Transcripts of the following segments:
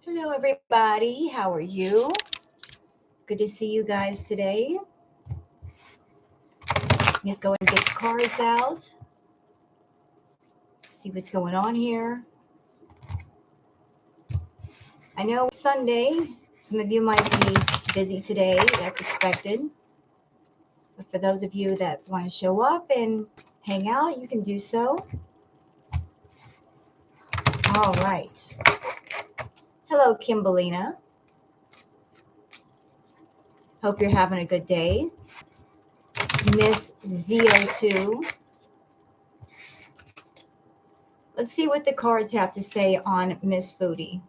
Hello, everybody. How are you? Good to see you guys today. Just go and get the cards out, see what's going on here. I know it's Sunday. Some of you might be busy today. That's expected. But for those of you that want to show up and hang out, you can do so. All right. Hello, Kimberlina. Hope you're having a good day. Miss ZO2. Let's see what the cards have to say on Miss Foodie.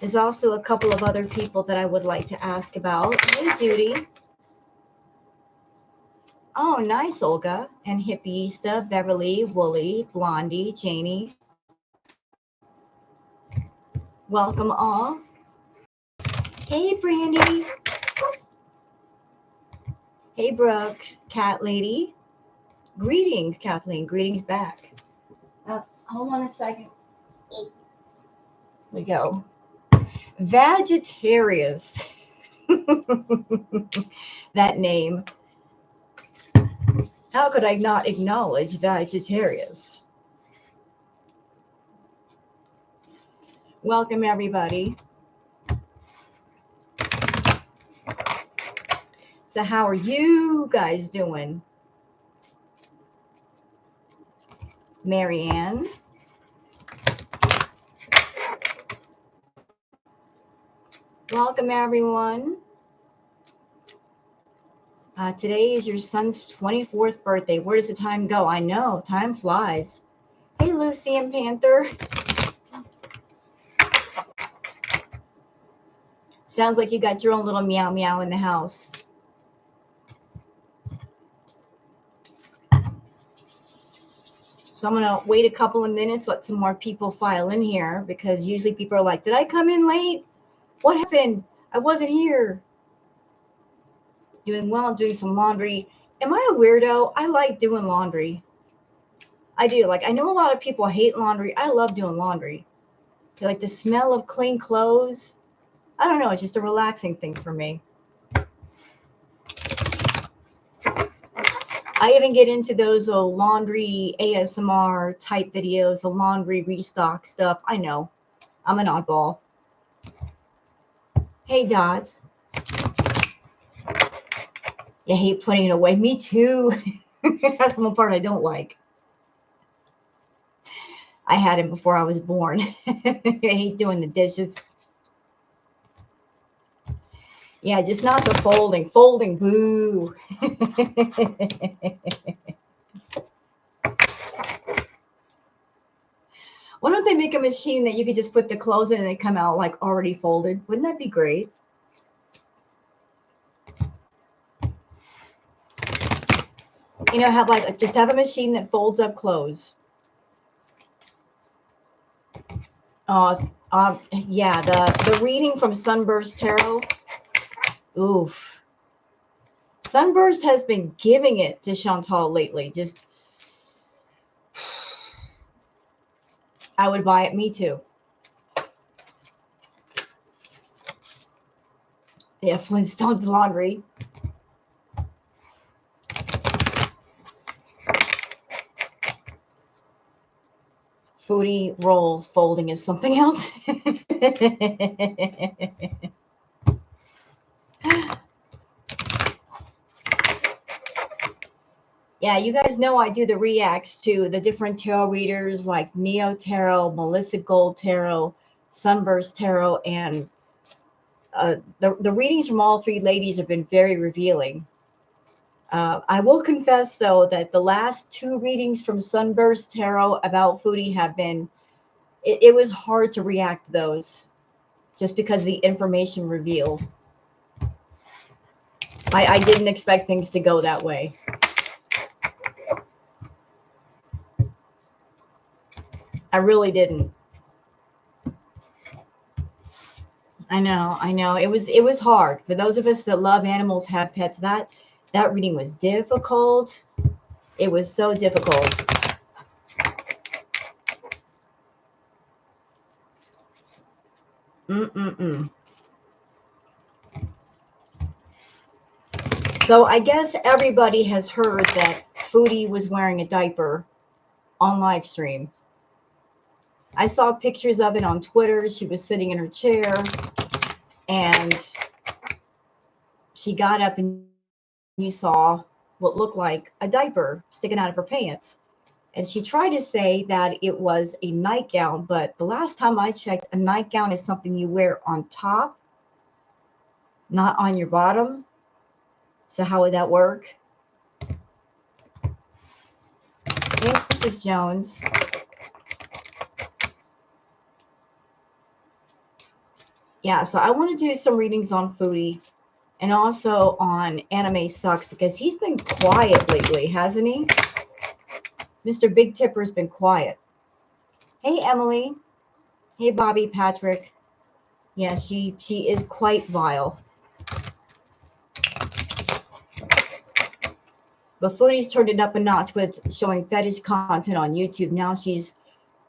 There's also a couple of other people that I would like to ask about. Hey, Judy. Oh, nice, Olga. And Hippieista, Beverly, Wooly, Blondie, Janie. Welcome all. Hey, Brandy. Hey, Brooke. Cat Lady. Greetings, Kathleen. Greetings back. Hold on a second. There we go. Vegetarians. That name. How could I not acknowledge Vegetarians? Welcome, everybody. So how are you guys doing? Marianne. Welcome, everyone. Today is your son's 24th birthday. Where does the time go? I know, time flies. Hey, Lucy and Panther. Sounds like you got your own little meow meow in the house. So I'm going to wait a couple of minutes, let some more people file in here, because usually people are like, did I come in late? What happened? I wasn't here. Doing well, doing some laundry. Am I a weirdo? I like doing laundry. I do. Like, I know a lot of people hate laundry. I love doing laundry. Like the smell of clean clothes. I don't know. It's just a relaxing thing for me. I even get into those laundry ASMR type videos, the laundry restock stuff. I know. I'm an oddball. Hey, Dot. You hate putting it away. Me too. That's one part I don't like. I had it before I was born. I hate doing the dishes. Yeah, just not the folding. Folding, boo. Why don't they make a machine that you could just put the clothes in and they come out like already folded? Wouldn't that be great? You know, just have a machine that folds up clothes. Yeah, the reading from Sunburst Tarot. Oof. Sunburst has been giving it to Chantal lately. Just, I would buy it. Me too. Yeah, Flintstones laundry. Foodie rolls folding is something else. Yeah, you guys know I do the reacts to the different tarot readers like Neo Tarot, Melissa Gold Tarot, Sunburst Tarot, and the readings from all three ladies have been very revealing. I will confess, though, that the last two readings from Sunburst Tarot about Foodie have been, it was hard to react to those just because of the information revealed. I didn't expect things to go that way. I really didn't. I know. It was hard. For those of us that love animals, have pets, that reading was difficult. It was so difficult. Mm-mm-mm. So I guess everybody has heard that Foodie was wearing a diaper on live stream. I saw pictures of it on Twitter. She was sitting in her chair and she got up and you saw what looked like a diaper sticking out of her pants. And she tried to say that it was a nightgown, but the last time I checked, a nightgown is something you wear on top, not on your bottom. So how would that work? Hey, Mrs. Jones. Yeah, so I want to do some readings on Foodie and also on Anime Sucks because he's been quiet lately, hasn't he? Mr. Big Tipper's been quiet. Hey, Emily. Hey, Bobby Patrick. Yeah, she is quite vile. But Foodie's turned it up a notch with showing fetish content on YouTube. Now she's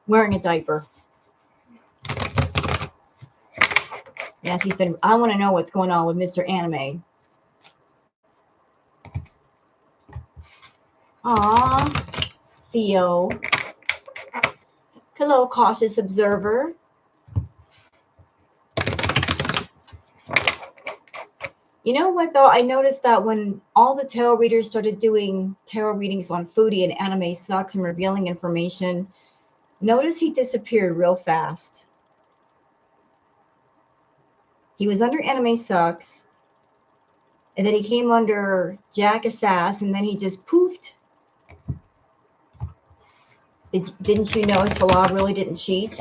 wearing a diaper. Yes, he's been. I want to know what's going on with Mr. Anime. Aw, Theo. Hello, cautious observer. You know what, though? I noticed that when all the tarot readers started doing tarot readings on Foodie and Anime Sucks and revealing information, notice he disappeared real fast. He was under Anime Sucks, and then he came under Jack Assass, and then he just poofed. Didn't you know Salah really didn't cheat?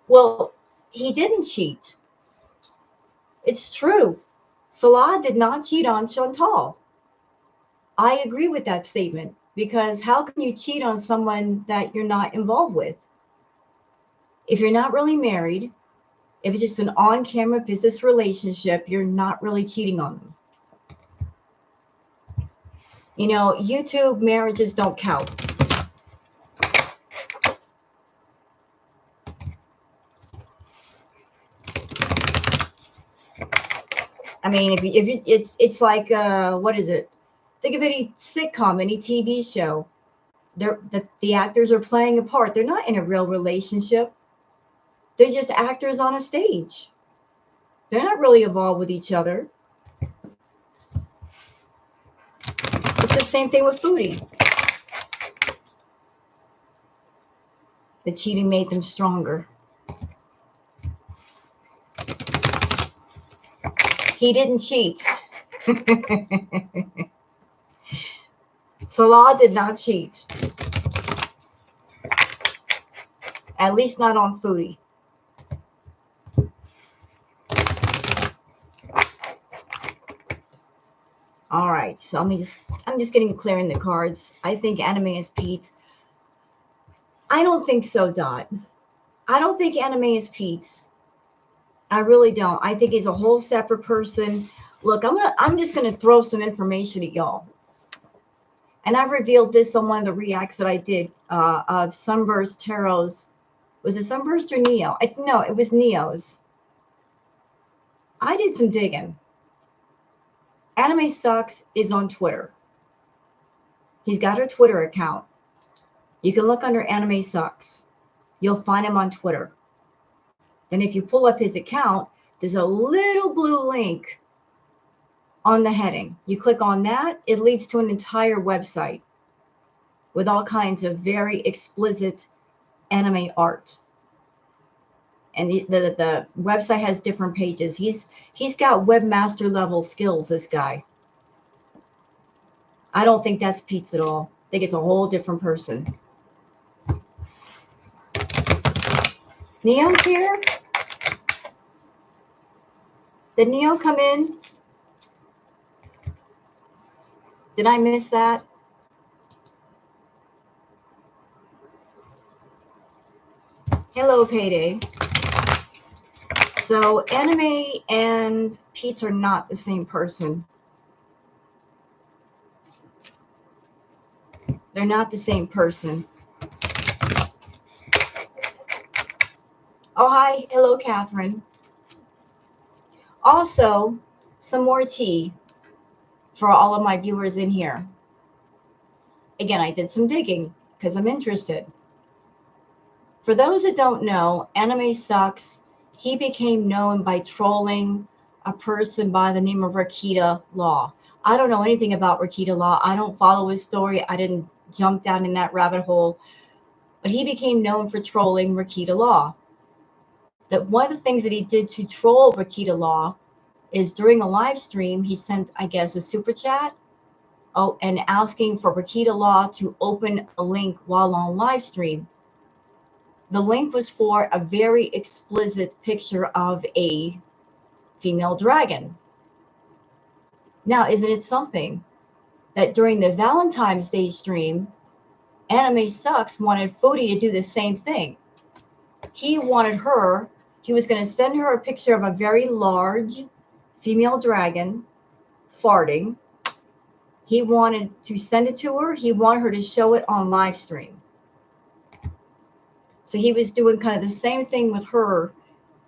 Well, he didn't cheat. It's true. Salah did not cheat on Chantal. I agree with that statement because how can you cheat on someone that you're not involved with? If you're not really married, if it's just an on-camera business relationship, you're not really cheating on them. You know, YouTube marriages don't count. I mean, it's like what is it? Think of any sitcom, any TV show. The actors are playing a part. They're not in a real relationship. They're just actors on a stage. They're not really involved with each other. It's the same thing with Foodie. The cheating made them stronger. He didn't cheat. Salah did not cheat. At least not on Foodie. All right, so I'm just getting clearing the cards. I think Anime is Pete. I don't think so, Dot. I don't think Anime is Pete. I really don't. I think he's a whole separate person. Look, I'm just gonna throw some information at y'all. And I revealed this on one of the reacts that I did of Sunburst Tarot's. Was it Sunburst or Neo? No, it was Neo's. I did some digging. Anime Sucks is on Twitter. He's got a Twitter account. You can look under Anime Sucks. You'll find him on Twitter. Then if you pull up his account, there's a little blue link on the heading. You click on that, it leads to an entire website with all kinds of very explicit anime art. And the website has different pages. He's got webmaster level skills, this guy. I don't think that's Pete's at all. I think it's a whole different person. Neo's here? Did Neo come in? Did I miss that? Hello, Payday. So Anime and Pete are not the same person. They're not the same person. Oh, hi, Hi, hello, Catherine. Also, some more tea for all of my viewers in here. Again, I did some digging because I'm interested. For those that don't know, Anime Sucks, he became known by trolling a person by the name of Rakita Law. I don't know anything about Rakita Law. I don't follow his story. I didn't jump down in that rabbit hole. But he became known for trolling Rakita Law. That one of the things that he did to troll Rakita Law is during a live stream, he sent, I guess, a super chat. Oh, and asking for Rakita Law to open a link while on live stream. The link was for a very explicit picture of a female dragon. Now, isn't it something that during the Valentine's Day stream, Anime Sucks wanted Foodie to do the same thing? He wanted her, he was going to send her a picture of a very large female dragon farting. He wanted to send it to her. He wanted her to show it on live stream. So he was doing kind of the same thing with her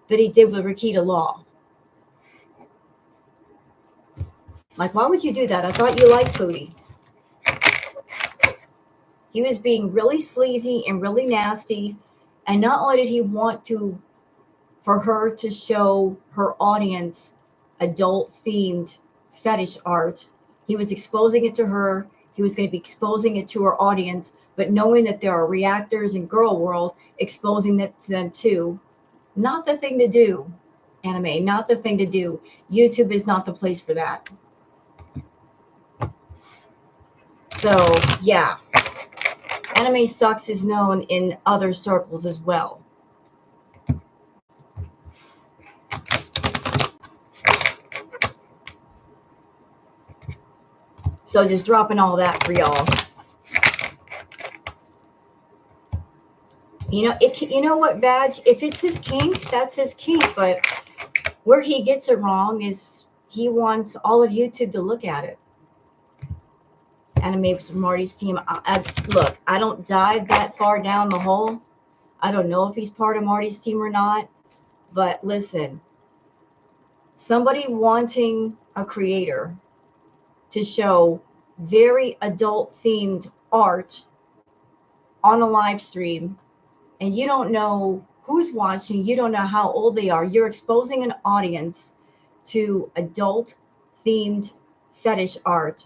that he did with Rakita Law. Like, why would you do that? I thought you liked Foodie. He was being really sleazy and really nasty. And not only did he want for her to show her audience adult-themed fetish art, he was exposing it to her. He was going to be exposing it to her audience, but knowing that there are reactors in girl world, exposing that to them too. Not the thing to do, anime, not the thing to do. YouTube is not the place for that. So, yeah. Anime Sucks is known in other circles as well. So just dropping all that for y'all. You know, you know what, Badge? If it's his kink, that's his kink. But where he gets it wrong is he wants all of YouTube to look at it. Anime from Marty's team. Look, I don't dive that far down the hole. I don't know if he's part of Marty's team or not. But listen, somebody wanting a creator to show very adult-themed art on a live stream, and you don't know who's watching, you don't know how old they are, you're exposing an audience to adult-themed fetish art.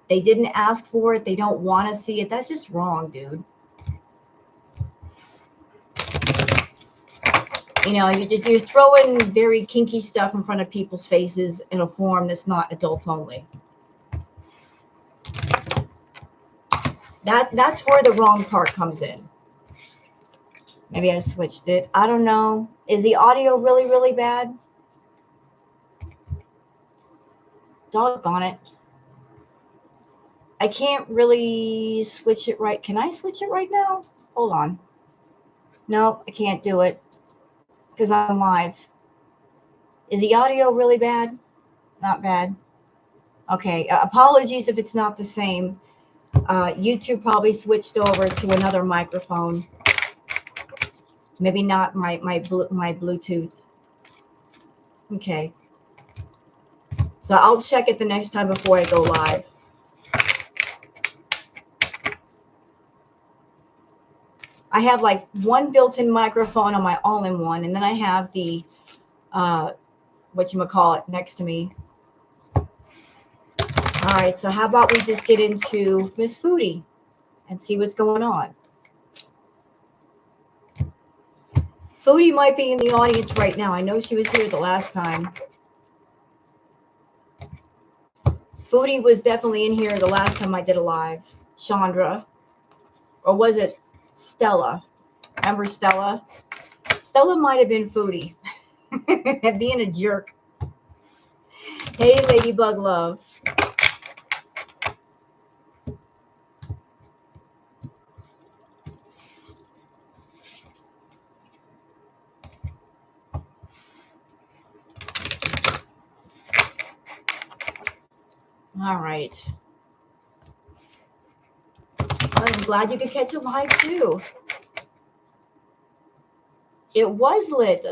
They didn't ask for it. They don't want to see it. That's just wrong, dude. You know, you're throwing very kinky stuff in front of people's faces in a form that's not adults only. That's where the wrong part comes in. Maybe I switched it. I don't know. Is the audio really, really bad? Doggone it. I can't really switch it right. Can I switch it right now? Hold on. No, I can't do it because I'm live. Is the audio really bad? Not bad. Okay. Apologies if it's not the same. YouTube probably switched over to another microphone. Maybe not my Bluetooth. Okay. So I'll check it the next time before I go live. I have like one built-in microphone on my all-in-one, and then I have the whatchamacallit next to me. All right, so how about we just get into Miss Foodie and see what's going on. Foodie might be in the audience right now. I know she was here the last time. Foodie was definitely in here the last time I did a live. Chandra. Or was it Stella? Remember Stella? Stella might have been Foodie. Being a jerk. Hey, Ladybug Love. All right. Well, I'm glad you could catch a live too. It was lit.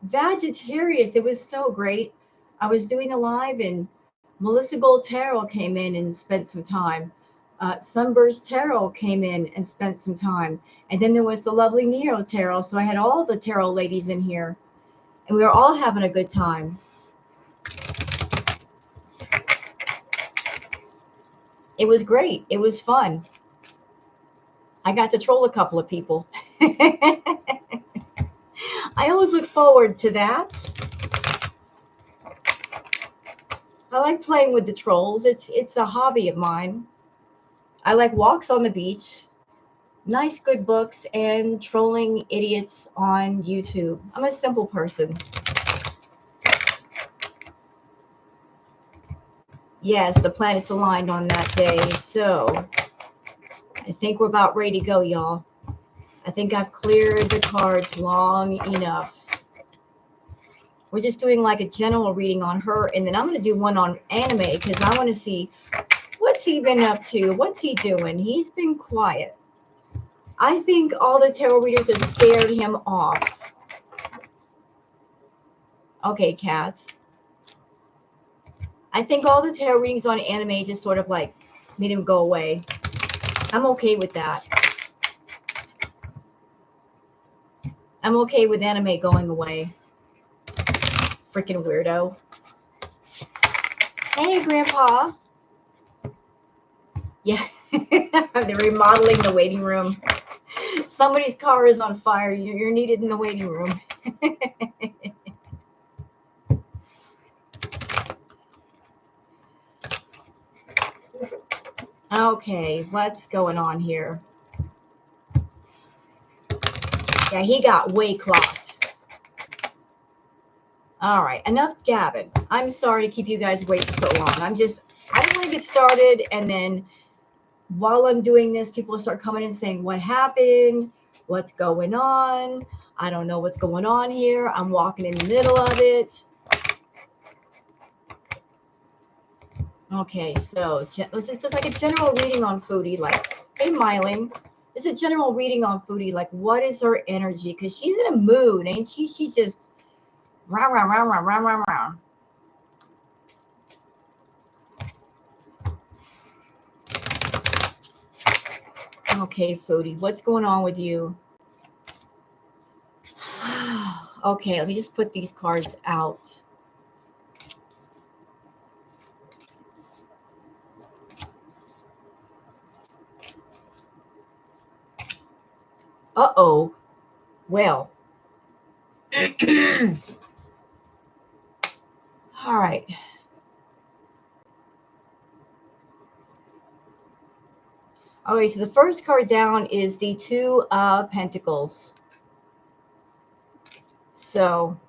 Vegetarians. It was so great. I was doing a live and Melissa Gold Tarot came in and spent some time. Sunburst Tarot came in and spent some time. And then there was the lovely Neo Tarot. So I had all the tarot ladies in here and we were all having a good time. It was great. It was fun. I got to troll a couple of people. I always look forward to that. I like playing with the trolls. It's a hobby of mine. I like walks on the beach, nice good books, and trolling idiots on YouTube. I'm a simple person. Yes, the planets aligned on that day. So I think we're about ready to go, y'all. I think I've cleared the cards long enough. We're just doing like a general reading on her, and then I'm going to do one on anime because I want to see what's he been up to. What's he doing? He's been quiet. I think all the tarot readers have scared him off. Okay, Kat. I think all the tarot readings on anime just sort of like made him go away. I'm okay with that. I'm okay with anime going away. Freaking weirdo. Hey, Grandpa. Yeah, they're remodeling the waiting room. Somebody's car is on fire. You're needed in the waiting room. Okay, what's going on here? Yeah, he got way clocked. All right, enough gabbing. I'm sorry to keep you guys waiting so long. I don't want to get started, and then while I'm doing this, people start coming in saying, what happened? What's going on? I don't know what's going on here. I'm walking in the middle of it. Okay, so it's like a general reading on Foodie, like, hey, Myling. It's a general reading on Foodie, like, what is her energy? Because she's in a mood, ain't she? She's just rah, rah, rah, rah, rah, rah, rah. Okay, Foodie, what's going on with you? Okay, let me just put these cards out. Uh-oh. Well. All right. Okay, so the first card down is the Two of Pentacles. So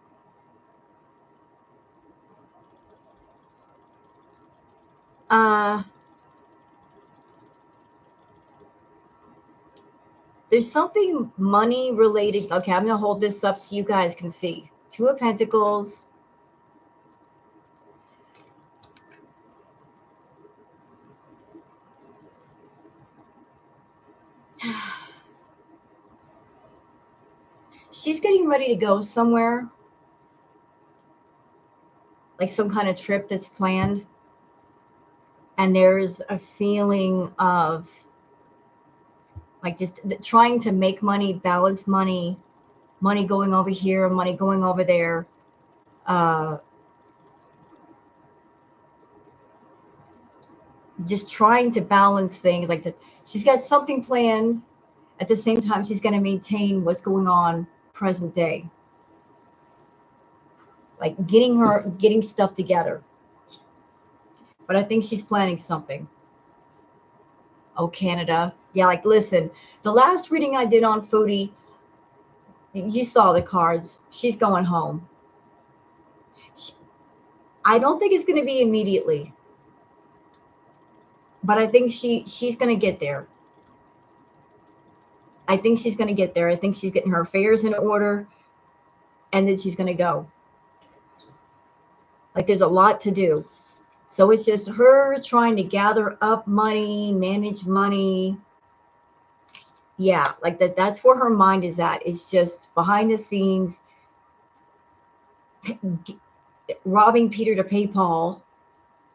there's something money related. Okay, I'm gonna hold this up so you guys can see. Two of Pentacles. She's getting ready to go somewhere, like some kind of trip that's planned. And there's a feeling of like just trying to make money, balance money, money going over here, money going over there. Just trying to balance things like that. She's got something planned. At the same time, she's going to maintain what's going on present day. Like getting stuff together. But I think she's planning something. Oh, Canada. Yeah, like, listen, the last reading I did on Foodie, you saw the cards. She's going home. I don't think it's going to be immediately. But I think she's going to get there. I think she's going to get there. I think she's getting her affairs in order. And then she's going to go. Like, there's a lot to do. So it's just her trying to gather up money, manage money. Yeah, like that's where her mind is at. It's just behind the scenes, robbing Peter to pay Paul,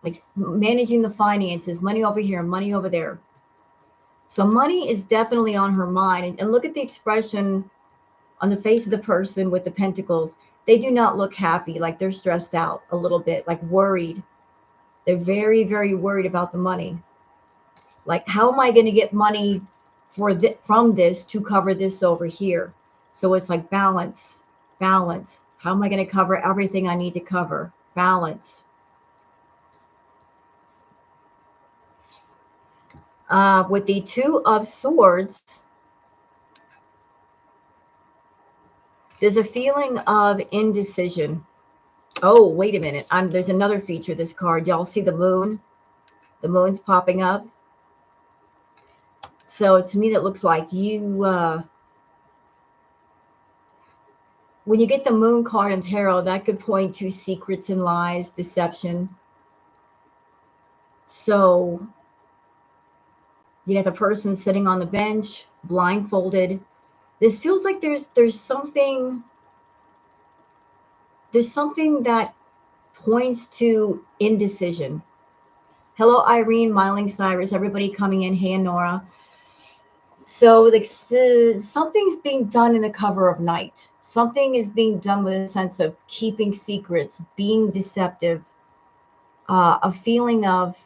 like managing the finances, money over here, money over there. So money is definitely on her mind. And look at the expression on the face of the person with the pentacles. They do not look happy, like they're stressed out a little bit, like worried. They're very, very worried about the money. Like, how am I going to get money from this to cover this over here? So it's like balance, balance. How am I going to cover everything I need to cover? Balance. With the Two of Swords, there's a feeling of indecision. Oh, wait a minute. There's another feature of this card. Y'all see the moon? The moon's popping up. So to me, that looks like you, when you get the moon card in tarot, that could point to secrets and lies, deception. So you got the person sitting on the bench, blindfolded. This feels like there's something that points to indecision. Hello, Irene, Myling Cyrus, everybody coming in. Hey, Nora. So something's being done in the cover of night. Something is being done with a sense of keeping secrets, being deceptive, a feeling of,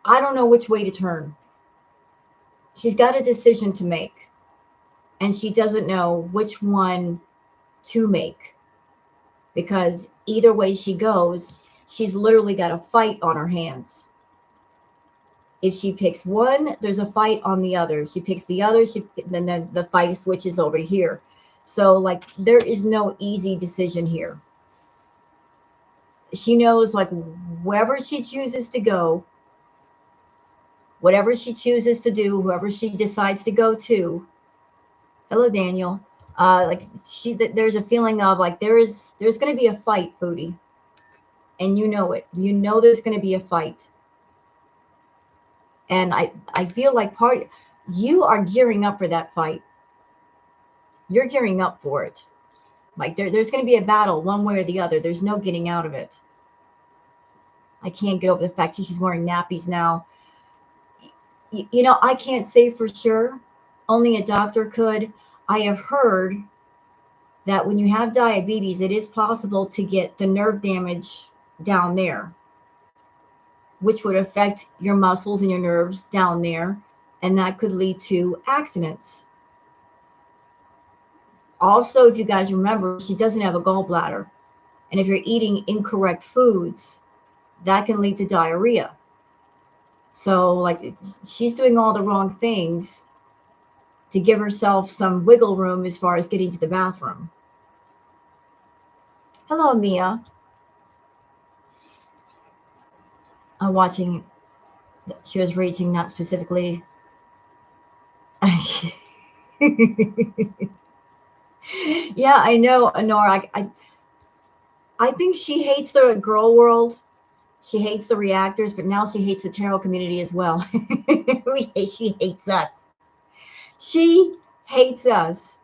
I don't know which way to turn. She's got a decision to make, and she doesn't know which one to make, because either way she goes, she's literally got a fight on her hands. If she picks one, there's a fight on the other. She picks the other, then the fight switches over here. So like there is no easy decision here. She knows like wherever she chooses to go, whatever she chooses to do, whoever she decides to go to. Hello, Daniel. There's a feeling of like there's going to be a fight, Foodie, and you know it. You know there's going to be a fight. And I feel like you are gearing up for that fight. You're gearing up for it. Like there's going to be a battle one way or the other. There's no getting out of it. I can't get over the fact that she's wearing nappies now. You know, I can't say for sure. Only a doctor could. I have heard that when you have diabetes, it is possible to get the nerve damage down there, which would affect your muscles and your nerves down there, and that could lead to accidents. Also, if you guys remember, she doesn't have a gallbladder, and if you're eating incorrect foods, that can lead to diarrhea. So like she's doing all the wrong things to give herself some wiggle room as far as getting to the bathroom. Hello, Mia. I'm watching. She was reaching, not specifically. Yeah, I know, Honora. I think she hates the girl world. She hates the reactors, but now she hates the tarot community as well. She hates us. She hates us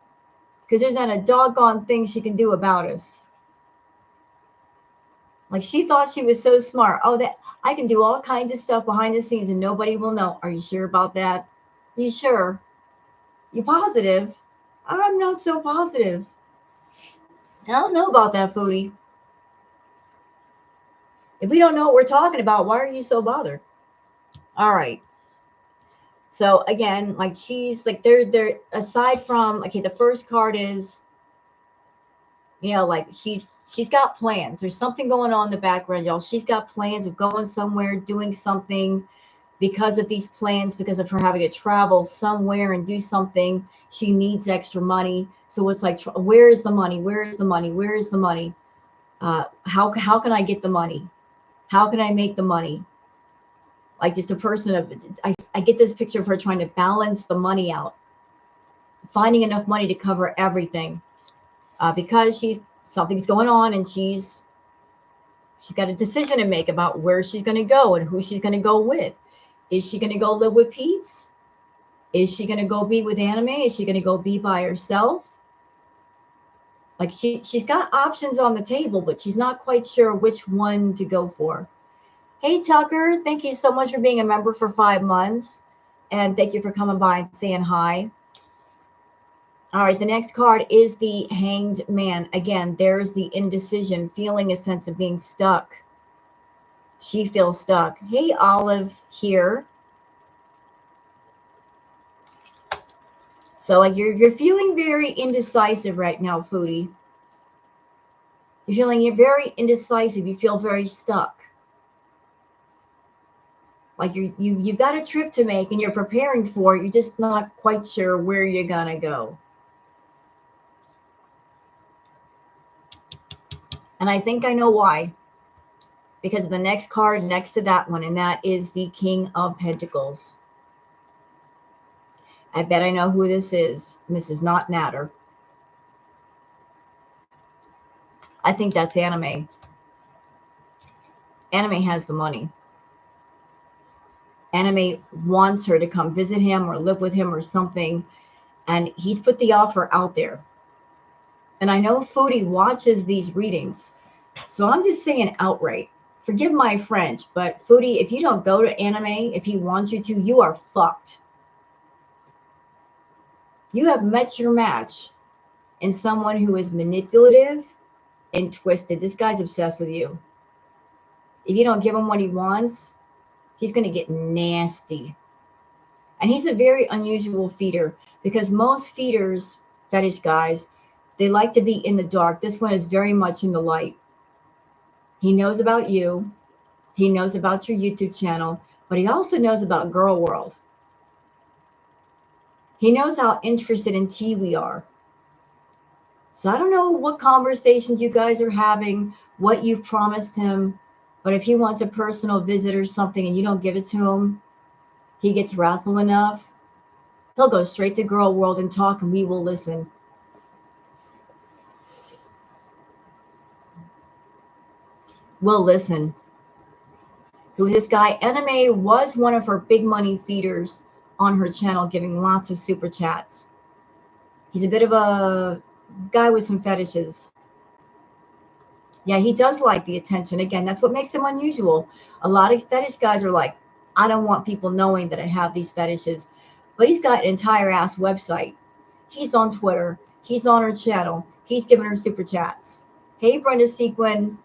because there's not a doggone thing she can do about us. Like she thought she was so smart. Oh, that I can do all kinds of stuff behind the scenes and nobody will know. Are you sure about that? You sure? You positive? I'm not so positive. I don't know about that, Foodie. If we don't know what we're talking about, why are you so bothered? All right. So again, like she's like they're aside from, okay, the first card is, you know, like she's got plans. There's something going on in the background, y'all. She's got plans of going somewhere, doing something. Because of these plans, because of her having to travel somewhere and do something, she needs extra money. So it's like, where is the money? Where is the money? Where is the money? How can I get the money? How can I make the money? Like just a person of, I get this picture of her trying to balance the money out, finding enough money to cover everything, because something's going on and she's got a decision to make about where she's going to go and who she's going to go with. Is she going to go live with Pete? Is she going to go be with Anime? Is she going to go be by herself? Like she's got options on the table, but she's not quite sure which one to go for. Hey, Tucker, thank you so much for being a member for 5 months. And thank you for coming by and saying hi. All right, the next card is the Hanged Man. Again, there's the indecision, feeling a sense of being stuck. She feels stuck. Hey, Olive here. So like you're feeling very indecisive right now, Foodie. You're very indecisive. You feel very stuck. Like you've got a trip to make and you're preparing for it. You're just not quite sure where you're gonna go. And I think I know why. Because of the next card next to that one, and that is the King of Pentacles. I bet I know who this is. And this is not Natter. I think that's Anime. Anime has the money. Anime wants her to come visit him or live with him or something. And he's put the offer out there. And I know Foodie watches these readings. So I'm just saying outright. Forgive my French, but Foodie, if you don't go to Anime, if he wants you to, you are fucked. You have met your match in someone who is manipulative and twisted. This guy's obsessed with you. If you don't give him what he wants, he's going to get nasty. And he's a very unusual feeder because most feeders, fetish guys, they like to be in the dark. This one is very much in the light. He knows about you. He knows about your YouTube channel, but he also knows about Girl World. He knows how interested in tea we are. So I don't know what conversations you guys are having, what you've promised him, but if he wants a personal visit or something and you don't give it to him, he gets wrathful enough, he'll go straight to Girl World and talk and we will listen. We'll listen. Who this guy? Anime was one of her big money feeders on her channel, giving lots of super chats. He's a bit of a guy with some fetishes. Yeah, he does like the attention. Again, that's what makes him unusual. A lot of fetish guys are like, I don't want people knowing that I have these fetishes. But he's got an entire ass website. He's on Twitter. He's on her channel. He's giving her super chats. Hey, Brenda Sequin.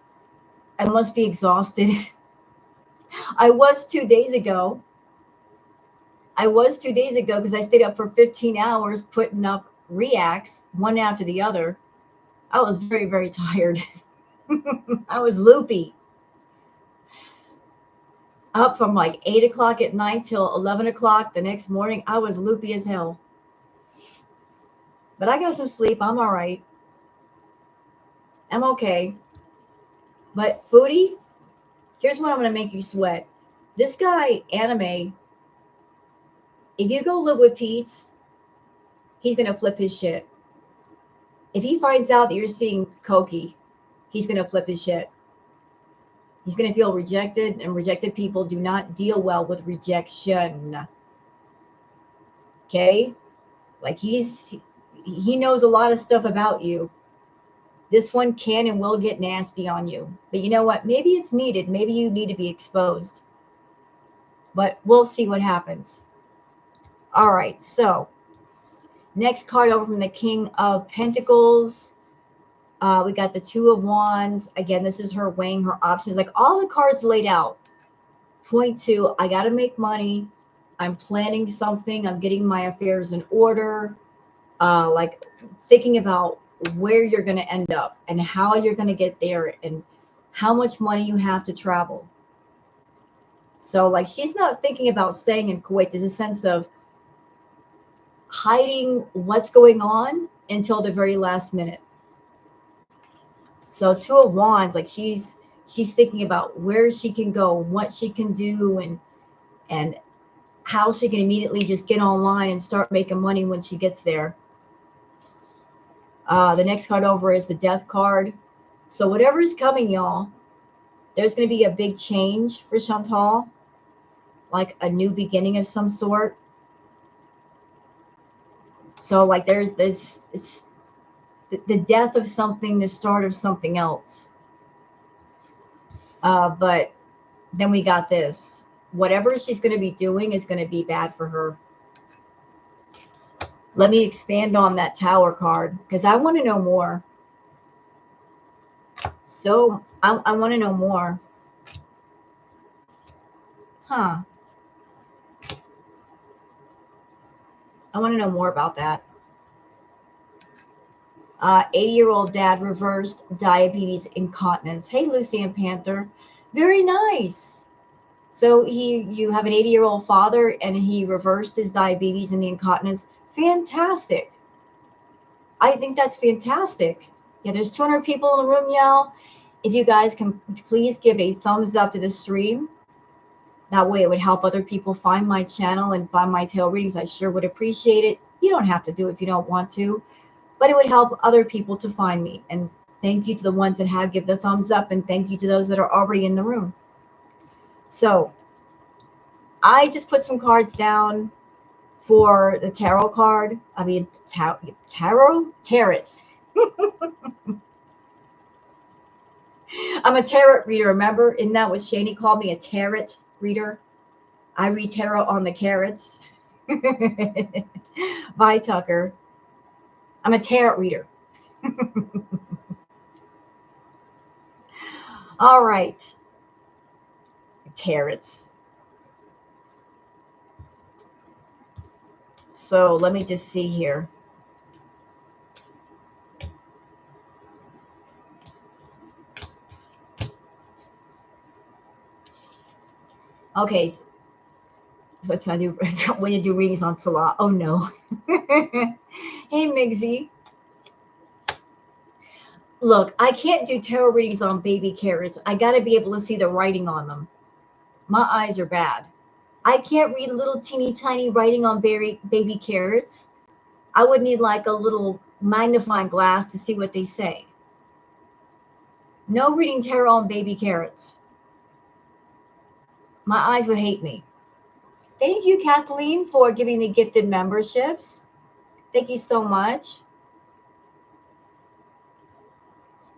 I must be exhausted. I was 2 days ago. Because I stayed up for 15 hours putting up reacts, one after the other. I was very, very tired. I was loopy. Up from like 8 o'clock at night till 11 o'clock the next morning. I was loopy as hell. But I got some sleep. I'm all right. I'm okay. But Foodie, here's what I'm going to make you sweat. This guy, Anime, if you go live with Pete's, he's going to flip his shit. If he finds out that you're seeing Koki, he's going to flip his shit. He's going to feel rejected, and rejected people do not deal well with rejection. Okay? Like he knows a lot of stuff about you. This one can and will get nasty on you. But you know what? Maybe it's needed. Maybe you need to be exposed. But we'll see what happens. All right, so next card over from the King of Pentacles. We got the Two of Wands. Again, this is her weighing her options. Like all the cards laid out point to, I got to make money. I'm planning something. I'm getting my affairs in order. Like thinking about where you're going to end up and how you're going to get there and how much money you have to travel. So like she's not thinking about staying in Kuwait. There's a sense of hiding what's going on until the very last minute. So Two of Wands, like she's thinking about where she can go, what she can do, and how she can immediately just get online and start making money when she gets there. The next card over is the Death card. So whatever is coming, y'all, there's going to be a big change for Chantal, like a new beginning of some sort. So like there's this, it's the death of something, the start of something else. But then we got this. Whatever she's going to be doing is going to be bad for her. Let me expand on that Tower card because I want to know more. So I want to know more. Huh. I want to know more about that. 80-year-old dad reversed diabetes incontinence. Hey, Lucy and Panther. Very nice. So you have an 80-year-old father and he reversed his diabetes and the incontinence. Fantastic. I think that's fantastic. Yeah, there's 200 people in the room, y'all. If you guys can please give a thumbs up to the stream. That way it would help other people find my channel and find my tarot readings. I sure would appreciate it. You don't have to do it if you don't want to, but it would help other people to find me. And thank you to the ones that have give the thumbs up, and thank you to those that are already in the room. So I just put some cards down for the tarot card. I mean, tarot? Tarot. I'm a tarot reader, remember? Isn't that what Shani called me, a tarot reader? I read tarot on the carrots. Bye, Tucker. I'm a tarot reader. All right. Tarots. So let me just see here. Okay. So what's I do when you do readings on Salah? Oh no. Hey, Migsy. Look, I can't do tarot readings on baby carrots. I got to be able to see the writing on them. My eyes are bad. I can't read little teeny tiny writing on baby carrots. I would need like a little magnifying glass to see what they say. No reading tarot on baby carrots. My eyes would hate me. Thank you, Kathleen, for giving the gifted memberships. Thank you so much.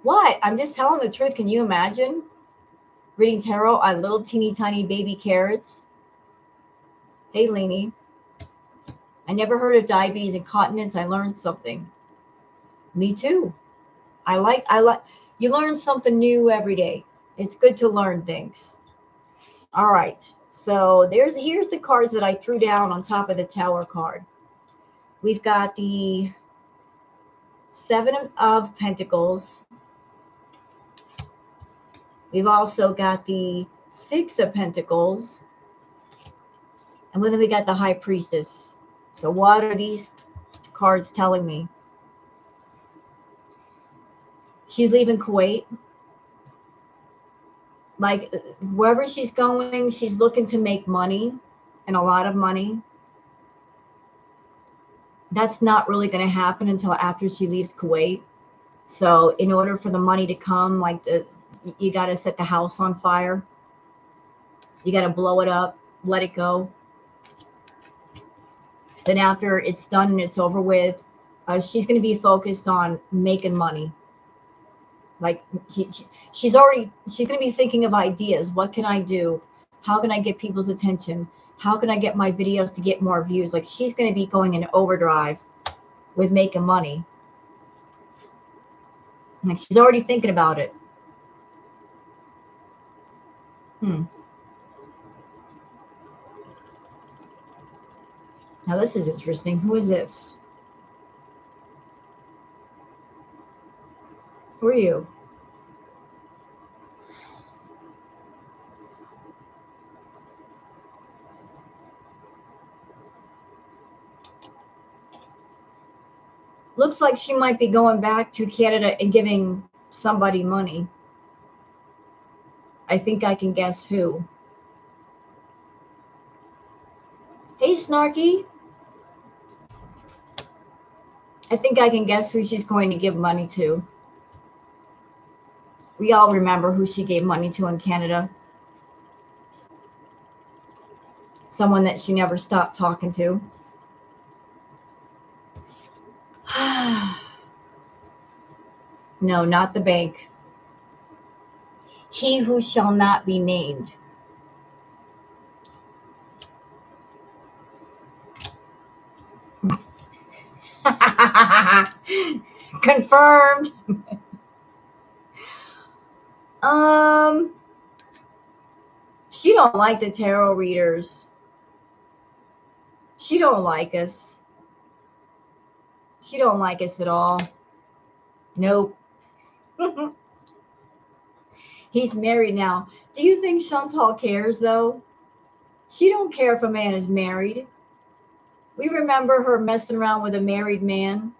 What? I'm just telling the truth. Can you imagine reading tarot on little teeny tiny baby carrots? Hey, Lainey. I never heard of diabetes incontinence. I learned something. Me too. I like you learn something new every day. It's good to learn things. All right. So here's the cards that I threw down on top of the Tower card. We've got the Seven of Pentacles. We've also got the Six of Pentacles. And then we got the High Priestess. So what are these cards telling me? She's leaving Kuwait. Like wherever she's going, she's looking to make money, and a lot of money. That's not really going to happen until after she leaves Kuwait. So in order for the money to come, like you got to set the house on fire. You got to blow it up, let it go. Then after it's done and it's over with, she's going to be focused on making money. Like she's going to be thinking of ideas. What can I do? How can I get people's attention? How can I get my videos to get more views? Like she's going to be going in overdrive with making money. Like she's already thinking about it. Now this is interesting. Who is this? Who are you? Looks like she might be going back to Canada and giving somebody money. I think I can guess who. Hey, Snarky. I think I can guess who she's going to give money to. We all remember who she gave money to in Canada. Someone that she never stopped talking to. No, not the bank. He who shall not be named. Confirmed. Um, she don't like the tarot readers. She don't like us. She don't like us at all. Nope. He's married now. Do you think Chantal cares though? She don't care if a man is married. We remember her messing around with a married man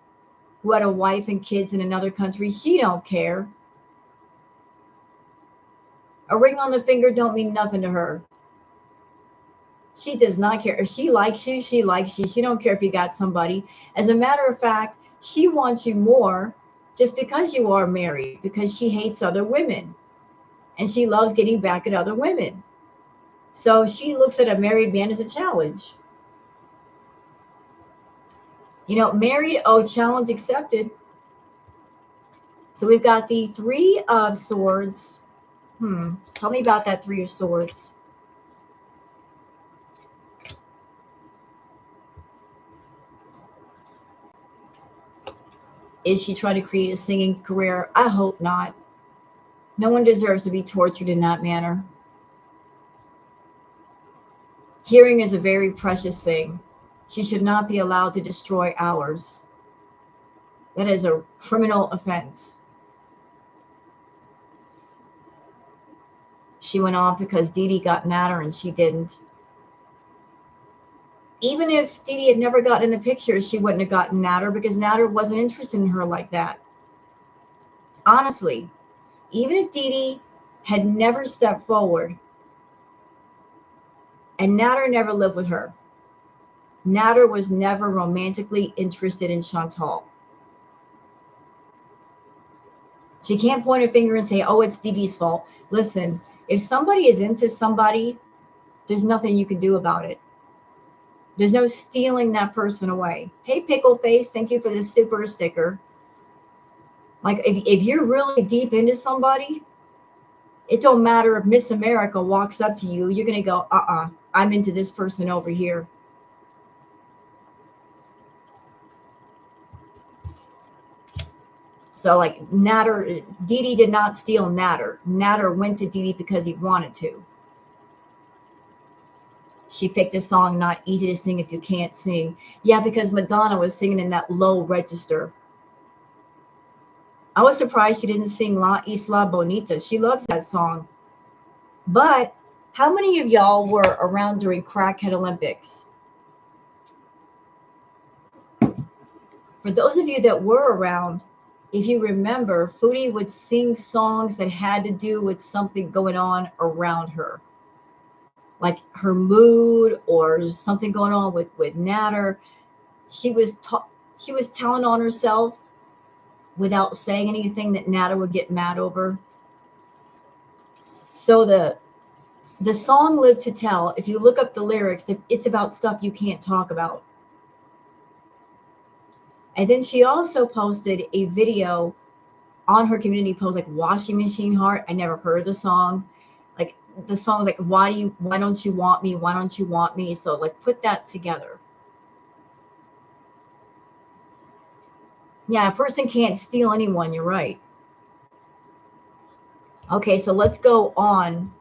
who had a wife and kids in another country. She don't care. A ring on the finger don't mean nothing to her. She does not care. If she likes you, she likes you. She don't care if you got somebody. As a matter of fact, she wants you more just because you are married, because she hates other women and she loves getting back at other women. So she looks at a married man as a challenge. You know, married, oh, challenge accepted. So we've got the Three of Swords. Tell me about that Three of Swords. Is she trying to create a singing career? I hope not. No one deserves to be tortured in that manner. Hearing is a very precious thing. She should not be allowed to destroy ours. That is a criminal offense. She went off because Dee Dee got mad at her and she didn't. Even if Dee Dee had never gotten in the picture, she wouldn't have gotten Natter because Natter wasn't interested in her like that. Honestly, even if Dee Dee had never stepped forward and Natter never lived with her, Natter was never romantically interested in Chantal. She can't point a finger and say, oh, it's Dee Dee's fault. Listen, if somebody is into somebody, there's nothing you can do about it. There's no stealing that person away. Hey, Pickle Face, thank you for this super sticker. Like, if you're really deep into somebody, it don't matter if Miss America walks up to you, you're going to go, I'm into this person over here. So, like, Natter, Dee Dee did not steal Natter. Natter went to Dee Dee because he wanted to. She picked a song not easy to sing if you can't sing. Yeah, because Madonna was singing in that low register. I was surprised she didn't sing La Isla Bonita. She loves that song. But how many of y'all were around during Crackhead Olympics? For those of you that were around, if you remember, Foodie would sing songs that had to do with something going on around her. Like her mood or something going on with Natter. She was telling on herself without saying anything that Natter would get mad over. So the song Live to Tell, if you look up the lyrics, it's about stuff you can't talk about. And then she also posted a video on her community post, like Washing Machine Heart. I never heard the song. Like the song was like, why don't you want me? Why don't you want me? So like put that together. Yeah, a person can't steal anyone. You're right. Okay, so let's go on.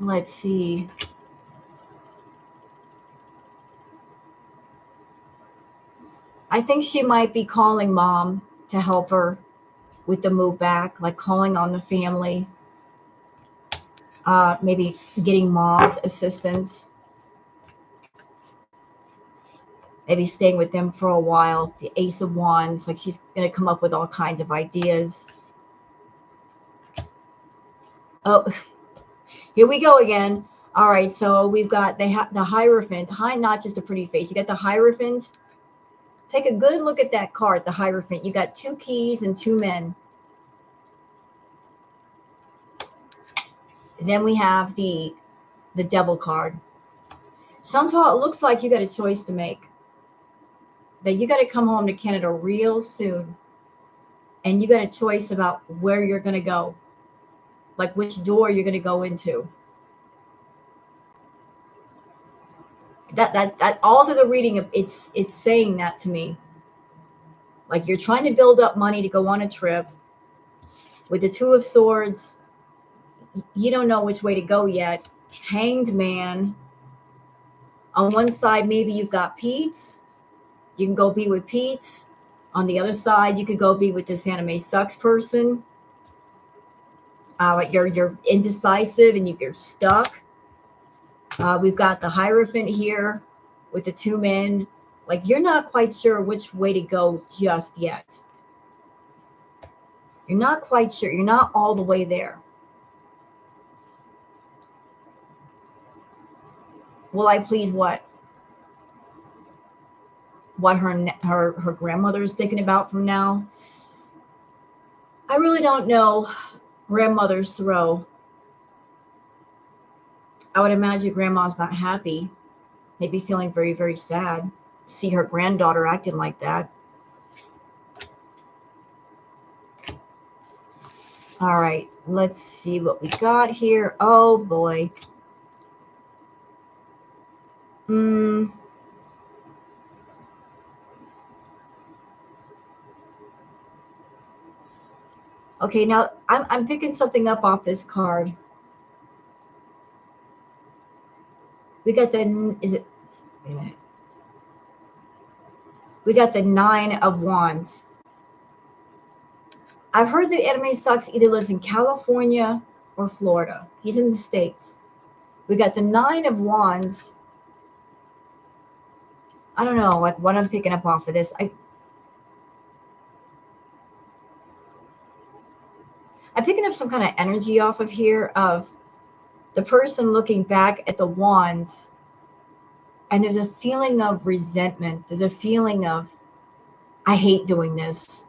Let's see. I think she might be calling mom to help her with the move back, like calling on the family, maybe getting mom's assistance, maybe staying with them for a while. The Ace of Wands, like she's going to come up with all kinds of ideas. Oh, here we go again. All right, so we've got the Hierophant. Not just a pretty face. You got the Hierophant. Take a good look at that card, the Hierophant. You got 2 keys and 2 men. Then we have the devil card. Sometimes it looks like you got a choice to make. That you got to come home to Canada real soon. And you got a choice about where you're going to go. Like which door you're going to go into. That all through the reading, it's saying that to me. Like you're trying to build up money to go on a trip. With the Two of Swords, you don't know which way to go yet. Hanged Man. On one side, maybe you've got Pete's. You can go be with Pete's. On the other side, you could go be with this anime sucks person. You're indecisive and you're stuck. We've got the Hierophant here with the two men. Like you're not quite sure which way to go just yet. You're not quite sure. You're not all the way there. Will I please what? What her grandmother is thinking about from now? I really don't know. Grandmother's throw. I would imagine grandma's not happy. Maybe feeling very, very sad to see her granddaughter acting like that. All right, let's see what we got here. Oh boy. Okay, now I'm picking something up off this card. We got the, is it, wait a minute. We got the Nine of Wands. I've heard that Anime Sucks either lives in California or Florida. He's in the States. We got the Nine of Wands. I don't know, like what I'm picking up off of this. I'm picking up some kind of energy off of here of the person looking back at the wands, and there's a feeling of resentment. There's a feeling of, I hate doing this.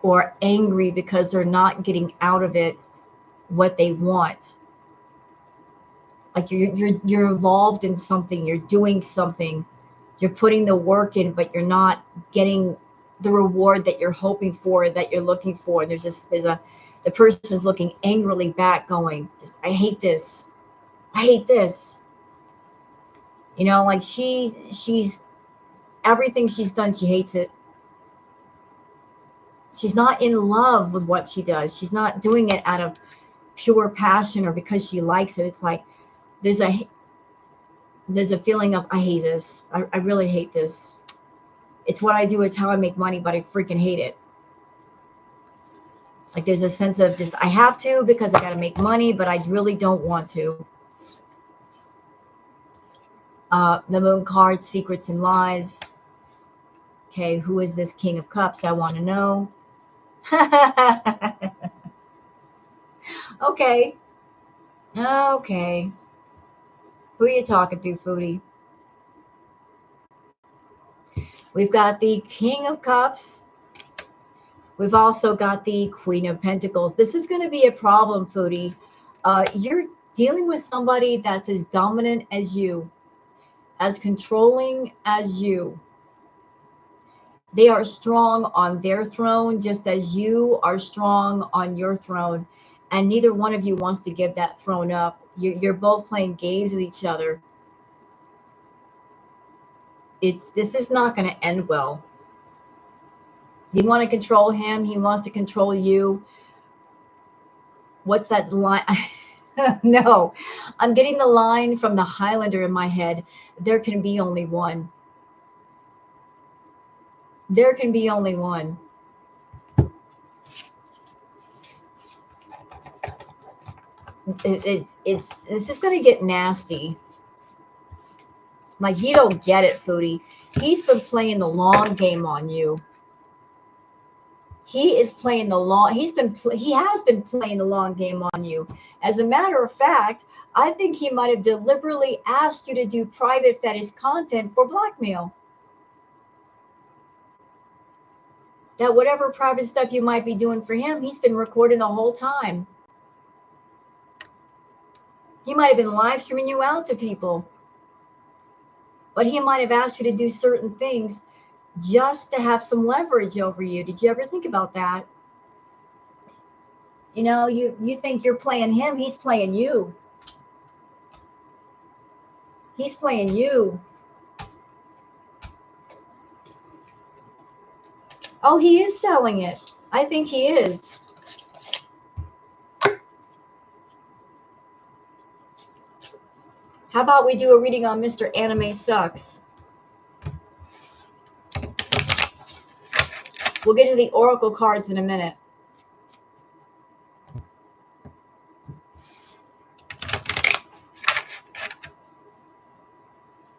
Or angry because they're not getting out of it what they want. Like you're involved in something, you're doing something, you're putting the work in, but you're not getting the reward that you're hoping for, that you're looking for. And the person is looking angrily back going, I hate this. I hate this. You know, like she's everything she's done, she hates it. She's not in love with what she does. She's not doing it out of pure passion or because she likes it. It's like there's a feeling of, I hate this. I really hate this. It's what I do. It's how I make money, but I freaking hate it. Like there's a sense of just, I have to because I got to make money, but I really don't want to. The Moon card, Secrets and Lies. Okay, who is this King of Cups? I want to know. Okay. Okay. Who are you talking to, Foodie? We've got the King of Cups. We've also got the Queen of Pentacles. This is going to be a problem, Foodie. You're dealing with somebody that's as dominant as you, as controlling as you. They are strong on their throne, just as you are strong on your throne. And neither one of you wants to give that throne up. You're both playing games with each other. This is not going to end well. You want to control him. He wants to control you. What's that line? No, I'm getting the line from the Highlander in my head. There can be only one. There can be only one. This is going to get nasty. Like, you don't get it, Foodie. He's been playing the long game on you. He is playing the long. He has been playing the long game on you. As a matter of fact, I think he might have deliberately asked you to do private fetish content for blackmail. That whatever private stuff you might be doing for him, he's been recording the whole time. He might have been live streaming you out to people, but he might have asked you to do certain things just to have some leverage over you. Did you ever think about that? You know, you think you're playing him, he's playing you. He's playing you. Oh, he is selling it. I think he is. How about we do a reading on Mr. Anime Sucks? We'll get to the oracle cards in a minute.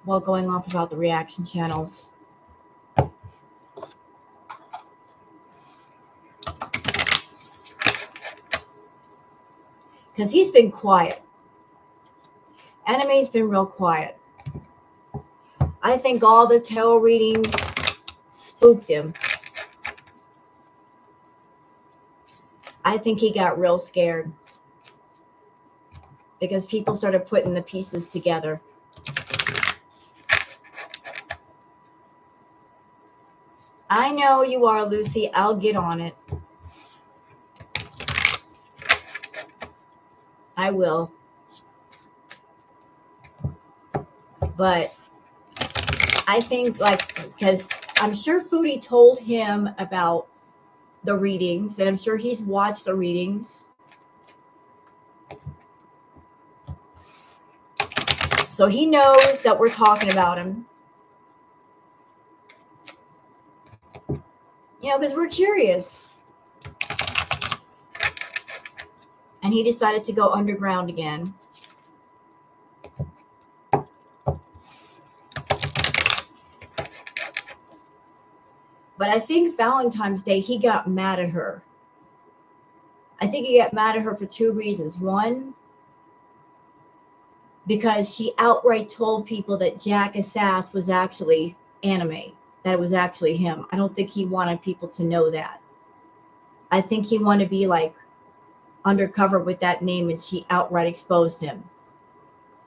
While going off about the reaction channels. Because he's been quiet. Anime's been real quiet. I think all the tarot readings spooked him. I think he got real scared. Because people started putting the pieces together. I know you are, Lucy. I'll get on it. I will. But I think, like, because I'm sure Foodie told him about the readings, and I'm sure he's watched the readings. So he knows that we're talking about him. You know, because we're curious. And he decided to go underground again. But I think Valentine's Day, he got mad at her. I think he got mad at her for two reasons. One, because she outright told people that Jack Assas was actually Anime, that it was actually him. I don't think he wanted people to know that. I think he wanted to be like undercover with that name, and she outright exposed him.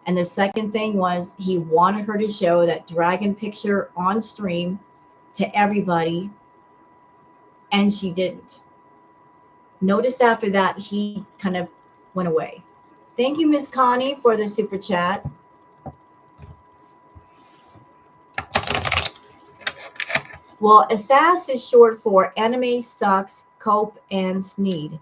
And the second thing was he wanted her to show that dragon picture on stream to everybody, and she didn't. Notice after that, he kind of went away. Thank you, Miss Connie, for the super chat. Well, Assas is short for Anime Sucks, Cope, and Sneed.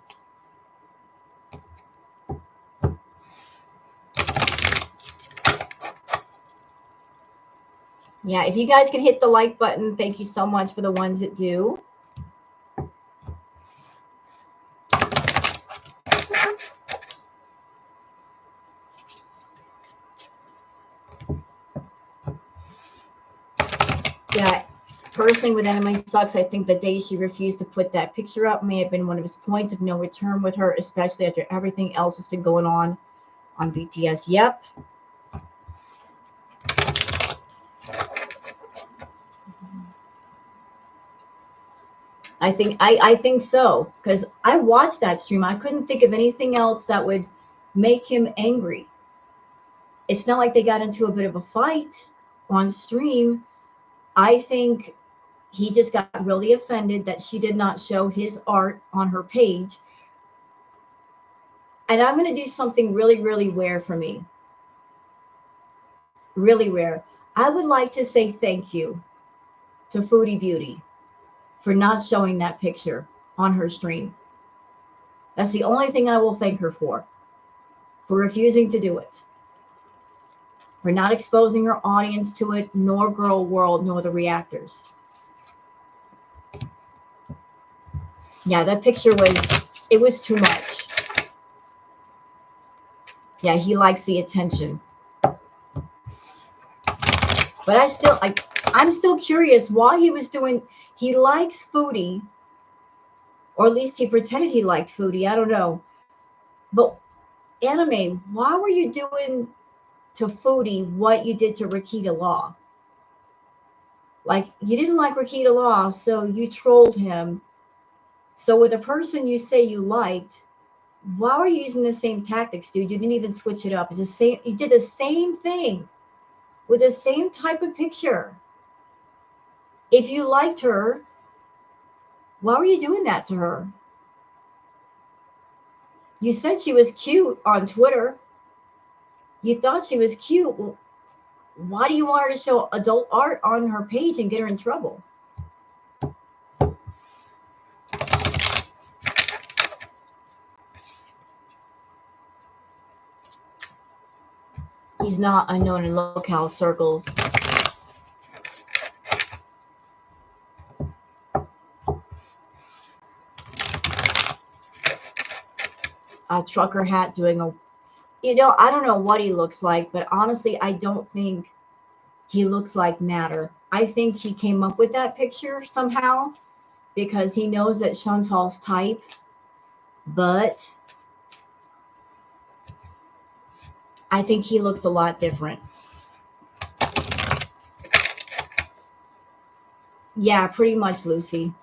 Yeah, if you guys can hit the like button, thank you so much for the ones that do. Yeah, personally with Anime Sucks, I think the day she refused to put that picture up may have been one of his points of no return with her, especially after everything else has been going on BTS. Yep. I think so, because I watched that stream. I couldn't think of anything else that would make him angry. It's not like they got into a bit of a fight on stream. I think he just got really offended that she did not show his art on her page. And I'm going to do something really, really rare for me. Really rare. I would like to say thank you to Foodie Beauty for not showing that picture on her stream. That's the only thing I will thank her for refusing to do it. For not exposing her audience to it, nor Girl World, nor the reactors. Yeah, that picture was too much. Yeah, he likes the attention. But I'm still curious why he was doing, he likes Foodie, or at least he pretended he liked Foodie, I don't know. But Anime, why were you doing to Foodie what you did to Rakita Law? Like, you didn't like Rakita Law, so you trolled him. So with a person you say you liked, Why are you using the same tactics, dude? You didn't even switch it up. It's the same. You did the same thing with the same type of picture. If you liked her, why were you doing that to her? You said she was cute on Twitter. You thought she was cute. Why do you want her to show adult art on her page and get her in trouble? He's not unknown in locale circles. A trucker hat doing a, I don't know what he looks like, but honestly, I don't think he looks like Natter. I think he came up with that picture somehow because he knows that Chantal's type, but I think he looks a lot different. Yeah, pretty much, Lucy.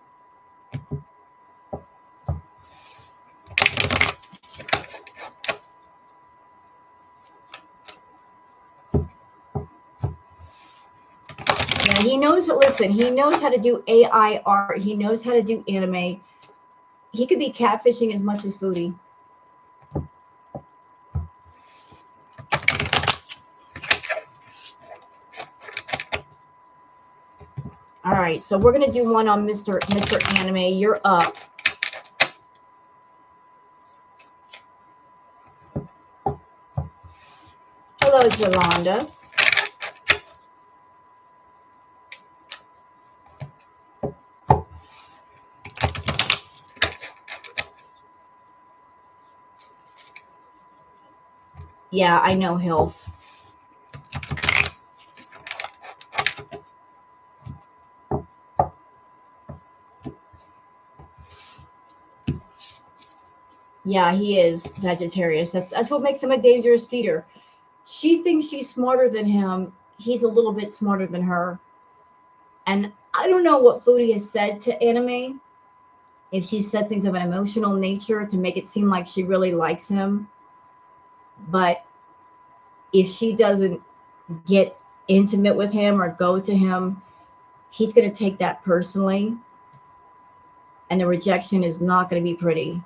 Yeah, he knows, listen, he knows how to do AI art. He knows how to do anime. He could be catfishing as much as Foodie. All right, so we're gonna do one on Mr. Anime. You're up. Hello, Jolanda. Yeah, I know Hilf. Yeah, he is vegetarian. That's what makes him a dangerous feeder. She thinks she's smarter than him. He's a little bit smarter than her. And I don't know what Foodie has said to Anime. If she said things of an emotional nature to make it seem like she really likes him. But if she doesn't get intimate with him or go to him, he's going to take that personally. And the rejection is not going to be pretty.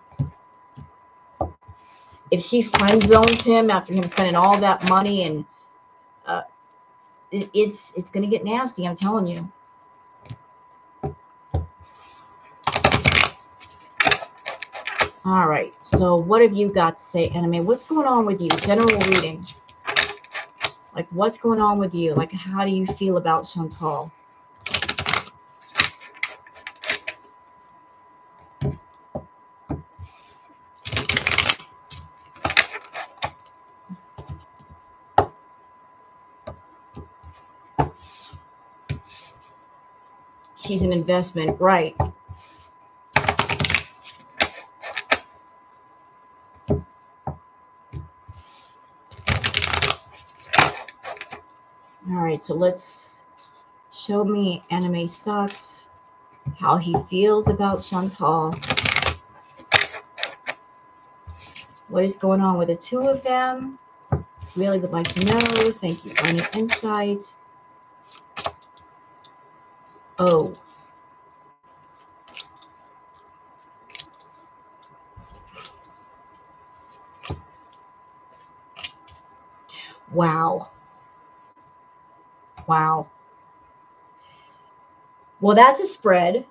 If she friend zones him after him spending all that money, and it's going to get nasty, I'm telling you. All right, so what have you got to say, Anime? What's going on with you? General reading. Like, what's going on with you? Like, how do you feel about Chantal? She's an investment, right? All right, so let's show me Anime sucks, how he feels about Chantal. What is going on with the two of them? Really would like to know. Thank you for any insight. Oh. Wow. Wow. Well, that's a spread.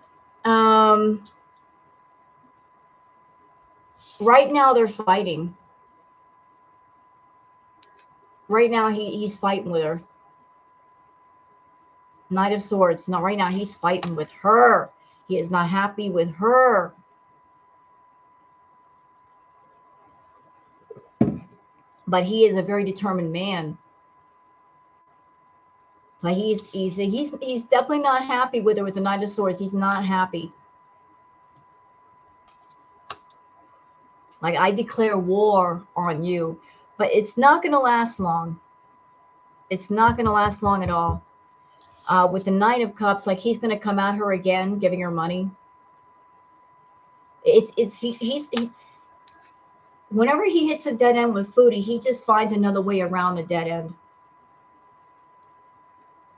Right now they're fighting. Right now he's fighting with her. Knight of Swords. No, right now he's fighting with her. He is not happy with her. But he is a very determined man. But he's definitely not happy with her with the Knight of Swords. He's not happy. Like, I declare war on you. But it's not going to last long. It's not going to last long at all. With the Nine of Cups, like, he's going to come at her again, giving her money. whenever he hits a dead end with Foodie, he just finds another way around the dead end.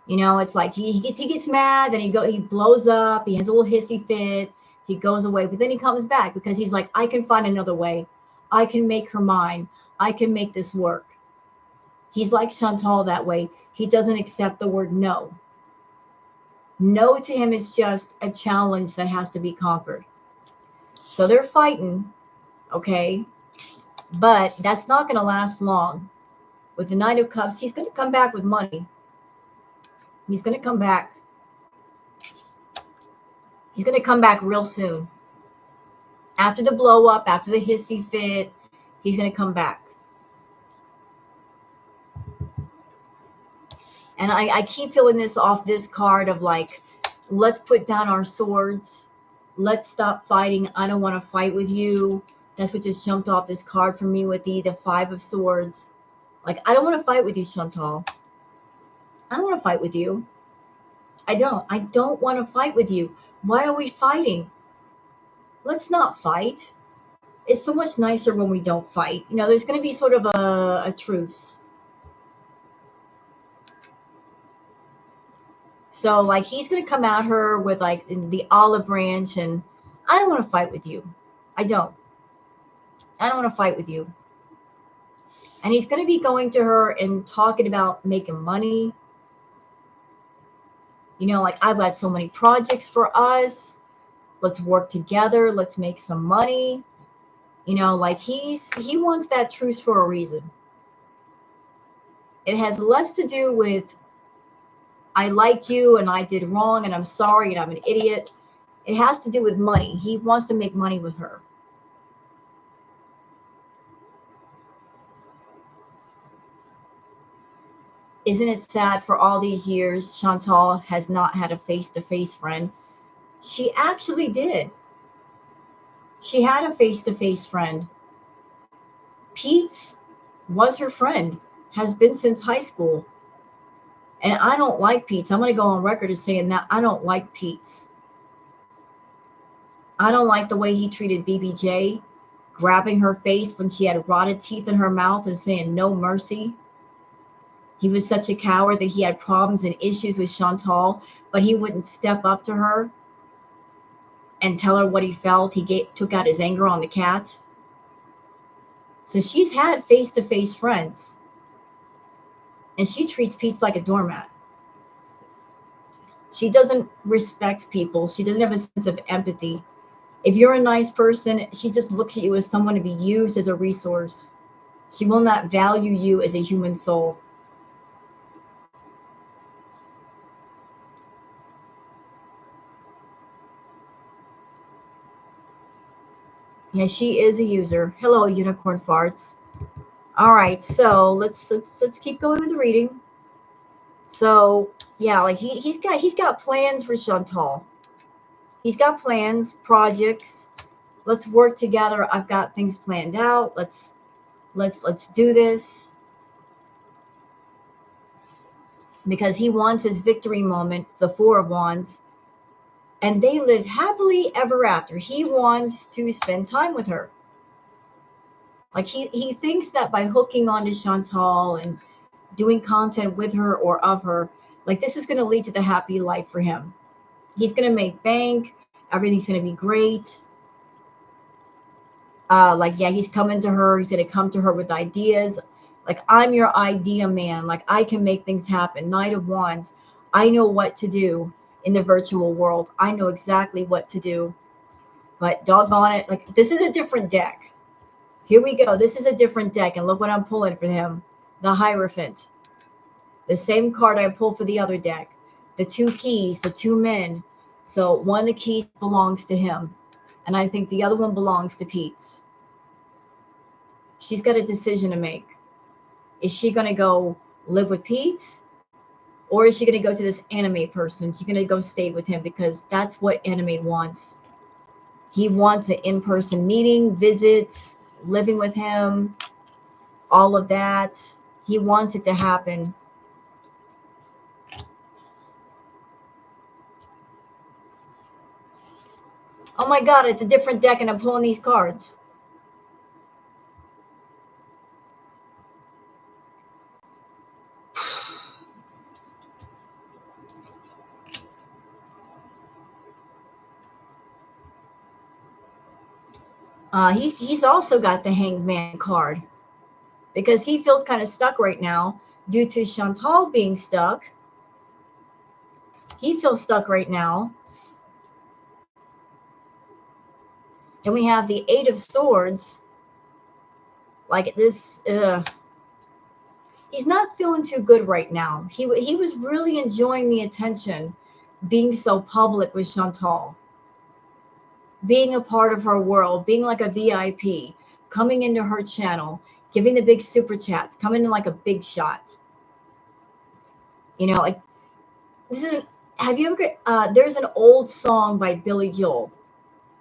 You know, it's like he gets mad, then he blows up, he has a little hissy fit, he goes away, but then he comes back because he's like, I can find another way. I can make her mine. I can make this work. He's like Chantal that way. He doesn't accept the word no. No to him is just a challenge that has to be conquered. So they're fighting, okay? But that's not going to last long. With the Knight of Cups, he's going to come back with money. He's going to come back. He's going to come back real soon. After the blow up, after the hissy fit, he's going to come back. And I keep feeling this off this card of like, let's put down our swords. Let's stop fighting. I don't want to fight with you. That's what just jumped off this card for me with the Five of Swords. Like, I don't want to fight with you, Chantal. I don't want to fight with you. I don't want to fight with you. Why are we fighting? Let's not fight. It's so much nicer when we don't fight. You know, there's going to be sort of a truce. So, like, he's going to come at her with, like, the olive branch, and I don't want to fight with you. I don't want to fight with you. And he's going to be going to her and talking about making money. You know, like, I've got so many projects for us. Let's work together. Let's make some money. You know, like, he wants that truce for a reason. It has less to do with, I like you and I did wrong and I'm sorry and I'm an idiot. It has to do with money. He wants to make money with her. Isn't it sad for all these years Chantal has not had a face-to-face friend? She actually did. She had a face-to-face friend. Pete was her friend, has been since high school. And I don't like Pete. I'm going to go on record as saying that I don't like Pete. I don't like the way he treated BBJ, grabbing her face when she had rotted teeth in her mouth and saying no mercy. He was such a coward that he had problems and issues with Chantal, but he wouldn't step up to her and tell her what he felt. He took out his anger on the cat. So she's had face-to-face friends. And she treats Pete like a doormat. She doesn't respect people. She doesn't have a sense of empathy. If you're a nice person, she just looks at you as someone to be used as a resource. She will not value you as a human soul. Yeah, she is a user. Hello, unicorn farts. All right, so let's keep going with the reading. So yeah, like he's got plans for Chantal. He's got plans, projects. Let's work together. I've got things planned out. Let's do this. Because he wants his victory moment, the Four of Wands, and they lived happily ever after. He wants to spend time with her. Like he thinks that by hooking onto Chantal and doing content with her or of her, like this is going to lead to the happy life for him. He's going to make bank. Everything's going to be great. Like, yeah, he's coming to her. He's going to come to her with ideas. Like, I'm your idea man. Like, I can make things happen. Knight of Wands. I know what to do in the virtual world. I know exactly what to do. But doggone it. Like, this is a different deck. Here we go. This is a different deck. And look what I'm pulling for him. The Hierophant. The same card I pulled for the other deck. The two keys, the two men. So one of the keys belongs to him. And I think the other one belongs to Pete's. She's got a decision to make. Is she going to go live with Pete's? Or is she going to go to this anime person? She's going to go stay with him because that's what anime wants. He wants an in-person meeting, visits, living with him, all of that. He wants it to happen. Oh my God, it's a different deck and I'm pulling these cards. He's also got the Hanged Man card because he feels kind of stuck right now due to Chantal being stuck. He feels stuck right now. Then we have the Eight of Swords. Like this, he's not feeling too good right now. He was really enjoying the attention, being so public with Chantal, being a part of her world, being like a VIP, coming into her channel, giving the big super chats, coming in like a big shot. You know, like this is. Have you ever? There's an old song by Billy Joel,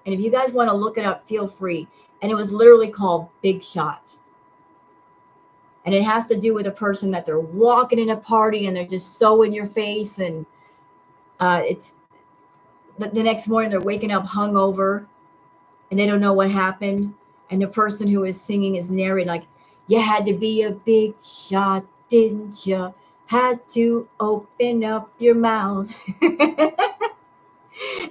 and if you guys want to look it up, feel free. And it was literally called Big Shot. And it has to do with a person that they're walking in a party and they're just so in your face, and it's the next morning they're waking up hungover and they don't know what happened, and the person who is singing is narrating like, you had to be a big shot, didn't you? Had to open up your mouth.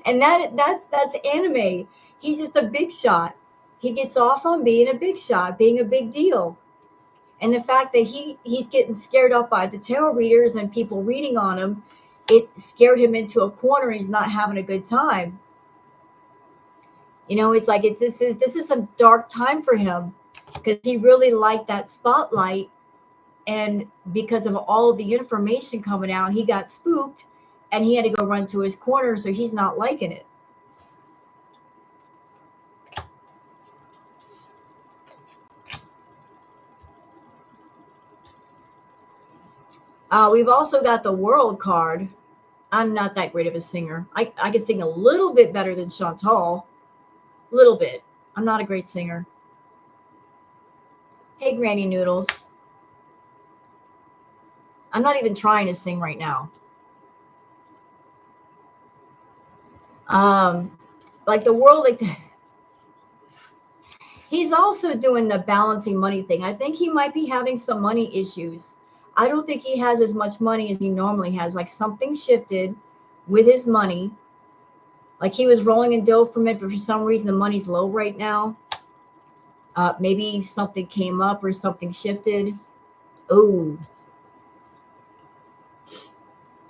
And that's anime. He's just a big shot. He gets off on being a big shot, being a big deal. And the fact that he's getting scared up by the tarot readers and people reading on him, it scared him into a corner. He's not having a good time. You know, it's like this is a dark time for him because he really liked that spotlight, and because of all the information coming out, he got spooked and he had to go run to his corner, so he's not liking it. We've also got the World card. I'm not that great of a singer. I can sing a little bit better than Chantal. Little bit. I'm not a great singer. Hey, Granny Noodles. I'm not even trying to sing right now. Like the world, like he's also doing the balancing money thing. I think he might be having some money issues. I don't think he has as much money as he normally has. Like something shifted with his money. Like he was rolling in dough from it, but for some reason the money's low right now. Maybe something came up or something shifted. Oh,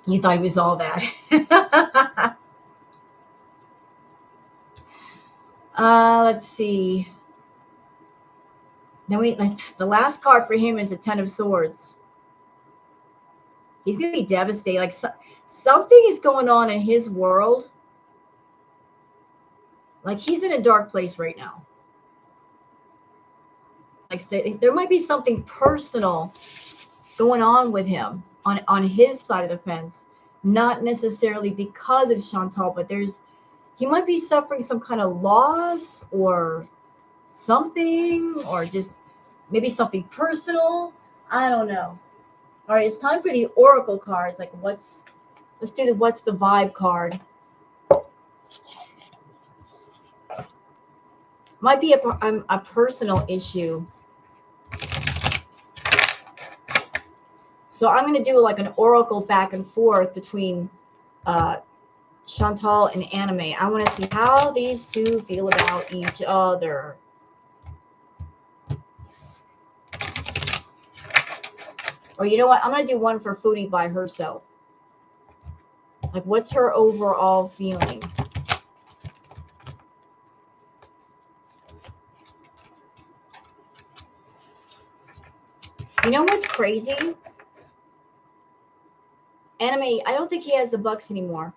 he thought he was all that. Let's see. Then the last card for him is the Ten of Swords. He's gonna be devastated. Like something is going on in his world. Like he's in a dark place right now. Like there might be something personal going on with him on his side of the fence, not necessarily because of Chantal, but he might be suffering some kind of loss or something, or just maybe something personal. I don't know. All right, it's time for the Oracle cards. Like let's do the what's the vibe card. Might be a personal issue. So I'm going to do like an oracle back and forth between Chantal and Anime. I want to see how these two feel about each other. Or you know what? I'm going to do one for Foodie by herself. Like, what's her overall feeling? You know what's crazy? Anime, I don't think he has the Bucks anymore.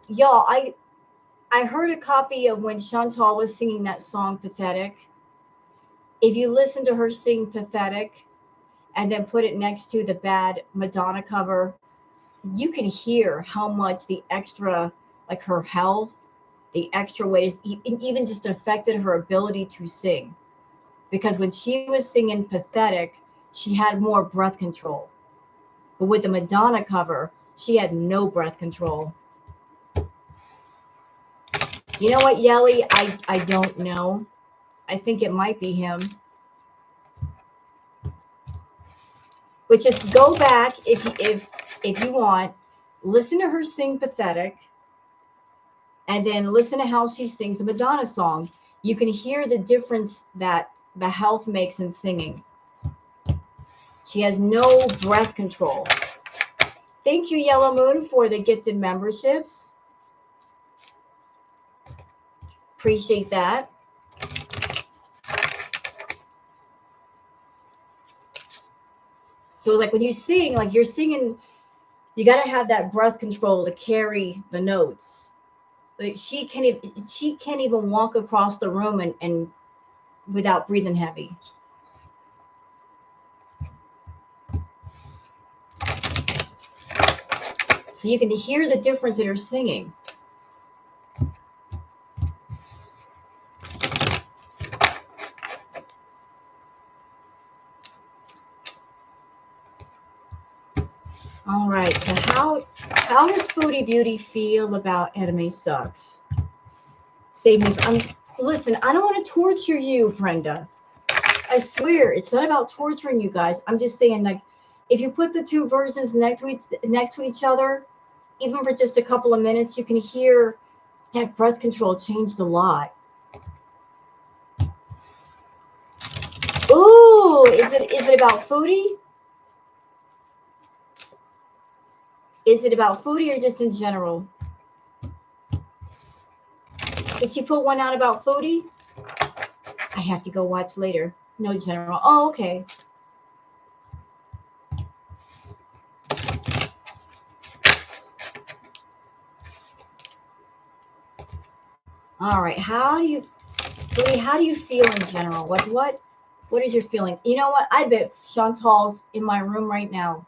Y'all, I heard a copy of when Chantal was singing that song, Pathetic. If you listen to her sing Pathetic and then put it next to the bad Madonna cover, you can hear how much the extra, like her health, the extra weight, even just affected her ability to sing. Because when she was singing Pathetic, she had more breath control. But with the Madonna cover, she had no breath control. You know what, Yelly? I don't know. I think it might be him. But just go back if you want, listen to her sing Pathetic, and then listen to how she sings the Madonna song. You can hear the difference that the health makes in singing. She has no breath control. Thank you, Yellow Moon, for the gifted memberships. Appreciate that. So like when you sing, like you're singing, you got to have that breath control to carry the notes. Like she can't even walk across the room and without breathing heavy. So you can hear the difference in her singing. All right, so how does Foodie Beauty feel about Anime Sucks? Save me. Listen, I don't want to torture you, Brenda. I swear, it's not about torturing you guys. I'm just saying, like, if you put the two versions next to each other, even for just a couple of minutes, you can hear that breath control changed a lot. Ooh, is it about Foodie? Is it about Foodie or just in general? Did she put one out about Foodie? I have to go watch later. No, general. Oh, okay. All right. How do you feel in general? What is your feeling? You know what? I bet Chantal's in my room right now.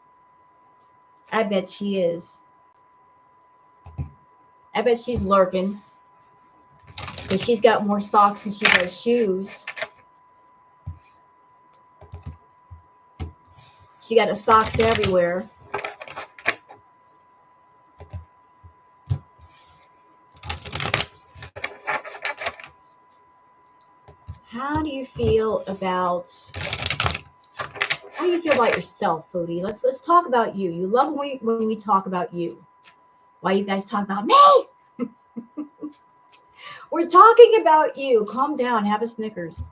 I bet she is. I bet she's lurking because she's got more socks than she does shoes. She got the socks everywhere. How do you feel about yourself, Foodie? Let's talk about you. You love when we talk about you. Why you guys talk about me? We're talking about you. Calm down. Have a Snickers.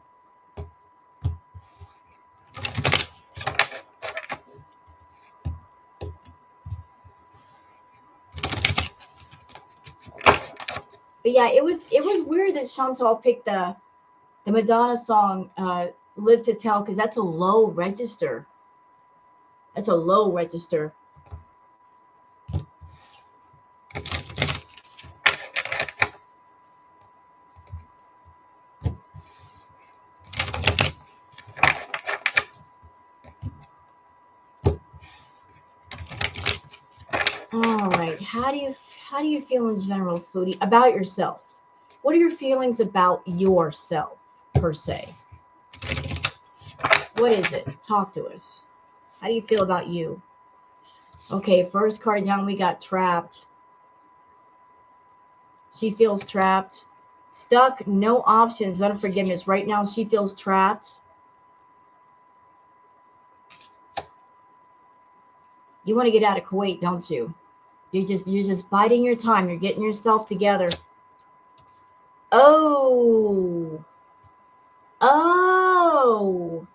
But yeah, it was weird that Chantal picked the Madonna song "Live to Tell" because that's a low register. That's a low register. All right. How do you feel in general, Foodie, about yourself? What are your feelings about yourself per se? What is it? Talk to us. How do you feel about you? Okay, first card down, we got trapped. She feels trapped. Stuck, no options, unforgiveness. Right now, she feels trapped. You want to get out of Kuwait, don't you? You're just biding your time. You're getting yourself together. Oh. Oh.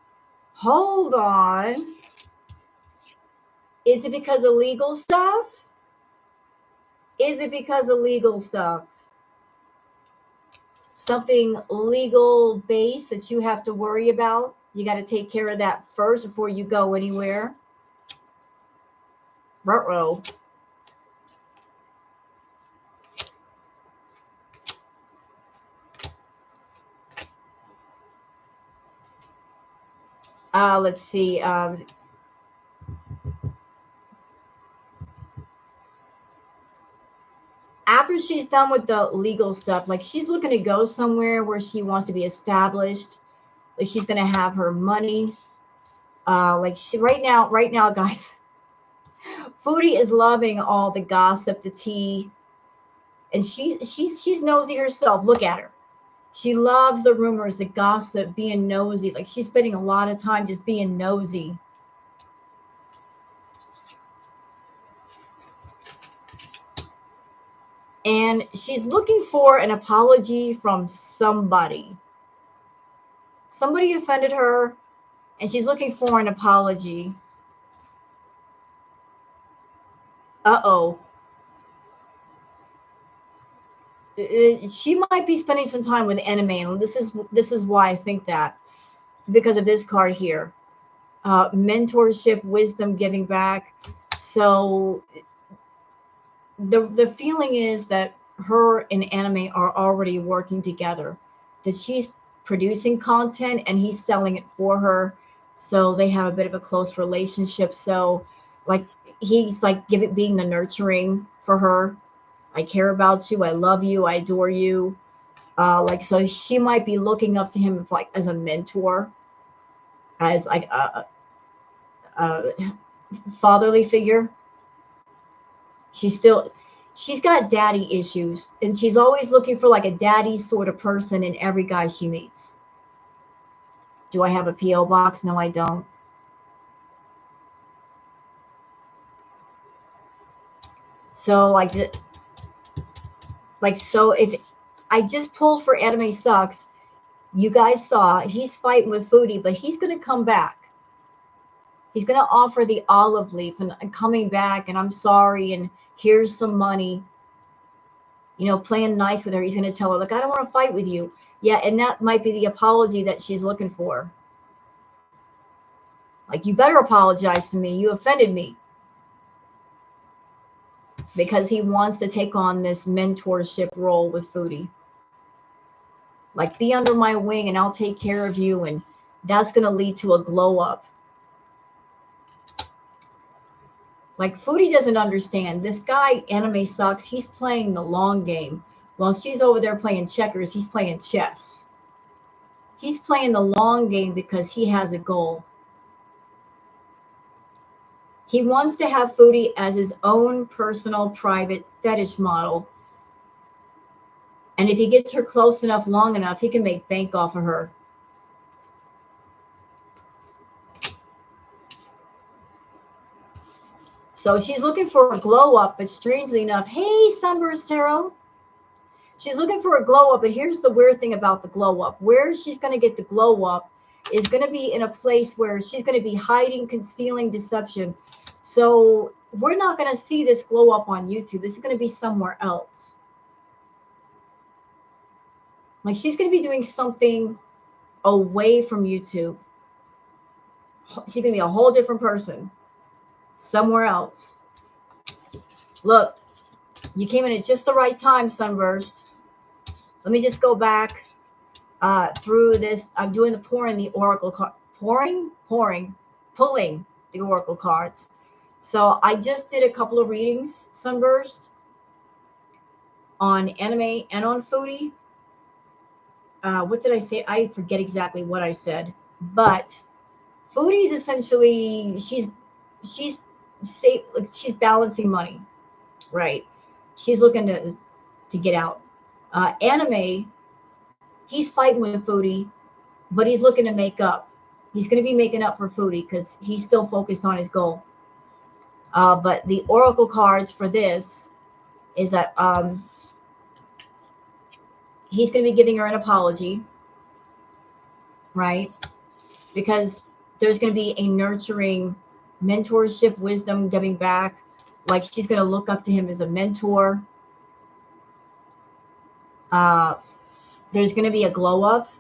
Hold on. Is it because of legal stuff? Is it because of legal stuff? Something legal based that you have to worry about? You got to take care of that first before you go anywhere. Ruh-roh. Let's see. After she's done with the legal stuff, like she's looking to go somewhere where she wants to be established, like she's gonna have her money. Like she right now, guys, Foodie is loving all the gossip, the tea, and she's nosy herself. Look at her. She loves the rumors, the gossip, being nosy. Like she's spending a lot of time just being nosy. And she's looking for an apology from somebody. Somebody offended her, and she's looking for an apology. Uh-oh. She might be spending some time with anime, and this is why I think that, because of this card here. Mentorship, wisdom, giving back. So the feeling is that her and anime are already working together, that she's producing content and he's selling it for her, so they have a bit of a close relationship. So like he's like being the nurturing for her. I care about you, I love you, I adore you. Like, so she might be looking up to him like as a mentor, as like a fatherly figure. She's got daddy issues, and she's always looking for like a daddy sort of person in every guy she meets. Do I have a PO box? No, I don't. So so if I just pulled for Anime Sucks, you guys saw he's fighting with Foodie, but he's going to come back. He's going to offer the olive leaf and coming back, and I'm sorry, and here's some money. You know, playing nice with her. He's going to tell her, like, I don't want to fight with you. Yeah, and that might be the apology that she's looking for. Like, you better apologize to me. You offended me. Because he wants to take on this mentorship role with Foodie. Like, be under my wing and I'll take care of you. And that's going to lead to a glow up. Like, Foodie doesn't understand. This guy, Anime Sucks, he's playing the long game. While she's over there playing checkers, he's playing chess. He's playing the long game because he has a goal. He wants to have Foodie as his own personal private fetish model. And if he gets her close enough, long enough, he can make bank off of her. So she's looking for a glow up, but strangely enough, hey, Sunburst Tarot. She's looking for a glow up, but here's the weird thing about the glow up. Where she's going to get the glow up is going to be in a place where she's going to be hiding, concealing deception. So we're not going to see this glow up on YouTube. This is going to be somewhere else. Like, she's going to be doing something away from YouTube. She's going to be a whole different person somewhere else. Look, you came in at just the right time, Sunburst. Let me just go back through this. I'm doing the pulling the oracle card. Pulling the oracle cards. So I just did a couple of readings, Sunburst, on anime and on Foodie. What did I say? I forget exactly what I said. But Foodie is essentially, she's balancing money, right? She's looking to get out. Anime, he's fighting with Foodie, but he's looking to make up. He's going to be making up for Foodie because he's still focused on his goal. But the oracle cards for this is that he's going to be giving her an apology, right? Because there's going to be a nurturing mentorship, wisdom, giving back. Like, she's going to look up to him as a mentor. There's going to be a glow up.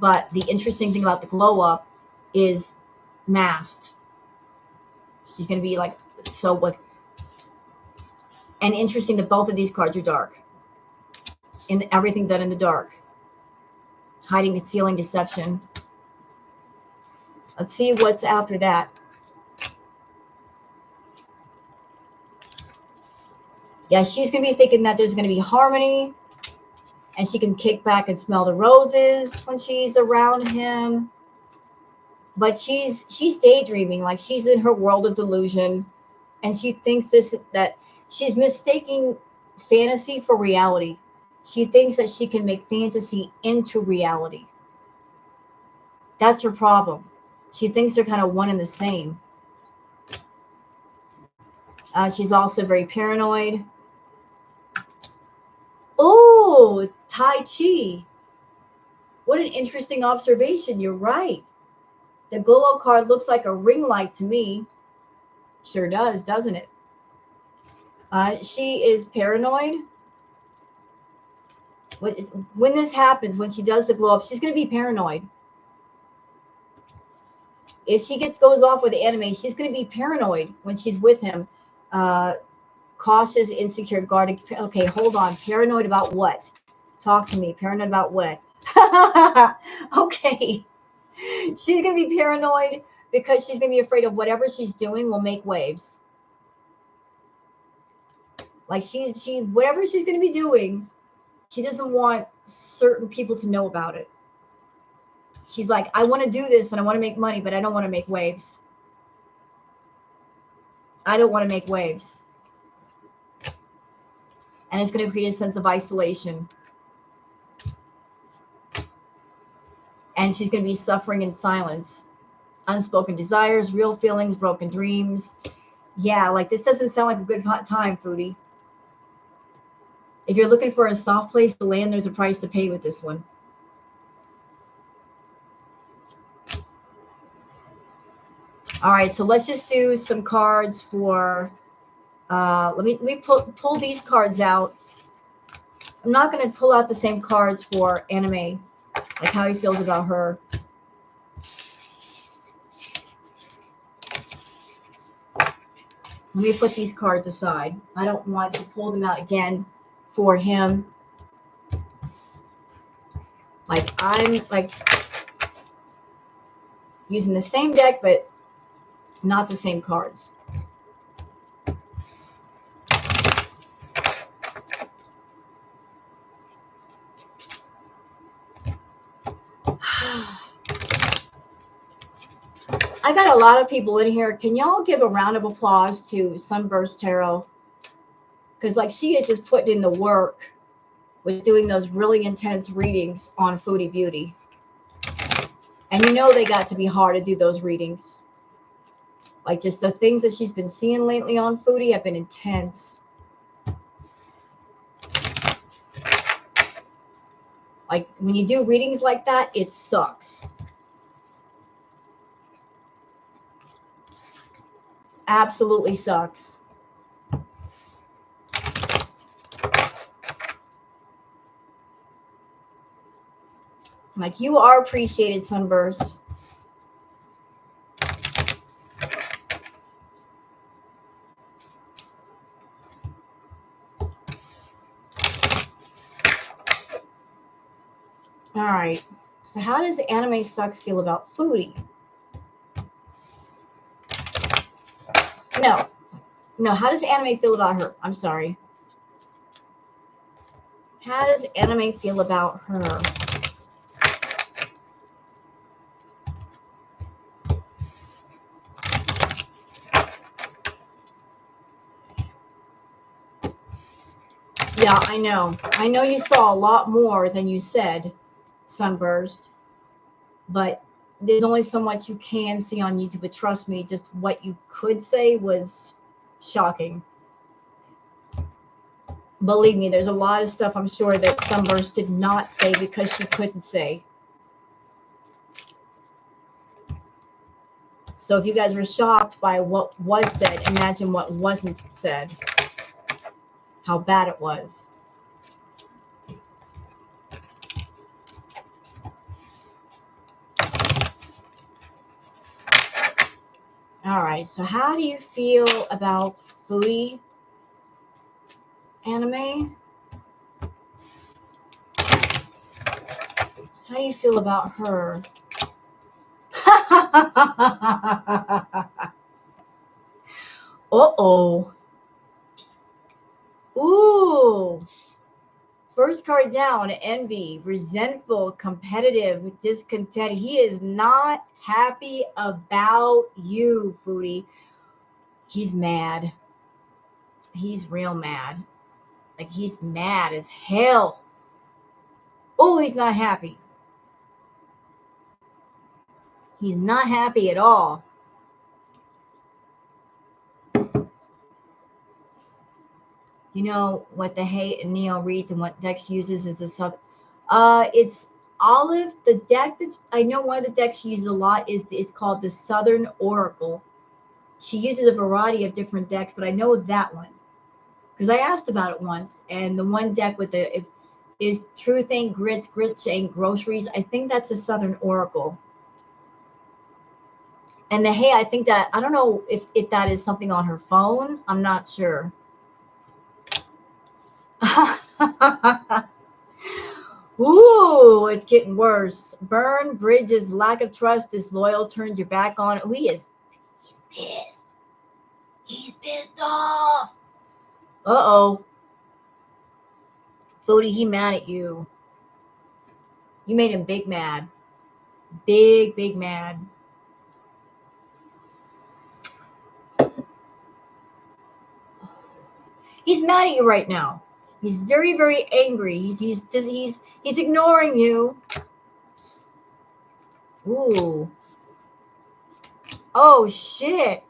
But the interesting thing about the glow up is masked. She's going to be like, so what? And interesting that both of these cards are dark. And everything done in the dark. Hiding, concealing, deception. Let's see what's after that. Yeah, she's going to be thinking that there's going to be harmony. And she can kick back and smell the roses when she's around him. But she's daydreaming, like she's in her world of delusion. And she thinks that she's mistaking fantasy for reality. She thinks that she can make fantasy into reality. That's her problem. She thinks they're kind of one and the same. She's also very paranoid. Oh, Tai Chi. What an interesting observation. You're right. The glow up card looks like a ring light to me. Sure does, doesn't it? She is paranoid. When this happens, when she does the glow up, she's going to be paranoid. If she goes off with the anime, she's going to be paranoid when she's with him. Cautious, insecure, guarded. Okay, hold on. Paranoid about what? Talk to me. Paranoid about what? Okay. She's going to be paranoid because she's going to be afraid of whatever she's doing will make waves. Like she whatever she's going to be doing, she doesn't want certain people to know about it. She's like, I want to do this and I want to make money, but I don't want to make waves. I don't want to make waves. And it's going to create a sense of isolation. And she's going to be suffering in silence. Unspoken desires, real feelings, broken dreams. Yeah, like this doesn't sound like a good time, Foodie. If you're looking for a soft place to land, there's a price to pay with this one. All right, so let's just do some cards for, let me pull these cards out. I'm not going to pull out the same cards for anime, like how he feels about her. Let me put these cards aside. I don't want to pull them out again for him. Like I'm like using the same deck, but not the same cards. I got a lot of people in here. Can y'all give a round of applause to Sunburst Tarot? Because like she is just putting in the work with doing those really intense readings on Foodie Beauty. And you know they got to be hard to do those readings. Like just the things that she's been seeing lately on Foodie have been intense. Like when you do readings like that, it sucks. Absolutely sucks. Like you are appreciated, Sunburst. All right. So how does Anime Sucks feel about Foodie? No. How does Anime feel about her? I'm sorry. How does Anime feel about her? Yeah, I know. I know you saw a lot more than you said, Sunburst. But there's only so much you can see on YouTube. But trust me, just what you could say was shocking. Believe me, there's a lot of stuff I'm sure that Sunburst did not say because she couldn't say. So if you guys were shocked by what was said, imagine what wasn't said. How bad it was. All right, so how do you feel about Foodie Anime? How do you feel about her? Uh-oh. Ooh. First card down, envy, resentful, competitive, discontent. He is not happy about you, Foodie. He's mad. He's real mad. Like he's mad as hell. Oh, he's not happy. He's not happy at all. You know what the Hay and Neo reads and what Dex uses is the sub. It's Olive. The deck that I know one of the decks she uses a lot is called the Southern Oracle. She uses a variety of different decks, but I know that one because I asked about it once. And the one deck with the if truth ain't grits, grits ain't groceries. I think that's a Southern Oracle. And the Hay, I think that I don't know if that is something on her phone. I'm not sure. Ooh, it's getting worse. Burn bridges, lack of trust, disloyal, turns your back on. Oh, he's pissed. He's pissed off. Uh-oh. Foodie, he mad at you. You made him big mad. Big mad. He's mad at you right now. He's very angry. He's ignoring you. Ooh. Oh shit.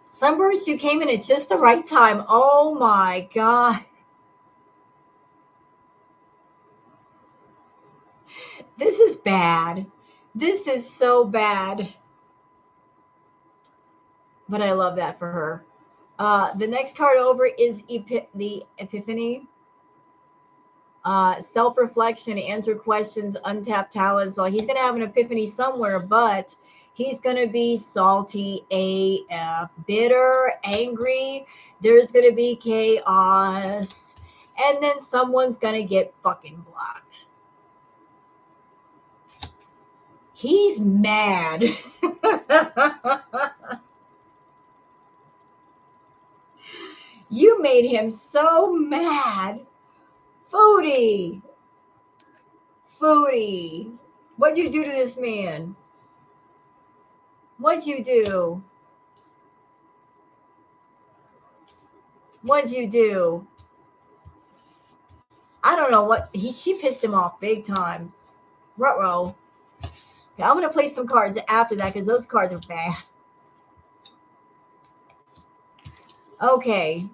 Sunburst, you came in at just the right time. Oh my god. This is bad. This is so bad. But I love that for her. The next card over is the Epiphany. Self-reflection, answer questions, untapped talents. So he's going to have an epiphany somewhere, but he's going to be salty AF, bitter, angry. There's going to be chaos. And then someone's going to get fucking blocked. He's mad. You made him so mad. Foodie. What'd you do to this man? What'd you do? I don't know what she pissed him off big time. Ruh-roh. Okay, I'm gonna play some cards after that because those cards are bad. Okay.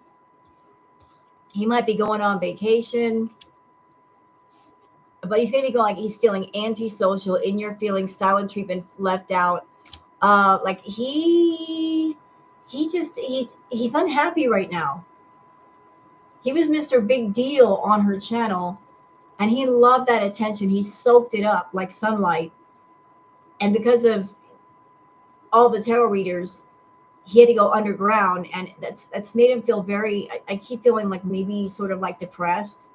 He might be going on vacation. But he's gonna be going like he's feeling antisocial, in your feelings, silent treatment, left out. Like he's unhappy right now. He was Mr. Big Deal on her channel, and he loved that attention. He soaked it up like sunlight. And because of all the tarot readers, he had to go underground, and that's made him feel very. I keep feeling like maybe sort of like depressed.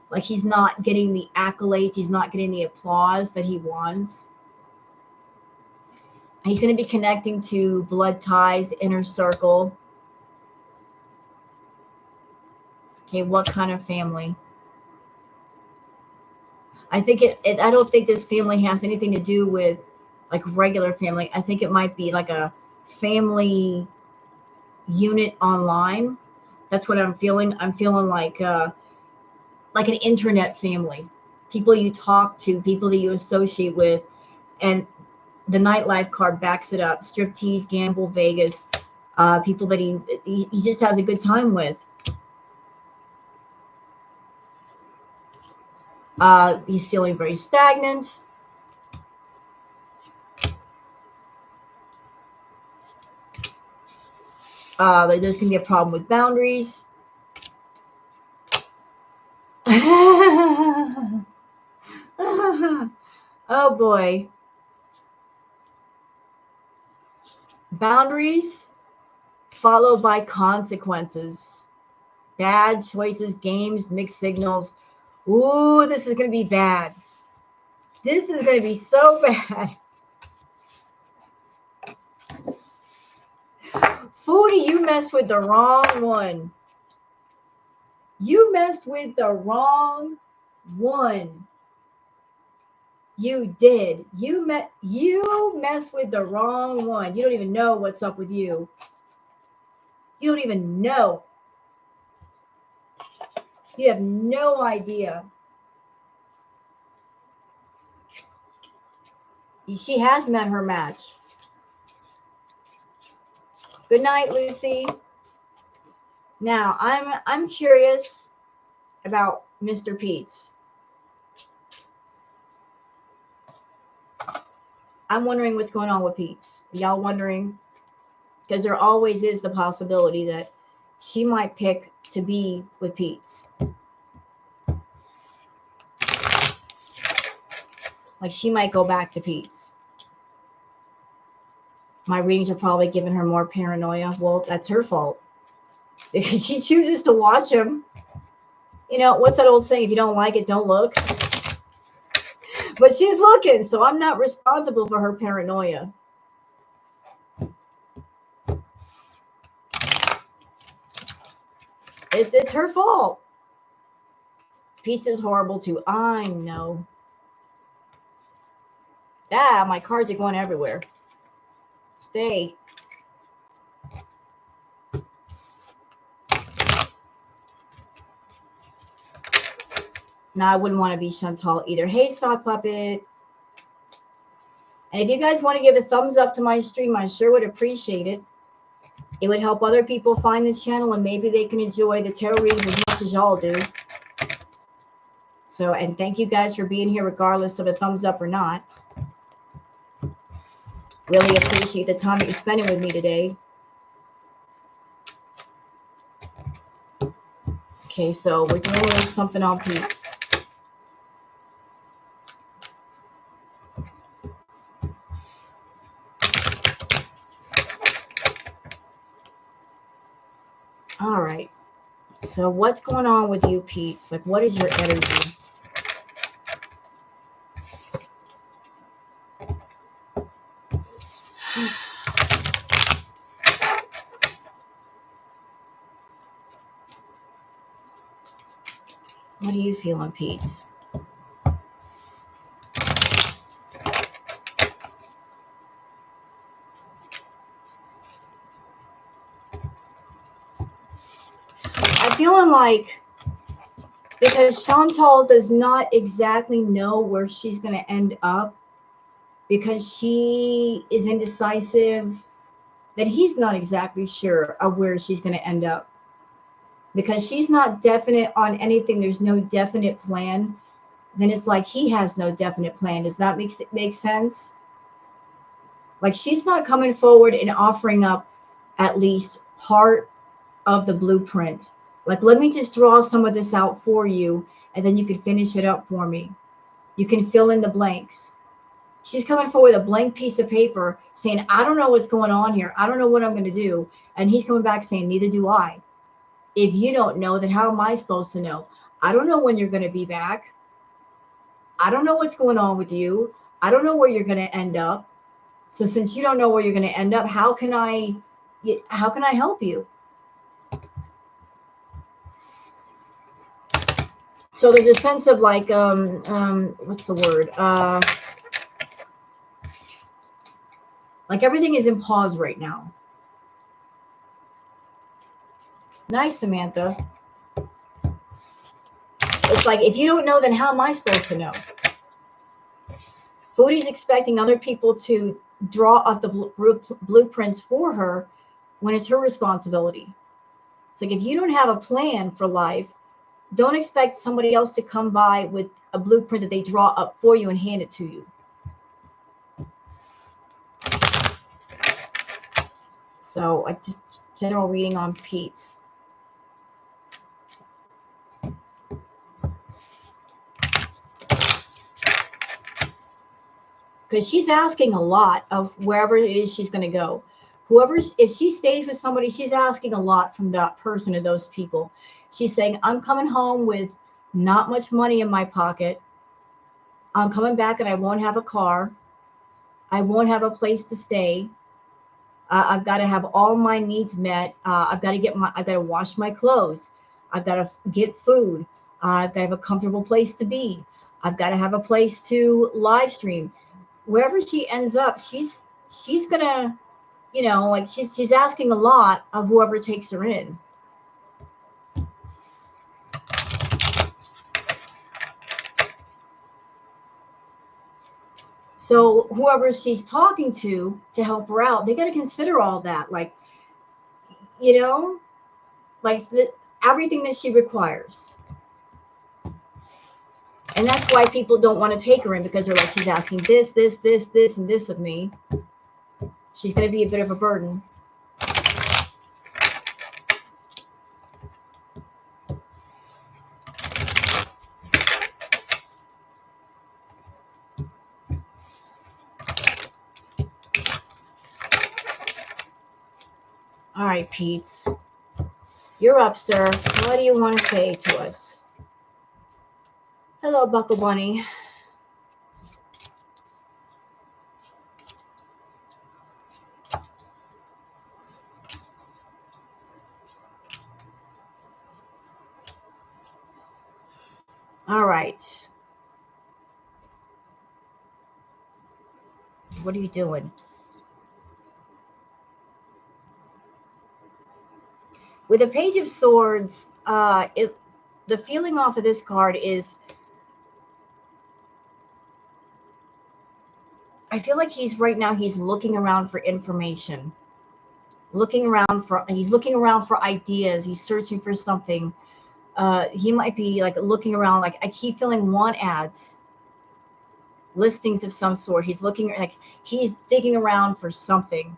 Like he's not getting the accolades, he's not getting the applause that he wants. He's going to be connecting to blood ties, inner circle. Okay, what kind of family? I think I don't think this family has anything to do with like regular family. I think it might be like a family unit online. That's what I'm feeling. I'm feeling like an internet family. People you talk to, people that you associate with, and the nightlife card backs it up. Striptease, gamble, Vegas, people that he just has a good time with. He's feeling very stagnant. There's going to be a problem with boundaries. Oh boy. Boundaries followed by consequences. Bad choices, games, mixed signals. Ooh, this is going to be bad. This is going to be so bad. Foodie, you messed with the wrong one. You messed with the wrong one. You did. You messed with the wrong one. You don't even know what's up with you. You don't even know. You have no idea. She has met her match. Good night, Lucy. Now, I'm curious about Mr. Pete's. I'm wondering what's going on with Pete's. Y'all wondering? Because there always is the possibility that she might pick to be with Pete's. Like she might go back to Pete's. My readings are probably giving her more paranoia. Well, that's her fault. Because she chooses to watch him. You know, what's that old saying? If you don't like it, don't look. But she's looking, so I'm not responsible for her paranoia. It's her fault. Pizza's horrible too. I know. Ah, my cards are going everywhere. Stay. No, I wouldn't want to be Chantal either. Hey, Sock Puppet. And if you guys want to give a thumbs up to my stream, I sure would appreciate it. It would help other people find the channel, and maybe they can enjoy the tarot readings as much as y'all do. So, and thank you guys for being here regardless of a thumbs up or not. Really appreciate the time that you're spending with me today. Okay, so we're doing a little something on Pete's. All right. So what's going on with you, Pete's? Like, what is your energy? What are you feeling, Pete's? I'm feeling like, because Chantal does not exactly know where she's going to end up, because she is indecisive, that he's not exactly sure of where she's going to end up. Because she's not definite on anything, there's no definite plan, then it's like he has no definite plan. Does that make sense? Like she's not coming forward and offering up at least part of the blueprint. Like, let me just draw some of this out for you, and then you can finish it up for me. You can fill in the blanks. She's coming forward with a blank piece of paper saying, I don't know what's going on here. I don't know what I'm going to do. And he's coming back saying, neither do I. If you don't know, then how am I supposed to know? I don't know when you're going to be back. I don't know what's going on with you. I don't know where you're going to end up. So since you don't know where you're going to end up, how can I help you? So there's a sense of like, what's the word? Like everything is in pause right now. Nice, Samantha. It's like, if you don't know, then how am I supposed to know? Foodie's expecting other people to draw up the blueprints for her when it's her responsibility. It's like, if you don't have a plan for life, don't expect somebody else to come by with a blueprint that they draw up for you and hand it to you. So I just general reading on Pete's. Because she's asking a lot of wherever it is she's going to go. If she stays with somebody, she's asking a lot from that person or those people. She's saying, I'm coming home with not much money in my pocket. I'm coming back and I won't have a car. I won't have a place to stay. I've got to have all my needs met. I've got to wash my clothes. I've got to get food. I've got to have a comfortable place to be. I've got to have a place to live stream. Wherever she ends up, she's gonna, like she's asking a lot of whoever takes her in. So whoever she's talking to help her out, they got to consider all that. Like, like everything that she requires. And that's why people don't want to take her in, because they're like, she's asking this, this, this, this, and this of me. She's going to be a bit of a burden. All right, Pete. You're up, sir. What do you want to say to us? Hello, Buckle Bunny. All right. What are you doing? With the Page of Swords, the feeling off of this card is, I feel like he's looking around for information. He's looking around for ideas. He's searching for something. He might be like looking around, like I keep feeling want ads, listings of some sort. He's looking, like he's digging around for something.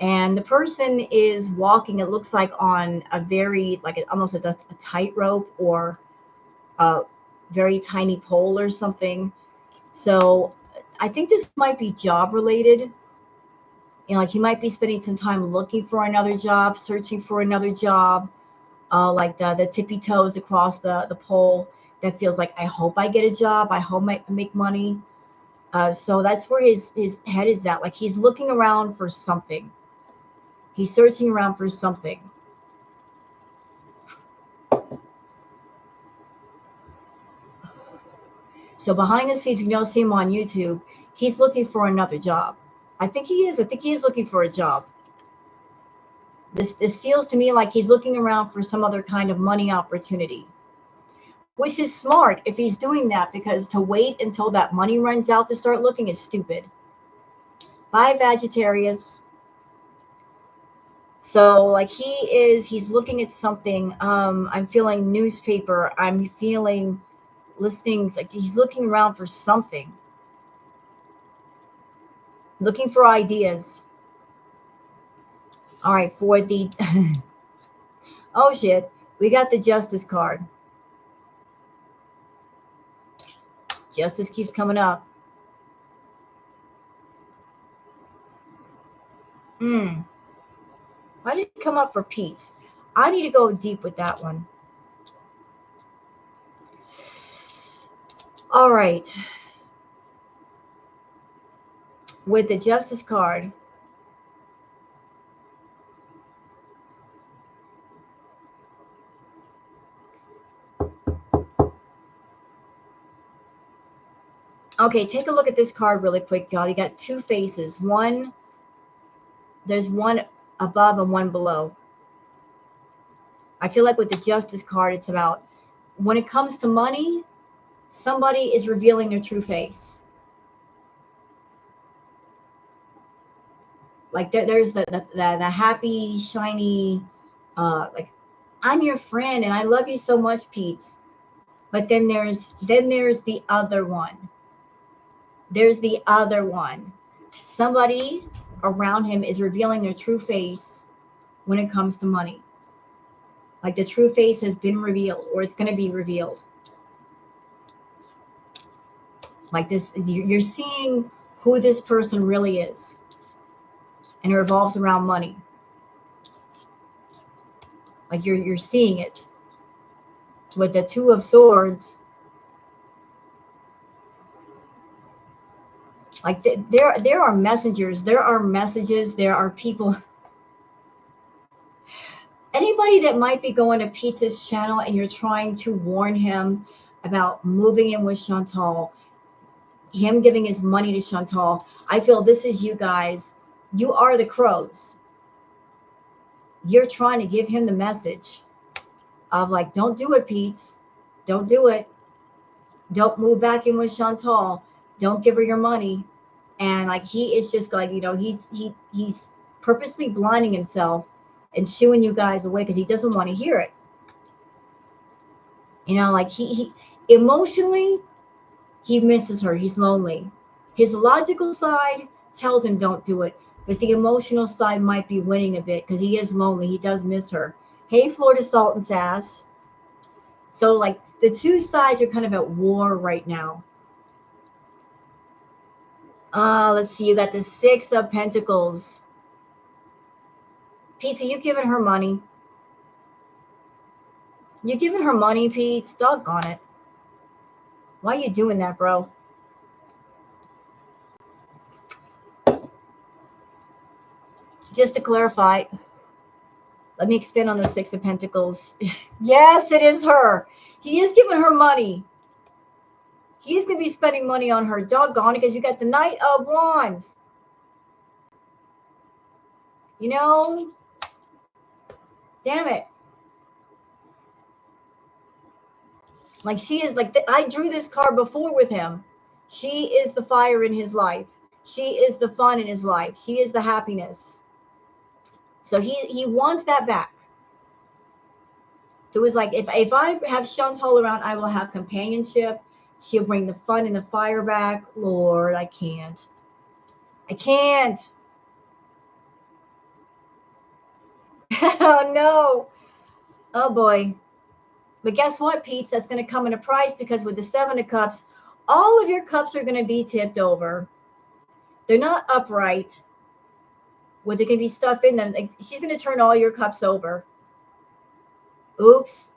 And the person is walking, it looks like on a very, like almost a tightrope or a very tiny pole or something. So I think this might be job related. You know, like he might be spending some time looking for another job, searching for another job, like the tippy toes across the pole. That feels like, I hope I get a job. I hope I make money. So that's where his head is at. Like he's looking around for something. He's searching around for something. So behind the scenes, you don't see him on YouTube. He's looking for another job. I think he is. I think he is looking for a job. This feels to me like he's looking around for some other kind of money opportunity, which is smart if he's doing that, because to wait until that money runs out to start looking is stupid. Bye, Vegetarians. So like he's looking at something. I'm feeling newspaper. I'm feeling listings. Like he's looking around for something. Looking for ideas. All right, for the oh shit, we got the Justice card. Justice keeps coming up. Why did it come up for Pete? I need to go deep with that one. All right. With the Justice card, okay, take a look at this card really quick, y'all. You got two faces. There's one above and one below. I feel like with the Justice card, it's about, when it comes to money, somebody is revealing their true face. Like there's the happy, shiny, like, I'm your friend and I love you so much, Pete. But then there's the other one. There's the other one. Somebody around him is revealing their true face when it comes to money. Like the true face has been revealed, or it's going to be revealed. Like this, you're seeing who this person really is. And it revolves around money. Like you're seeing it. With the Two of Swords, like there are messengers, there are messages, there are people. Anybody that might be going to Pete's channel and you're trying to warn him about moving in with Chantal, him giving his money to Chantal, I feel this is you guys. You are the crows. You're trying to give him the message of like, don't do it, Pete. Don't do it. Don't move back in with Chantal. Don't give her your money. And like he is just like, you know, he's purposely blinding himself and shooing you guys away because he doesn't want to hear it. You know, like he emotionally, he misses her. He's lonely. His logical side tells him don't do it, but the emotional side might be winning a bit because he is lonely. He does miss her. Hey, Florida Salt and Sass. So, like, the two sides are kind of at war right now. Let's see. You got the Six of Pentacles. Pete, so you giving her money? You giving her money, Pete? Doggone it. Why are you doing that, bro? Just to clarify, let me expand on the Six of Pentacles. Yes, it is her. He is giving her money. He's going to be spending money on her. Doggone it, because you got the Knight of Wands. You know, damn it. Like, she is, like, I drew this card before with him. She is the fire in his life. She is the fun in his life. She is the happiness. So he wants that back. So it's like, if I have Chantal around, I will have companionship. She'll bring the fun and the fire back. Lord, I can't. I can't. Oh, no. Oh, boy. But guess what, Pete? That's going to come in a price, because with the Seven of Cups, all of your cups are going to be tipped over. They're not upright. Where there can be stuff in them. Like, she's going to turn all your cups over. Oops.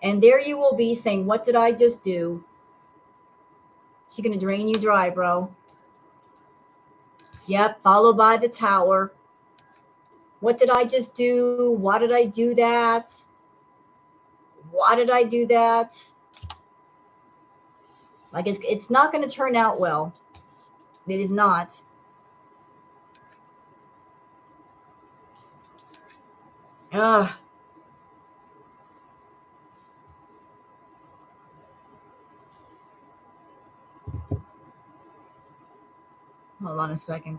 And there you will be saying, what did I just do? She's going to drain you dry, bro. Yep, followed by the Tower. What did I just do? Why did I do that? Why did I do that? Like, it's not going to turn out well. It is not. Ugh. Hold on a second.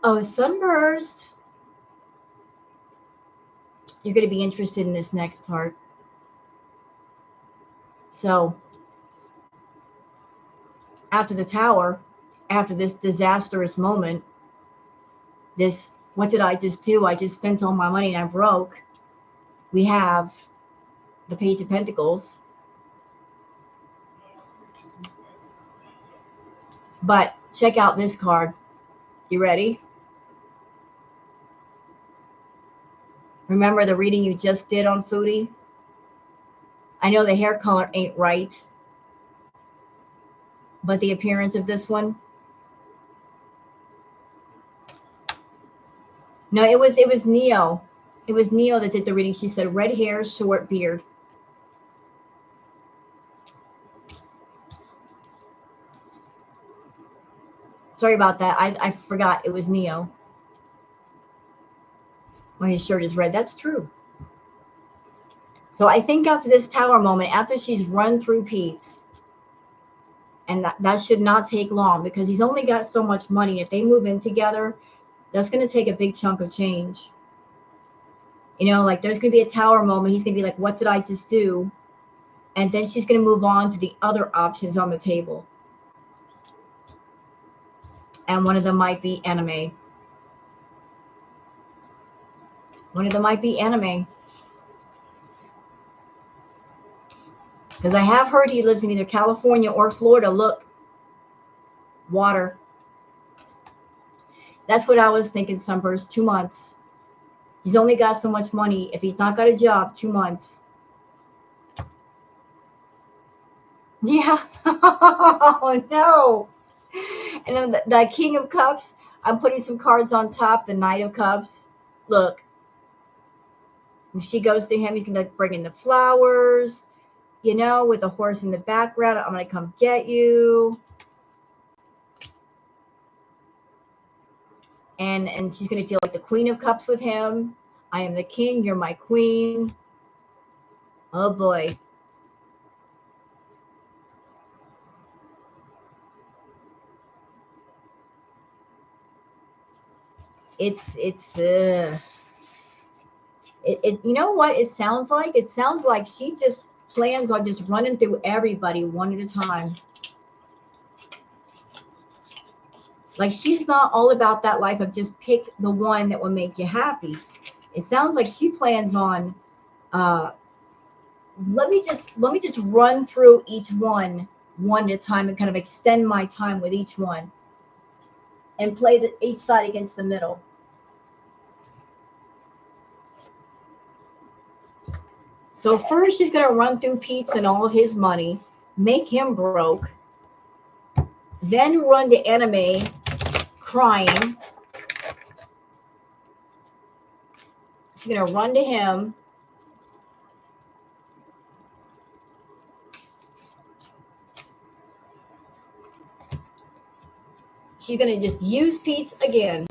Oh, Sunburst. You're going to be interested in this next part. So, after the Tower, after this disastrous moment, this, what did I just do? I just spent all my money and I broke. We have the Page of Pentacles. But check out this card. You ready? Remember the reading you just did on Foodie? I know the hair color ain't right, but the appearance of this one. No, it was Neo. It was Neo that did the reading. She said red hair, short beard. Sorry about that. I forgot it was Neo. Well, his shirt is red. That's true. So I think after this Tower moment, after she's run through Pete's, and that should not take long, because he's only got so much money. If they move in together, that's going to take a big chunk of change. You know, like, there's going to be a Tower moment. He's going to be like, what did I just do? And then she's going to move on to the other options on the table. And one of them might be anime. One of them might be anime. Because I have heard he lives in either California or Florida. Look. Water. That's what I was thinking, Sunburst. 2 months. He's only got so much money. If he's not got a job, 2 months. Yeah. Oh, no. And then the King of Cups, I'm putting some cards on top. The Knight of Cups. Look. If she goes to him, he's going to bring in the flowers. You know, with a horse in the background. I'm going to come get you. And she's going to feel like the Queen of Cups with him. I am the king. You're my queen. Oh, boy. You know what it sounds like? It sounds like she just plans on just running through everybody one at a time. Like she's not all about that life of just pick the one that will make you happy. It sounds like she plans on let me just run through each one at a time and kind of extend my time with each one and play each side against the middle. So first she's going to run through Pete's and all of his money, make him broke, then run to Anime crying. She's going to run to him. She's going to just use Pete's again.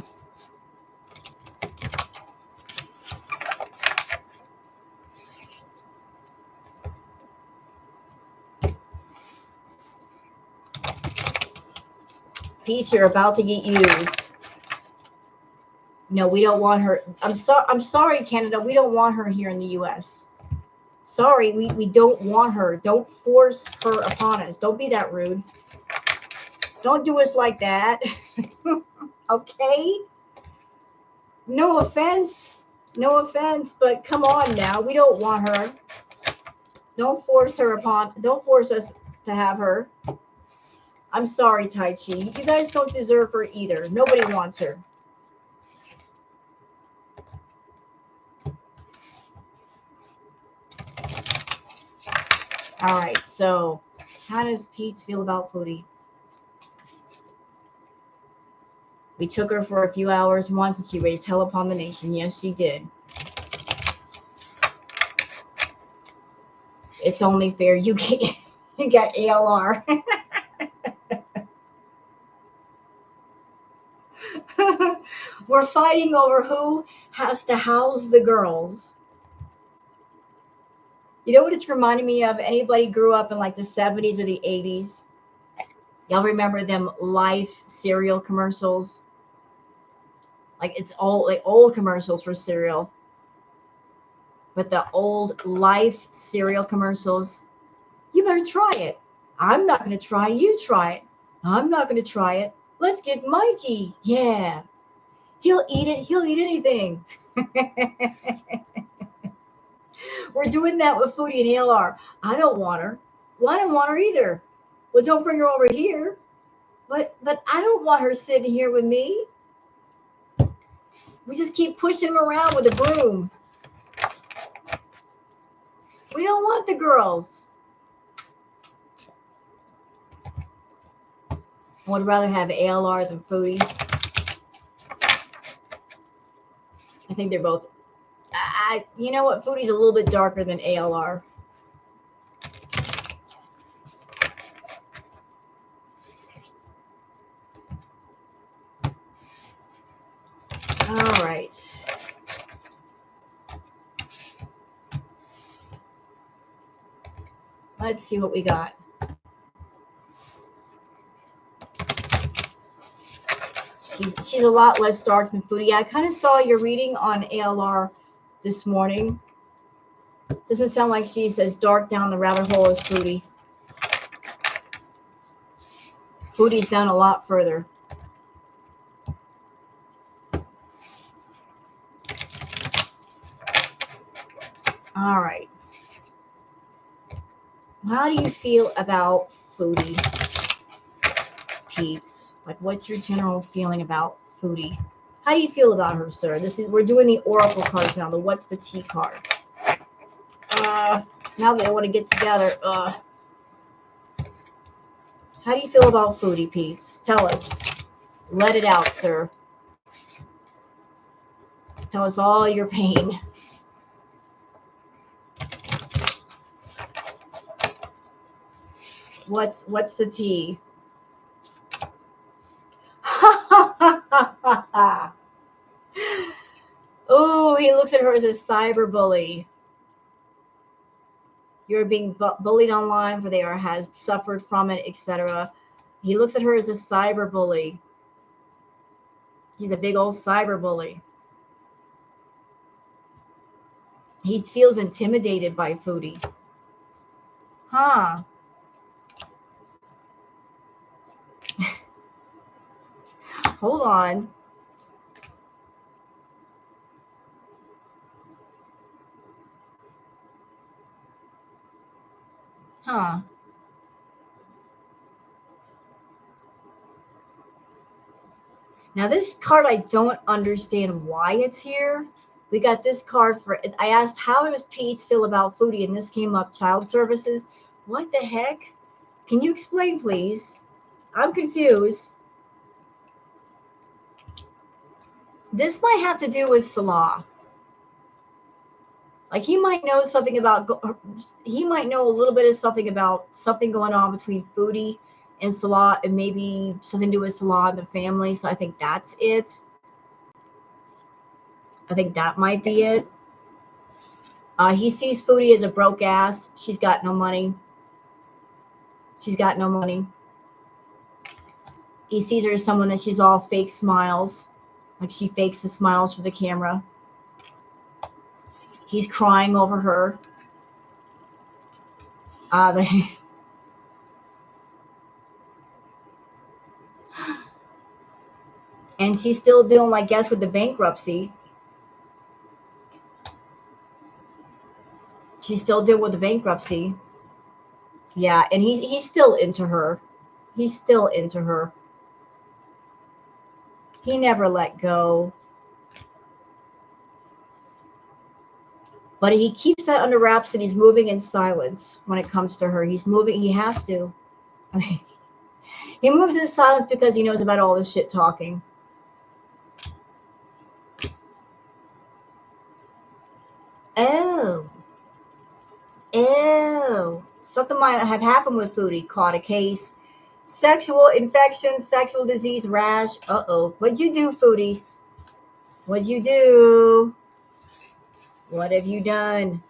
Peach, you're about to get used. No, we don't want her. I'm sorry, Canada. We don't want her here in the U.S. Sorry, we don't want her. Don't force her upon us. Don't be that rude. Don't do us like that. Okay? No offense. No offense, but come on now. We don't want her. Don't force us to have her. I'm sorry, Tai Chi. You guys don't deserve her either. Nobody wants her. All right, so how does Pete feel about Foodie? We took her for a few hours once and she raised hell upon the nation. Yes, she did. It's only fair you get ALR. We're fighting over who has to house the girls. You know what it's reminding me of? Anybody grew up in like the 70s or the 80s? Y'all remember them Life cereal commercials? Like it's all like old commercials for cereal. But the old Life cereal commercials, you better try it. I'm not going to try. You try it. I'm not going to try it. Let's get Mikey. Yeah. He'll eat it. He'll eat anything. We're doing that with Foodie and ALR. I don't want her. Well, I don't want her either. Well, don't bring her over here. But I don't want her sitting here with me. We just keep pushing him around with a broom. We don't want the girls. I would rather have ALR than Foodie. I think they're both. You know what? Foodie's a little bit darker than ALR. All right. Let's see what we got. She's a lot less dark than Foodie. I kind of saw your reading on ALR this morning. Doesn't sound like she's as dark down the rabbit hole as Foodie. Foodie's down a lot further. All right. How do you feel about Foodie, Pete's? Like, what's your general feeling about Foodie? How do you feel about her, sir? We're doing the oracle cards now. The what's the tea cards. Now they want to get together. How do you feel about Foodie, Pete's? Tell us. Let it out, sir. Tell us all your pain. What's the tea? Oh, he looks at her as a cyberbully. You're being bullied online, for they has suffered from it, etc. He looks at her as a cyberbully. He's a big old cyber bully. He feels intimidated by Foodie. Huh. Hold on. Huh. Now this card, I don't understand why it's here. We got this card for, I asked, how does Pete feel about Foodie? And this came up, child services. What the heck? Can you explain, please? I'm confused. This might have to do with Salah. Like he might know something about, he might know a little bit of something about something going on between Foodie and Salah, and maybe something to do with Salah and the family. So I think that's it. I think that might be it. He sees Foodie as a broke ass. She's got no money. She's got no money. He sees her as someone that she's all fake smiles. Like she fakes the smiles for the camera. He's crying over her. And she's still dealing, I guess, with the bankruptcy. She's still dealing with the bankruptcy. Yeah, and he's still into her. He's still into her. He never let go. But he keeps that under wraps, and he's moving in silence when it comes to her. He's moving. He has to. I mean, he moves in silence because he knows about all this shit talking. Oh. Oh. Something might have happened with Foodie. Caught a case. Sexual infection, sexual disease, rash. Uh-oh. What'd you do, Foodie? What'd you do? What have you done?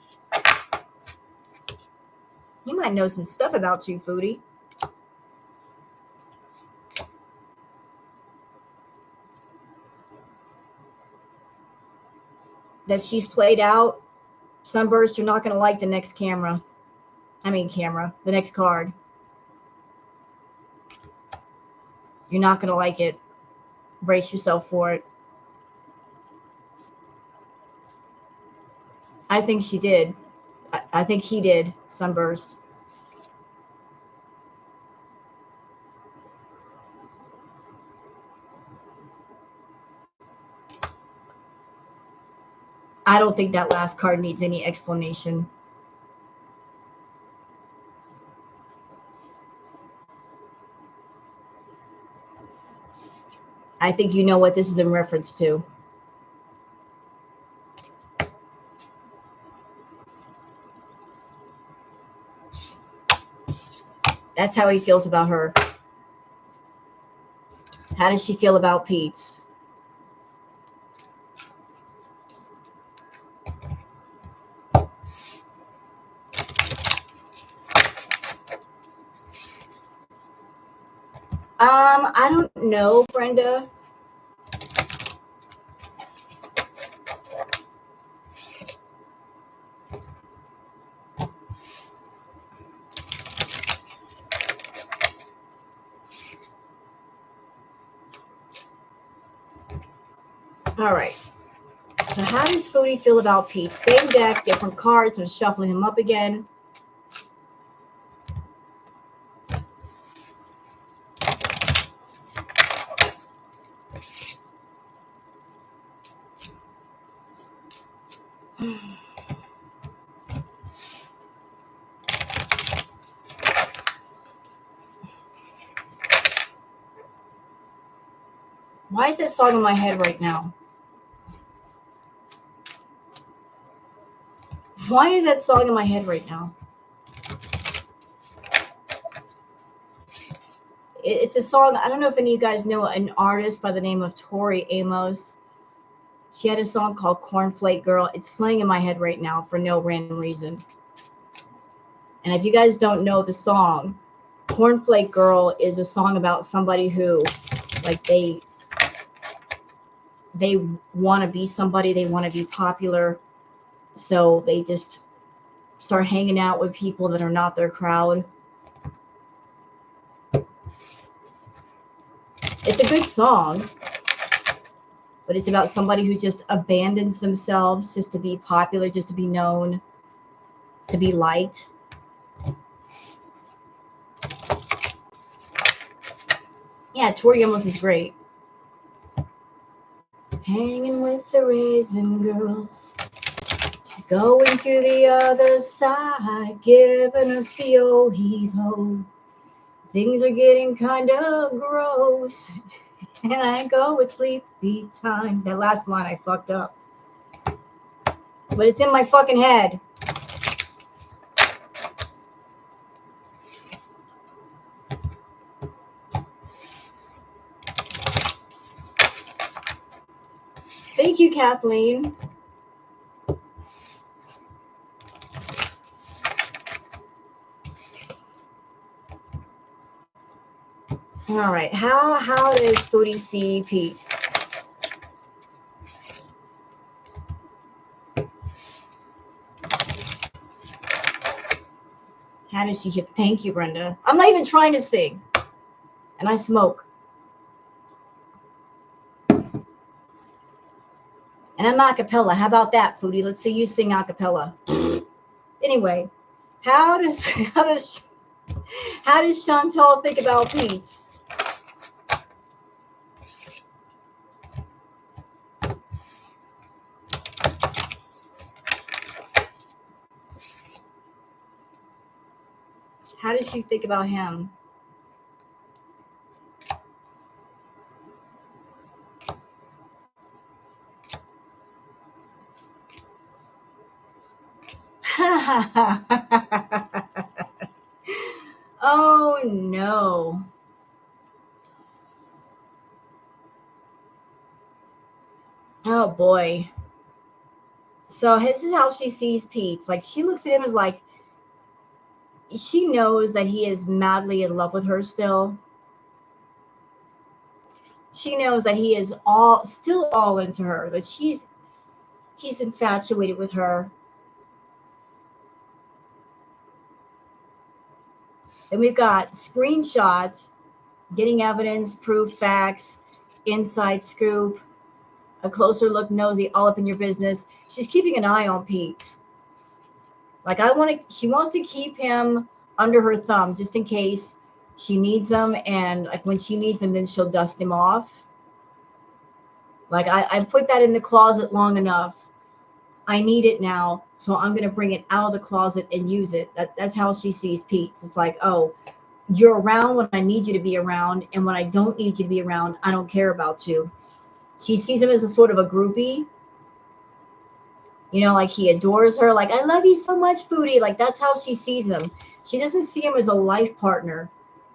He might know some stuff about you, Foodie. That she's played out. Sunburst, you're not going to like the next camera. The next card. You're not going to like it. Brace yourself for it. I think she did. I think he did, Sunburst. I don't think that last card needs any explanation. I think you know what this is in reference to. That's how he feels about her. How does she feel about Pete's? I don't know, Brenda. All right. So how does Foodie feel about Pete? Same deck, different cards. I'm shuffling him up again. Why is that song in my head right now? Why is that song in my head right now? It's a song. I don't know if any of you guys know an artist by the name of Tori Amos. She had a song called Cornflake Girl. It's playing in my head right now for no random reason. And if you guys don't know the song, Cornflake Girl is a song about somebody who, like, they they want to be somebody, they want to be popular, so they just start hanging out with people that are not their crowd. It's a good song, but it's about somebody who just abandons themselves just to be popular, just to be known, to be liked. Yeah, Tori Amos is great. Hanging with the raisin girls. She's going to the other side, giving us the old heave-ho. Things are getting kind of gross. And I go with sleepy time. That last line I fucked up. But it's in my fucking head. Thank you, Kathleen. All right. How does Foodie see Pete's? How does she hit? Thank you, Brenda. I'm not even trying to sing. And I smoke. And I'm a cappella. How about that, Foodie? Let's see you sing a cappella. Anyway, how does Chantal think about Pete's? How does she think about him? Oh no. Oh boy. So this is how she sees Pete. Like, she looks at him as like, she knows that he is madly in love with her still. She knows that he is still all into her, that he's infatuated with her. And we've got screenshots, getting evidence, proof, facts, inside scoop, a closer look, nosy, all up in your business. She's keeping an eye on Pete. Like, she wants to keep him under her thumb just in case she needs him. And like, when she needs him, then she'll dust him off. Like, I put that in the closet long enough. I need it now, so I'm going to bring it out of the closet and use it. That's how she sees Pete. It's like, oh, you're around when I need you to be around, and when I don't need you to be around, I don't care about you. She sees him as a sort of a groupie. You know, like, he adores her. Like, I love you so much, Foodie. Like, that's how she sees him. She doesn't see him as a life partner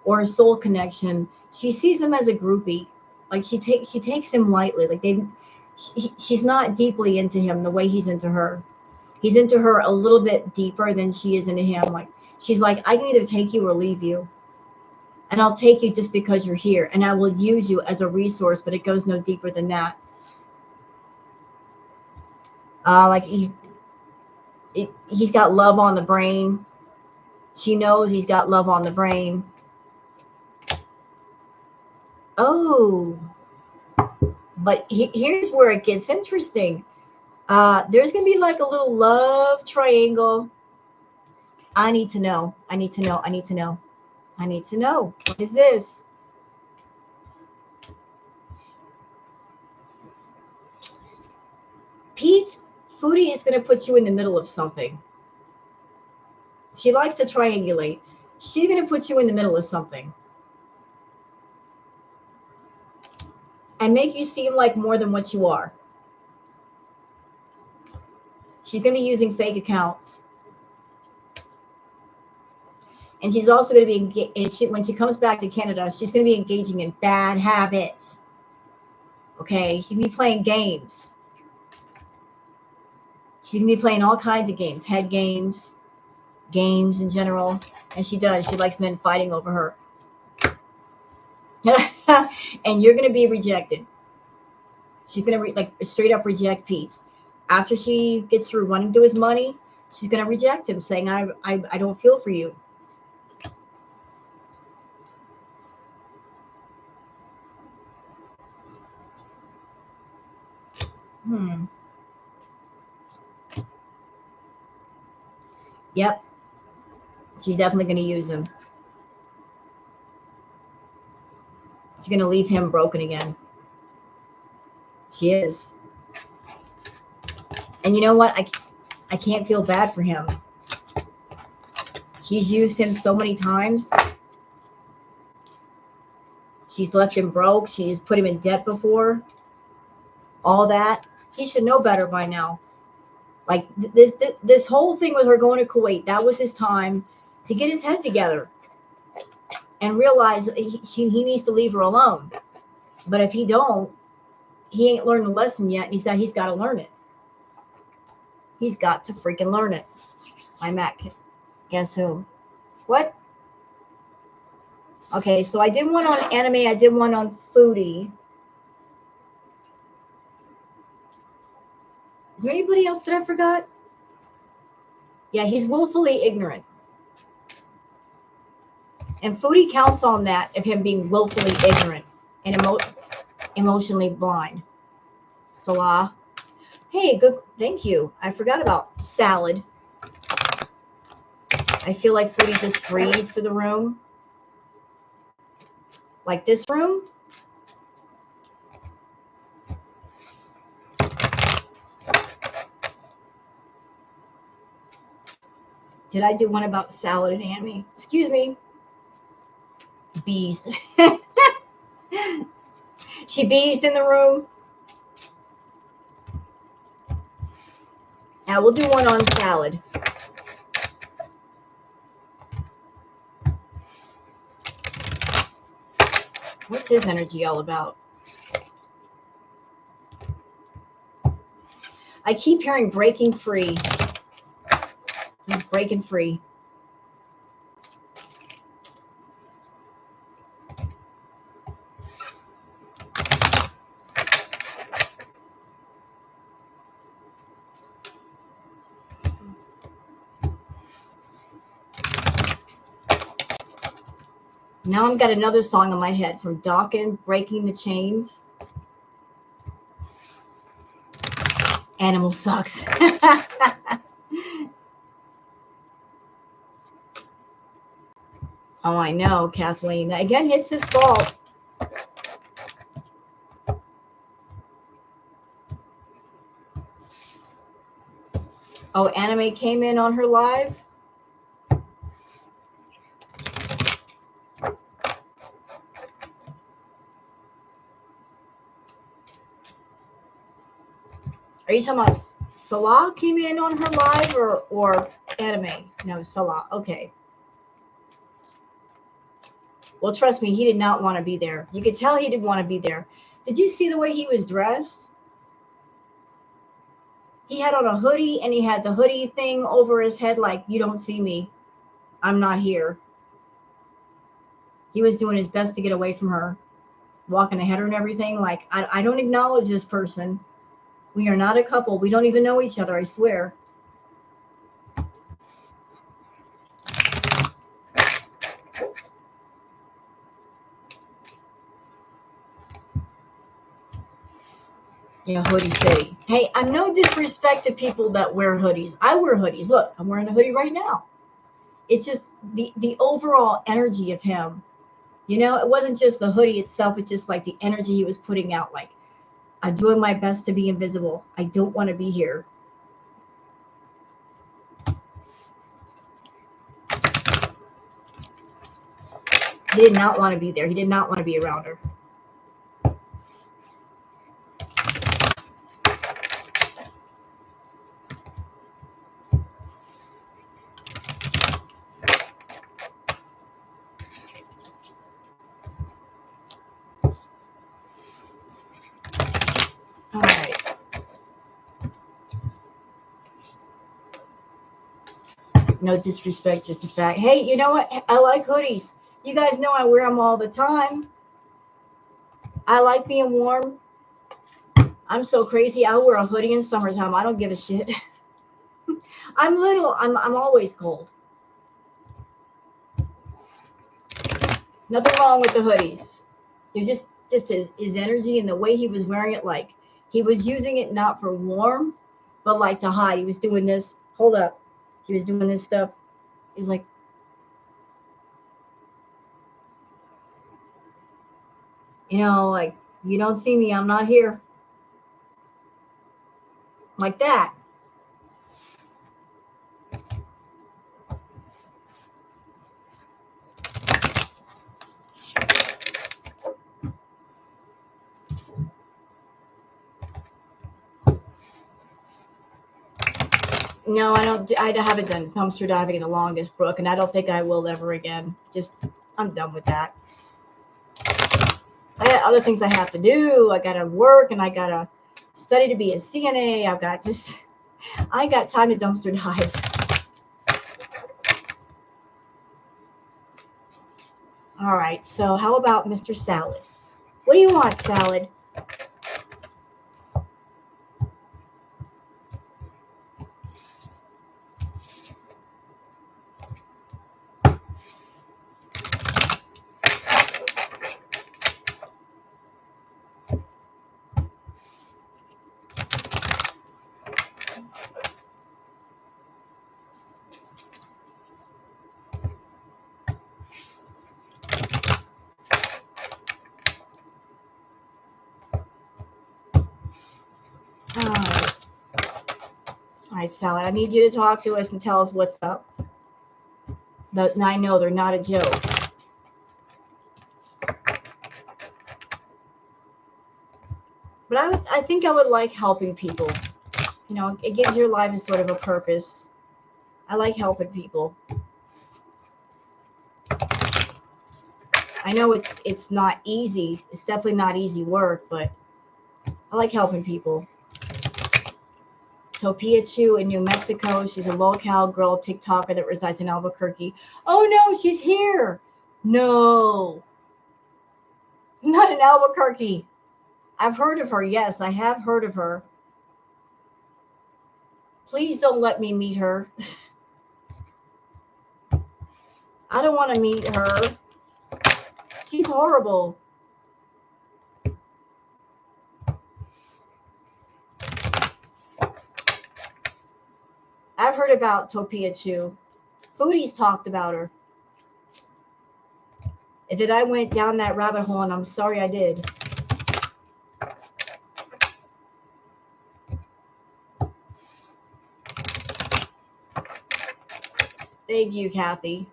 or a soul connection. She sees him as a groupie. Like, she takes him lightly. Like, she's not deeply into him the way he's into her. He's into her a little bit deeper than she is into him. Like, she's like, I can either take you or leave you. And I'll take you just because you're here. And I will use you as a resource, but it goes no deeper than that. Like, he's got love on the brain. She knows he's got love on the brain. Oh, but here's where it gets interesting. There's going to be like a little love triangle. I need to know. I need to know. I need to know. I need to know. What is this? Pete, Foodie is going to put you in the middle of something. She likes to triangulate. She's going to put you in the middle of something. And make you seem like more than what you are. She's going to be using fake accounts. And she's also going to be, when she comes back to Canada, she's going to be engaging in bad habits. Okay? She's going to be playing games. She's going to be playing all kinds of games. Head games. Games in general. And she does. She likes men fighting over her. And you're going to be rejected. She's gonna like straight up reject Pete. After she gets through running through his money, she's gonna reject him, saying, I don't feel for you. Yep. She's definitely going to use him. She's going to leave him broken again. She is. And you know what? I can't feel bad for him. She's used him so many times. She's left him broke. She's put him in debt before. All that. He should know better by now. Like this whole thing with her going to Kuwait, that was his time to get his head together and realize he needs to leave her alone. But if he don't, he ain't learned the lesson yet. And he's got to learn it. He's got to freaking learn it. I'm at, guess who? What? Okay, so I did one on anime. I did one on Foodie. Is there anybody else that I forgot? Yeah, he's willfully ignorant. And Foodie counts on that of him being willfully ignorant and emotionally blind. Salah. Hey, good. Thank you. I forgot about salad. I feel like Foodie just breezed through the room. Like this room. Did I do one about salad and anime? Excuse me. Beast. She beast in the room. Now we'll do one on salad. What's his energy all about? I keep hearing breaking free. He's breaking free. Now I've got another song in my head from Dawkins, Breaking the Chains. Animal sucks. Oh, I know, Kathleen. Again, it's his fault. Oh, Anime came in on her live. Are you talking about Salah came in on her live or Anime? No, Salah. Okay. Well, trust me, he did not want to be there. You could tell he didn't want to be there. Did you see the way he was dressed? He had on a hoodie and he had the hoodie thing over his head like, you don't see me. I'm not here. He was doing his best to get away from her, walking ahead of her and everything. Like, I don't acknowledge this person. We are not a couple. We don't even know each other, I swear. Yeah, hoodie city. Hey, I'm no disrespect to people that wear hoodies. I wear hoodies. Look, I'm wearing a hoodie right now. It's just the overall energy of him. You know, it wasn't just the hoodie itself. It's just like the energy he was putting out. Like, I'm doing my best to be invisible. I don't want to be here. He did not want to be there. He did not want to be around her. All right. No disrespect, just the fact. Hey, you know what? I like hoodies. You guys know I wear them all the time. I like being warm. I'm so crazy. I wear a hoodie in summertime. I don't give a shit. I'm always cold. Nothing wrong with the hoodies. It was just his energy and the way he was wearing it. Like he was using it not for warmth, but like to hide. He was doing this. Hold up. He was doing this stuff. He's like, like, you don't see me. I'm not here. Like that. No, I don't. I haven't done dumpster diving in the longest, Brooke, and I don't think I will ever again. Just, I'm done with that. I got other things I have to do. I gotta work, and I gotta study to be a CNA. I got time to dumpster dive. All right. So how about Mr. Salad? What do you want, Salad? All right, Salad. I need you to talk to us and tell us what's up. I know they're not a joke. But I think I would like helping people. It gives your life a sort of a purpose. I like helping people. I know it's not easy. It's definitely not easy work, but I like helping people. Topia Chu in New Mexico. She's a local girl TikToker that resides in Albuquerque. Oh no, she's here. No, not in Albuquerque. I've heard of her. Yes, I have heard of her. Please don't let me meet her. I don't want to meet her. She's horrible. I've heard about Topia Chu. Foodie's talked about her. And then I went down that rabbit hole, and I'm sorry I did. Thank you, Kathy.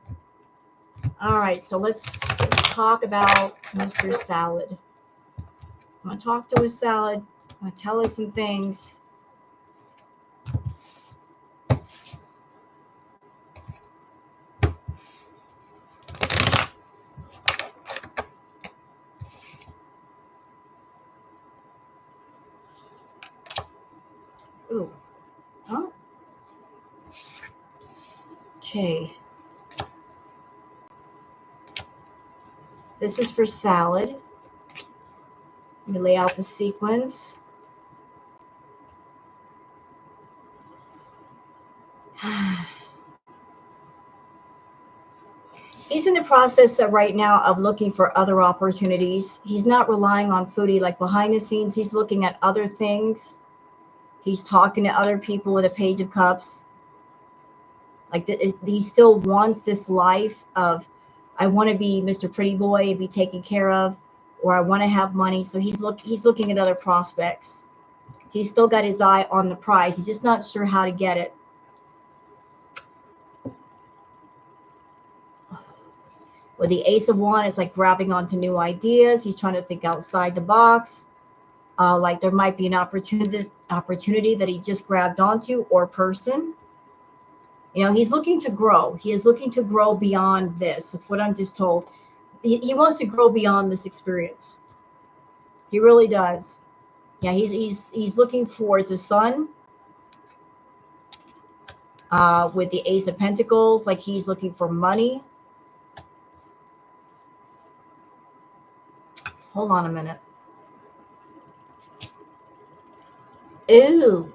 All right, so let's talk about Mr. Salad. I'm going to talk to his Salad. I'm going to tell us some things. Ooh. Oh. Okay. This is for Salad. Let me lay out the sequence. He's in the process right now of looking for other opportunities. He's not relying on Foodie like behind the scenes. He's looking at other things. He's talking to other people with a Page of Cups. Like he still wants this life of, I want to be Mr. Pretty Boy and be taken care of, or I want to have money. So he's looking at other prospects. He's still got his eye on the prize. He's just not sure how to get it. With the Ace of Wands, it's like grabbing onto new ideas. He's trying to think outside the box. Like there might be an opportunity that he just grabbed onto, or person. He's looking to grow. He is looking to grow beyond this. That's what I'm just told. He wants to grow beyond this experience. He really does. Yeah, he's looking towards the sun. With the Ace of Pentacles, like he's looking for money. Hold on a minute. Ew.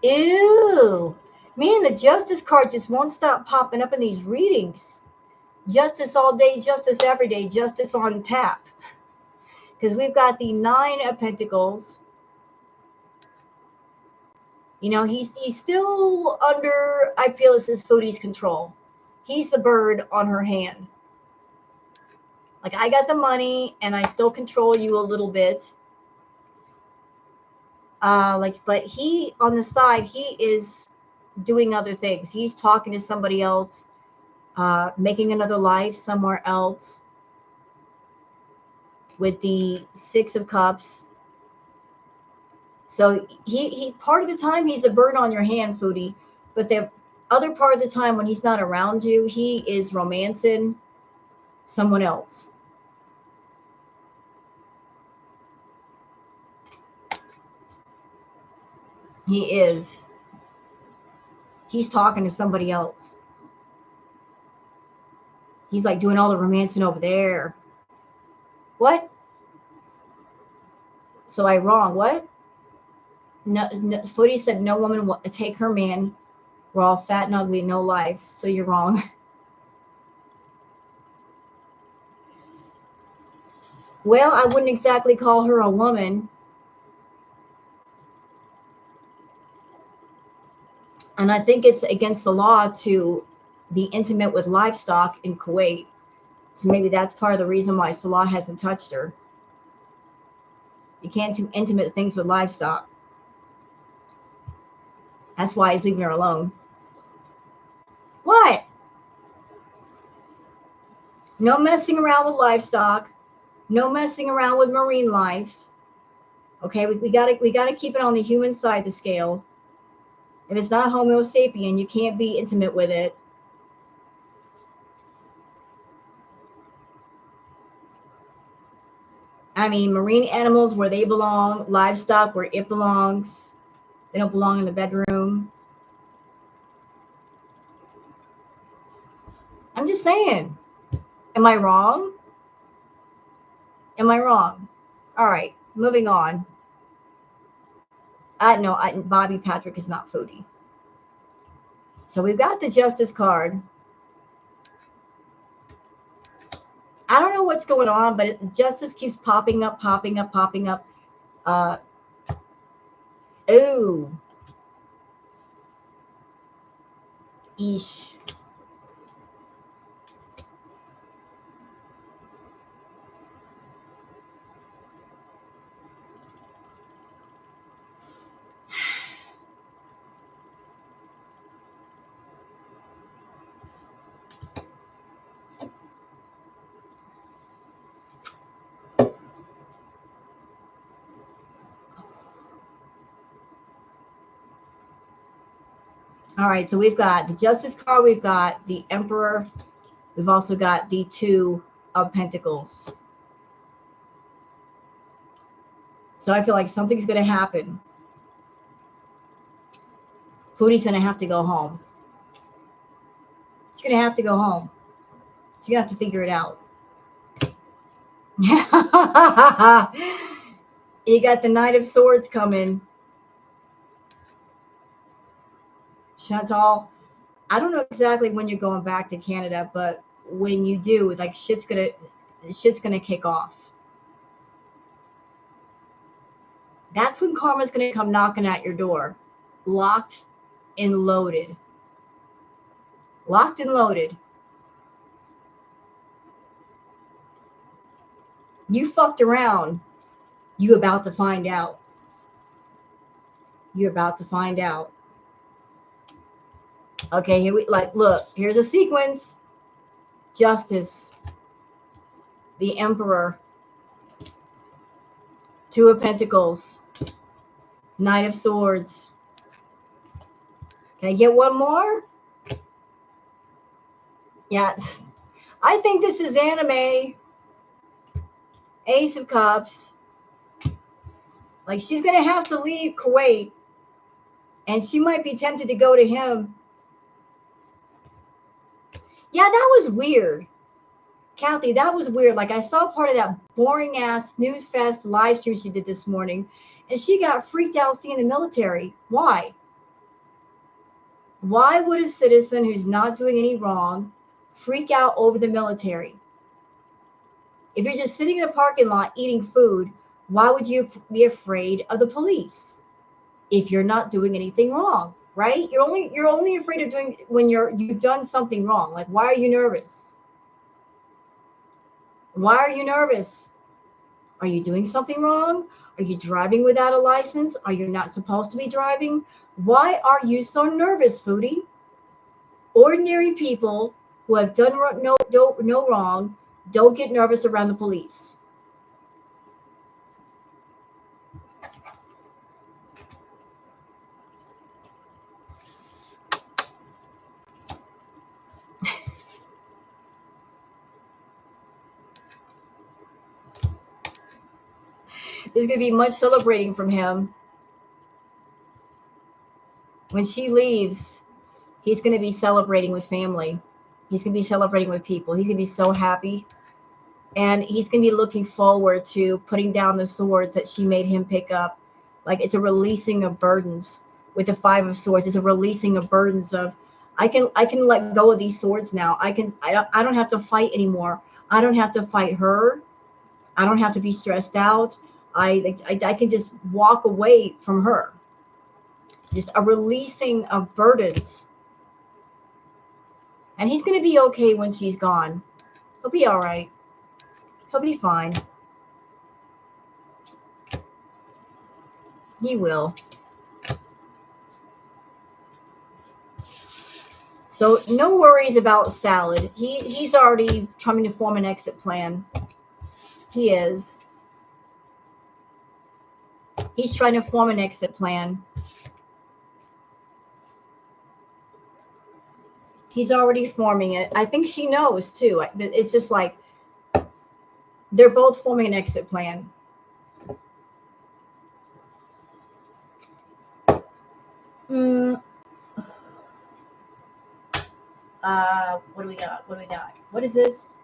Ew. Man, the justice card just won't stop popping up in these readings. Justice all day, justice every day, justice on tap. Because we've got the Nine of Pentacles. You know, he's still under, I feel this is Foodie's control. He's the bird on her hand. Like, I got the money and I still control you a little bit. But he, on the side, he is doing other things. He's talking to somebody else, making another life somewhere else. With the Six of Cups. So he part of the time he's a bird on your hand, Foodie. But the other part of the time when he's not around you, he is romancing someone else. He is. He's talking to somebody else. He's like doing all the romancing over there. What? So I wrong. What? No, Foodie said no woman will take her man. We're all fat and ugly, no life. So you're wrong. Well, I wouldn't exactly call her a woman. And I think it's against the law to be intimate with livestock in Kuwait. So maybe that's part of the reason why Salah hasn't touched her. You can't do intimate things with livestock. That's why he's leaving her alone. What? No messing around with livestock. No messing around with marine life. Okay, we gotta keep it on the human side of the scale. If it's not Homo sapien, you can't be intimate with it. I mean, marine animals where they belong, livestock where it belongs. They don't belong in the bedroom. I'm just saying. Am I wrong? Am I wrong? All right, moving on. No, Bobby Patrick is not Foodie. So we've got the Justice card. I don't know what's going on, but Justice keeps popping up, popping up, popping up. Ooh. Eesh. All right, so we've got the Justice card, we've got the Emperor, we've also got the Two of Pentacles. So I feel like something's going to happen. Foodie's going to have to go home. She's going to have to go home. She's going to have to figure it out. You got the Knight of Swords coming. Chantal, I don't know exactly when you're going back to Canada, but when you do, like shit's gonna kick off. That's when karma's gonna come knocking at your door, locked and loaded. Locked and loaded. You fucked around. You about to find out. You're about to find out. Okay, here we look, here's a sequence. Justice, the Emperor, Two of Pentacles, Knight of Swords. Can I get one more? Yeah, I think this is anime. Ace of Cups. Like, she's going to have to leave Kuwait, and she might be tempted to go to him. Yeah, that was weird. Kathy, that was weird. Like, I saw part of that boring ass snooze fest live stream she did this morning, and she got freaked out seeing the military. Why? Why would a citizen who's not doing any wrong freak out over the military? If you're just sitting in a parking lot eating food, why would you be afraid of the police if you're not doing anything wrong, right? You're only afraid of doing when you've done something wrong. Like, why are you nervous? Why are you nervous? Are you doing something wrong? Are you driving without a license? Are you not supposed to be driving? Why are you so nervous, Foodie? Ordinary people who have done no wrong don't get nervous around the police. There's going to be much celebrating from him. When she leaves, he's going to be celebrating with family. He's going to be celebrating with people. He's going to be so happy. And he's going to be looking forward to putting down the swords that she made him pick up. Like, it's a releasing of burdens. With the Five of Swords, it's a releasing of burdens of, I can let go of these swords now. I don't have to fight anymore. I don't have to fight her. I don't have to be stressed out. I can just walk away from her. Just a releasing of burdens. And he's going to be okay when she's gone. He'll be all right. He'll be fine. He will. So no worries about Salad. He's already trying to form an exit plan. He is. He's trying to form an exit plan. He's already forming it. I think she knows too. It's just like they're both forming an exit plan. What do we got? What do we got? What is this?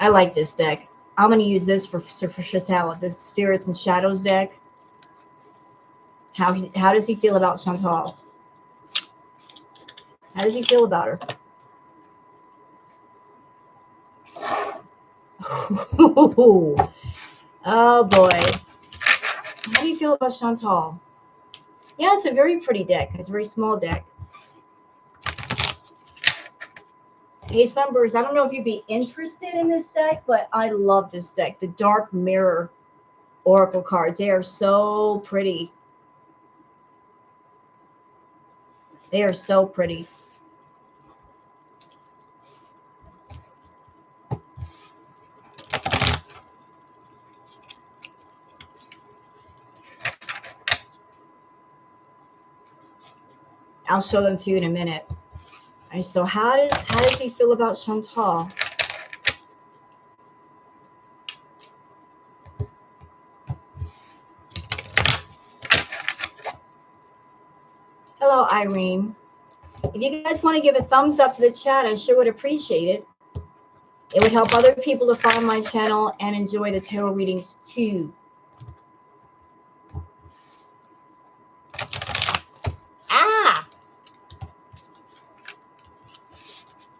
I like this deck. I'm going to use this for Salad. This Spirits and Shadows deck. How does he feel about Chantal? How does he feel about her? Oh boy. How do you feel about Chantal? Yeah, it's a very pretty deck. It's a very small deck. Hey, Sunburst, I don't know if you'd be interested in this deck, but I love this deck. The Dark Mirror Oracle cards. They are so pretty. They are so pretty. I'll show them to you in a minute. All right, so how does he feel about Chantal? Hello, Irene. If you guys want to give a thumbs up to the chat, I sure would appreciate it. It would help other people to find my channel and enjoy the tarot readings too.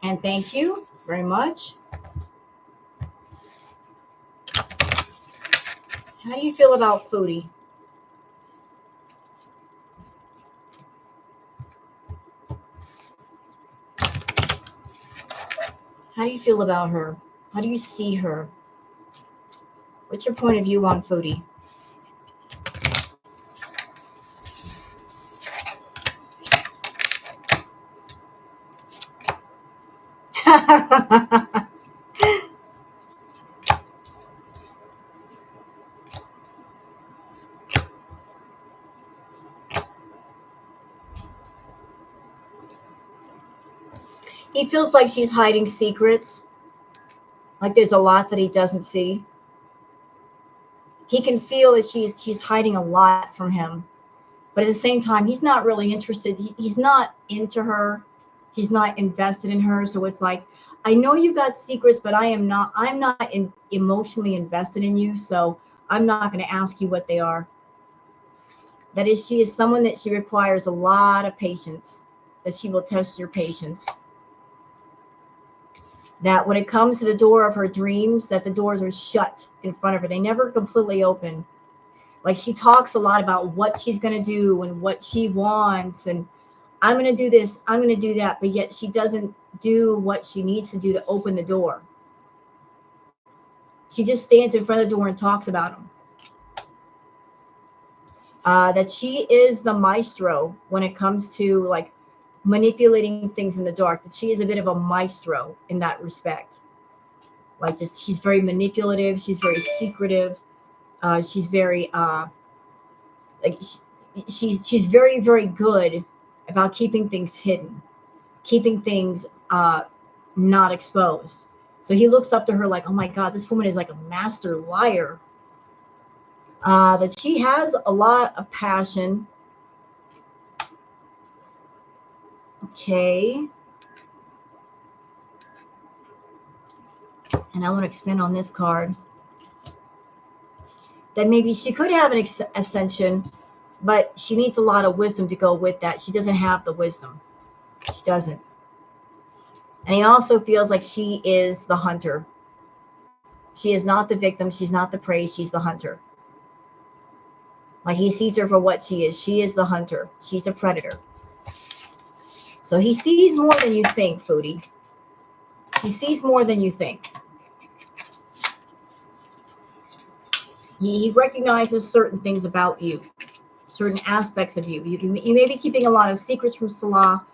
And thank you very much. How do you feel about Foodie? How do you feel about her? How do you see her? What's your point of view on Foodie? He feels like she's hiding secrets. Like there's a lot that he doesn't see. He can feel that she's hiding a lot from him. But at the same time, he's not really interested. He's not into her. He's not invested in her. So it's like, I know you got secrets, but I'm not emotionally invested in you. So I'm not going to ask you what they are. That is, she is someone that she requires a lot of patience, that she will test your patience. That when it comes to the door of her dreams, that the doors are shut in front of her. They never completely open. Like, she talks a lot about what she's going to do and what she wants. And I'm going to do this, I'm going to do that. But yet she doesn't do what she needs to do to open the door. She just stands in front of the door and talks about them. That she is the maestro when it comes to like manipulating things in the dark. That she is a bit of a maestro in that respect. Like, just, she's very manipulative. She's very secretive. She's very like she's very, very good about keeping things hidden, keeping things not exposed. So he looks up to her like, oh my God, this woman is like a master liar. That she has a lot of passion. Okay. And I want to expand on this card. That maybe she could have an ascension, but she needs a lot of wisdom to go with that. She doesn't have the wisdom. She doesn't. And he also feels like she is the hunter. She is not the victim. She's not the prey. She's the hunter. Like, he sees her for what she is. She is the hunter. She's a predator. So he sees more than you think, Foodie. He sees more than you think. He recognizes certain things about you, certain aspects of you. You may be keeping a lot of secrets from Salah,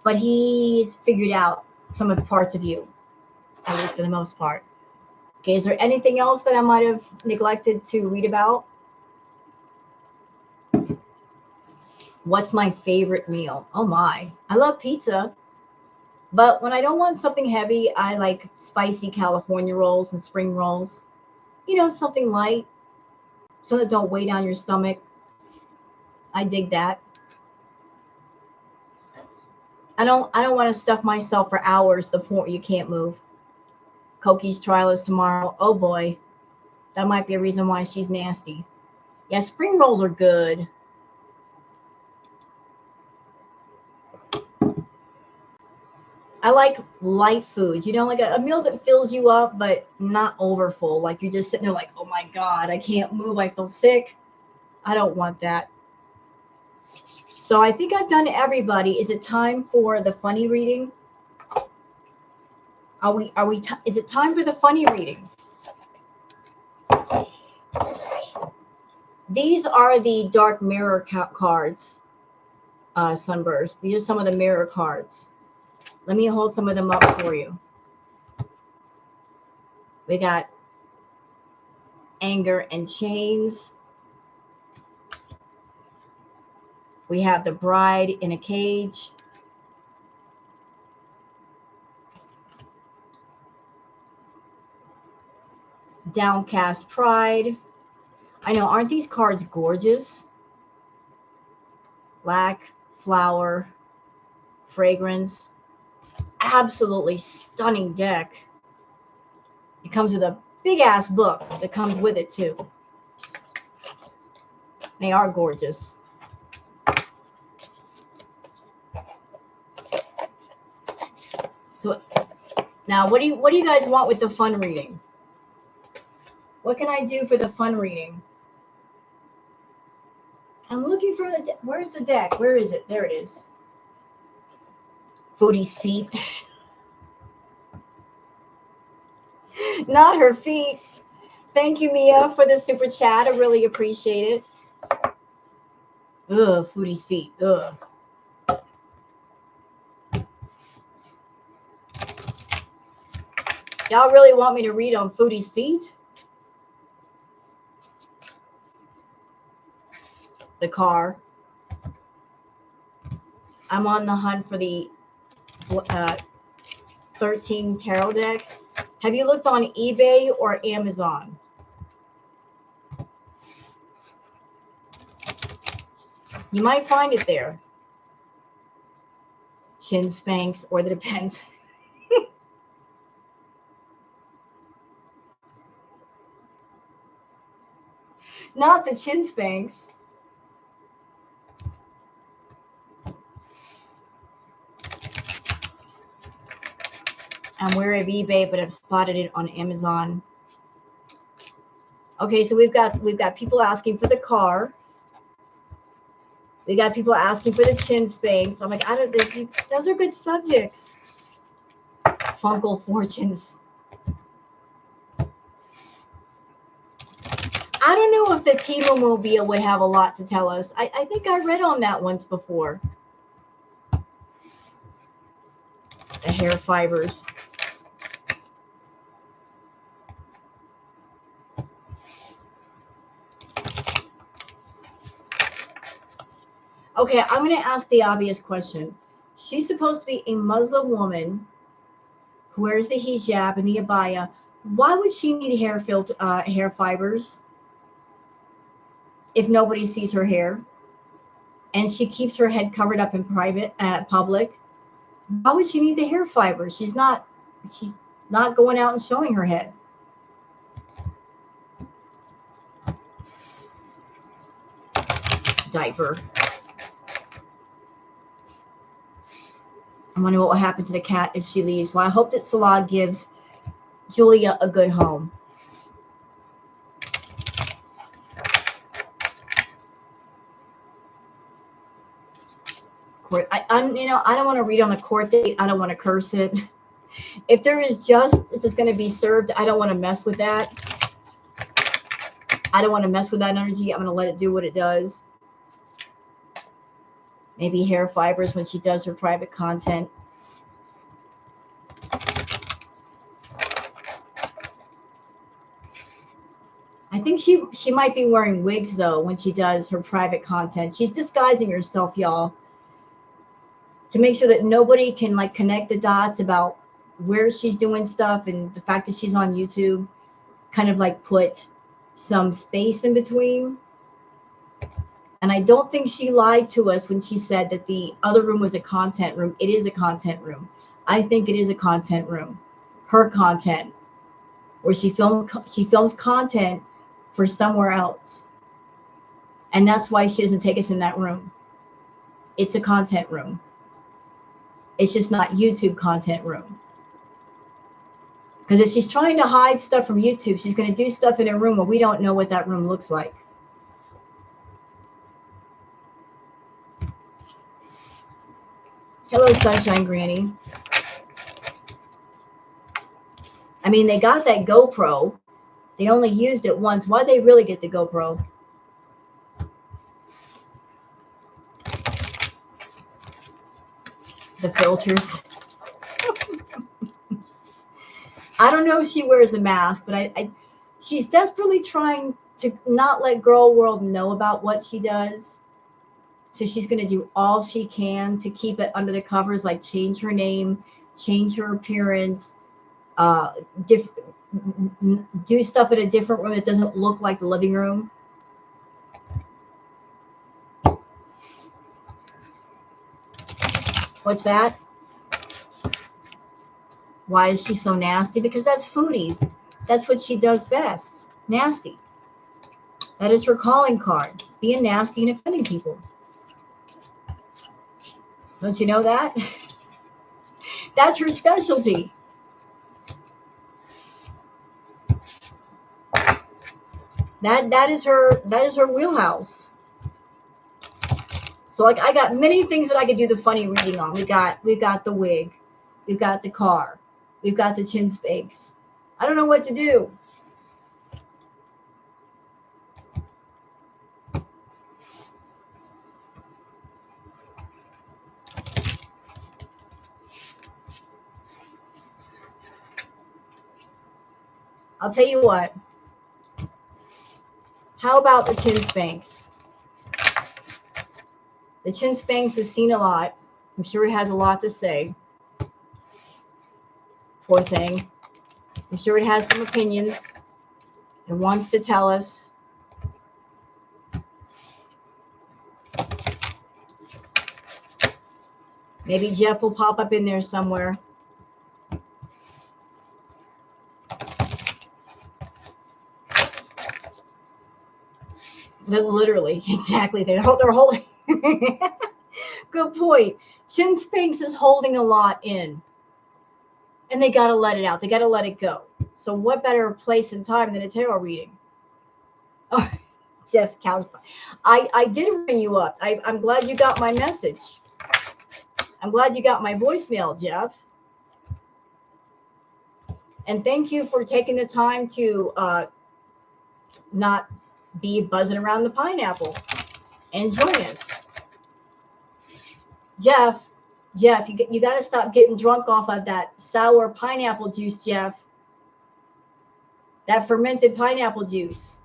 but he's figured out some of the parts of you, at least for the most part. Okay, is there anything else that I might have neglected to read about? What's my favorite meal? Oh my, I love pizza. But when I don't want something heavy, I like spicy California rolls and spring rolls. You know, something light, so that don't weigh down your stomach. I dig that. I don't want to stuff myself for hours to the point where you can't move. Koki's trial is tomorrow. Oh boy, that might be a reason why she's nasty. Yeah, spring rolls are good. I like light foods, you know, like a meal that fills you up, but not over full. Like, you're just sitting there like, oh my God, I can't move. I feel sick. I don't want that. So I think I've done everybody. Is it time for the funny reading? Is it time for the funny reading? These are the dark mirror cards, Sunburst. These are some of the mirror cards. Let me hold some of them up for you. We got anger and chains. We have the bride in a cage. Downcast pride. I know, aren't these cards gorgeous? Black, flower, fragrance. Absolutely stunning deck. It comes with a big ass book that comes with it too. They are gorgeous. So now what do you guys want with the fun reading? What can I do for the fun reading? I'm looking for the where's the deck? Where is it? There it is. Foodie's feet. Not her feet. Thank you, Mia, for the super chat. I really appreciate it. Ugh, Foodie's feet. Ugh. Y'all really want me to read on Foodie's feet? The car. I'm on the hunt for the 13 tarot deck. Have you looked on eBay or Amazon? You might find it there. Chin Spanx or the Depends. Not the Chin Spanx. I'm aware of eBay, but I've spotted it on Amazon. Okay, so we've got people asking for the car. We got people asking for the Chin Spanx. I'm like, those are good subjects. Funkle Fortunes. I don't know if the T-Mobile would have a lot to tell us. I think I read on that once before. The hair fibers. Okay, I'm going to ask the obvious question. She's supposed to be a Muslim woman who wears the hijab and the abaya. Why would she need hair fibers if nobody sees her hair? And she keeps her head covered up in public. Why would she need the hair fibers? She's not going out and showing her head. Diaper. I wonder what will happen to the cat if she leaves. Well, I hope that Salah gives Julia a good home. I don't want to read on the court date. I don't want to curse it. If there is justice is going to be served, I don't want to mess with that. I don't want to mess with that energy. I'm going to let it do what it does. Maybe hair fibers when she does her private content. I think she might be wearing wigs though when she does her private content. She's disguising herself, y'all, to make sure that nobody can like connect the dots about where she's doing stuff, and the fact that she's on YouTube kind of like put some space in between. And I don't think she lied to us when she said that the other room was a content room. It is a content room. I think it is a content room. Her content, where she films content for somewhere else. And that's why she doesn't take us in that room. It's a content room. It's just not YouTube content room. Because if she's trying to hide stuff from YouTube, she's going to do stuff in a room where we don't know what that room looks like. Hello, Sunshine Granny. I mean, they got that GoPro. They only used it once. Why'd they really get the GoPro? The filters. I don't know if she wears a mask, but she's desperately trying to not let Girl World know about what she does. So she's going to do all she can to keep it under the covers, like change her name, change her appearance, do stuff in a different room that doesn't look like the living room. What's that? Why is she so nasty? Because that's Foodie. That's what she does best. Nasty. That is her calling card. Being nasty and offending people. Don't you know that? That's her specialty. That is her wheelhouse. So like I got many things that I could do the funny reading on. We've got the wig, we've got the car, we've got the Chin Spanx. I don't know what to do. I'll tell you what. How about the Chin Spanx? The Chin Spanx has seen a lot. I'm sure it has a lot to say. Poor thing. I'm sure it has some opinions and wants to tell us. Maybe Jeff will pop up in there somewhere. Literally, exactly. They're holding. Good point. Chin Spanx is holding a lot in, and they got to let it out. They got to let it go. So, what better place and time than a tarot reading? Oh, Jeff's couch. I did ring you up. I'm glad you got my message. I'm glad you got my voicemail, Jeff. And thank you for taking the time to not be buzzing around the pineapple and join us. Jeff, you got to stop getting drunk off of that sour pineapple juice, Jeff. That fermented pineapple juice.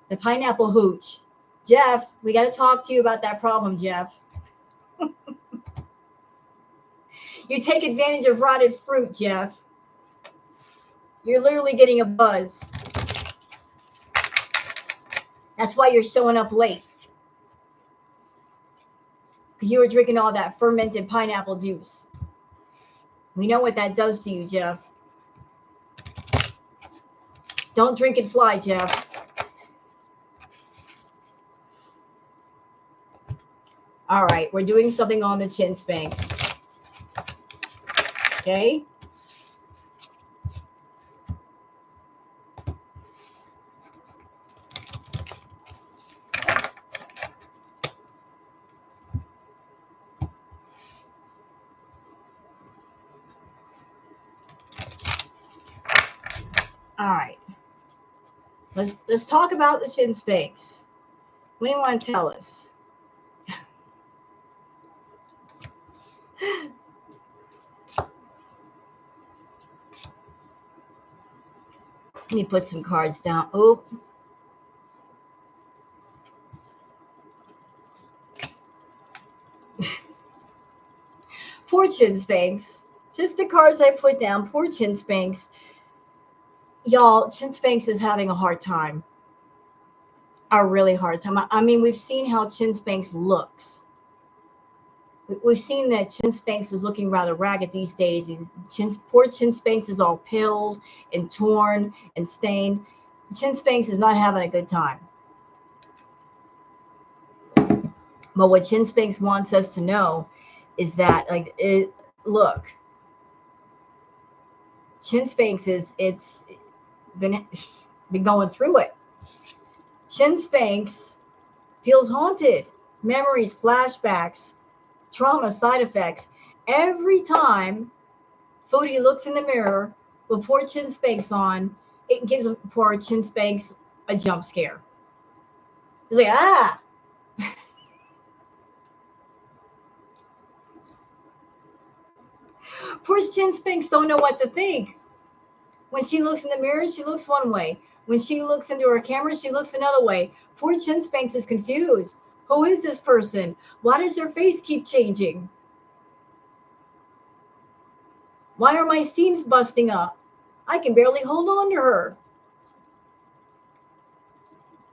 The pineapple hooch. Jeff, we got to talk to you about that problem, Jeff. You take advantage of rotted fruit, Jeff. You're literally getting a buzz. That's why you're showing up late. Because you were drinking all that fermented pineapple juice. We know what that does to you, Jeff. Don't drink and fly, Jeff. All right, we're doing something on the Chin Spanx. Okay? All right. Let's talk about the Chin Spanx. What do you want to tell us? Let me put some cards down. Oh. Poor Chin Spanx. Just the cards I put down. Poor Chin Spanx. Y'all, Chin Spanx is having a hard time. A really hard time. I mean, we've seen how Chin Spanx looks. We've seen that Chin Spanx is looking rather ragged these days. Poor Chin Spanx is all pilled and torn and stained. Chin Spanx is not having a good time. But what Chin Spanx wants us to know is that, look, Chin Spanx it's been going through it. Chin Spanx feels haunted. Memories, flashbacks, trauma, side effects. Every time Foodie looks in the mirror with poor Chin Spanx on, it gives poor Chin Spanx a jump scare. It's like, ah! Poor Chin Spanx don't know what to think. When she looks in the mirror, she looks one way. When she looks into her camera, she looks another way. Poor Chin Spanx is confused. Who is this person? Why does her face keep changing? Why are my seams busting up? I can barely hold on to her.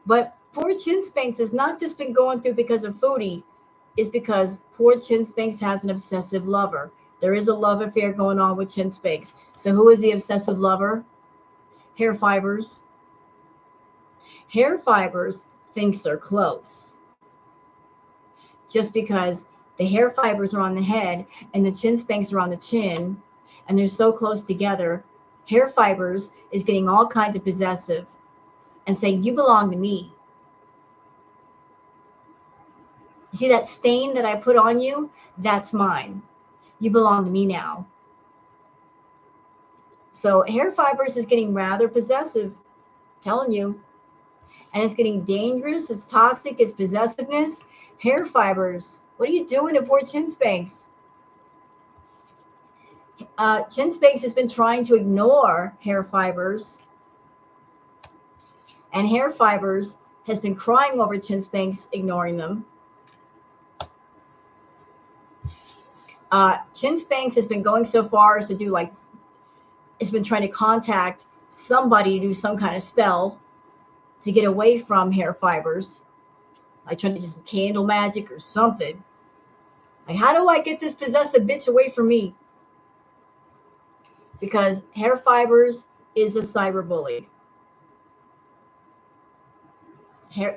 But poor Chin Spanx has not just been going through because of Foodie. It's because poor Chin Spanx has an obsessive lover. There is a love affair going on with Chin Spanx. So who is the obsessive lover? Hair Fibers. Hair Fibers thinks they're close. Just because the hair fibers are on the head and the Chin Spanx are on the chin, and they're so close together, Hair Fibers is getting all kinds of possessive and saying, you belong to me. You see that stain that I put on you? That's mine. You belong to me now. So Hair Fibers is getting rather possessive, telling you. And it's getting dangerous, it's toxic, it's possessiveness. Hair Fibers, what are you doing to poor Chin Spanx? Chin Spanx has been trying to ignore Hair Fibers. And Hair Fibers has been crying over Chin Spanx ignoring them. Chin Spanx has been going so far as to do it's been trying to contact somebody to do some kind of spell to get away from Hair Fibers. Like trying to do some candle magic or something. Like, how do I get this possessive bitch away from me? Because hair fibers is a cyberbully. Hair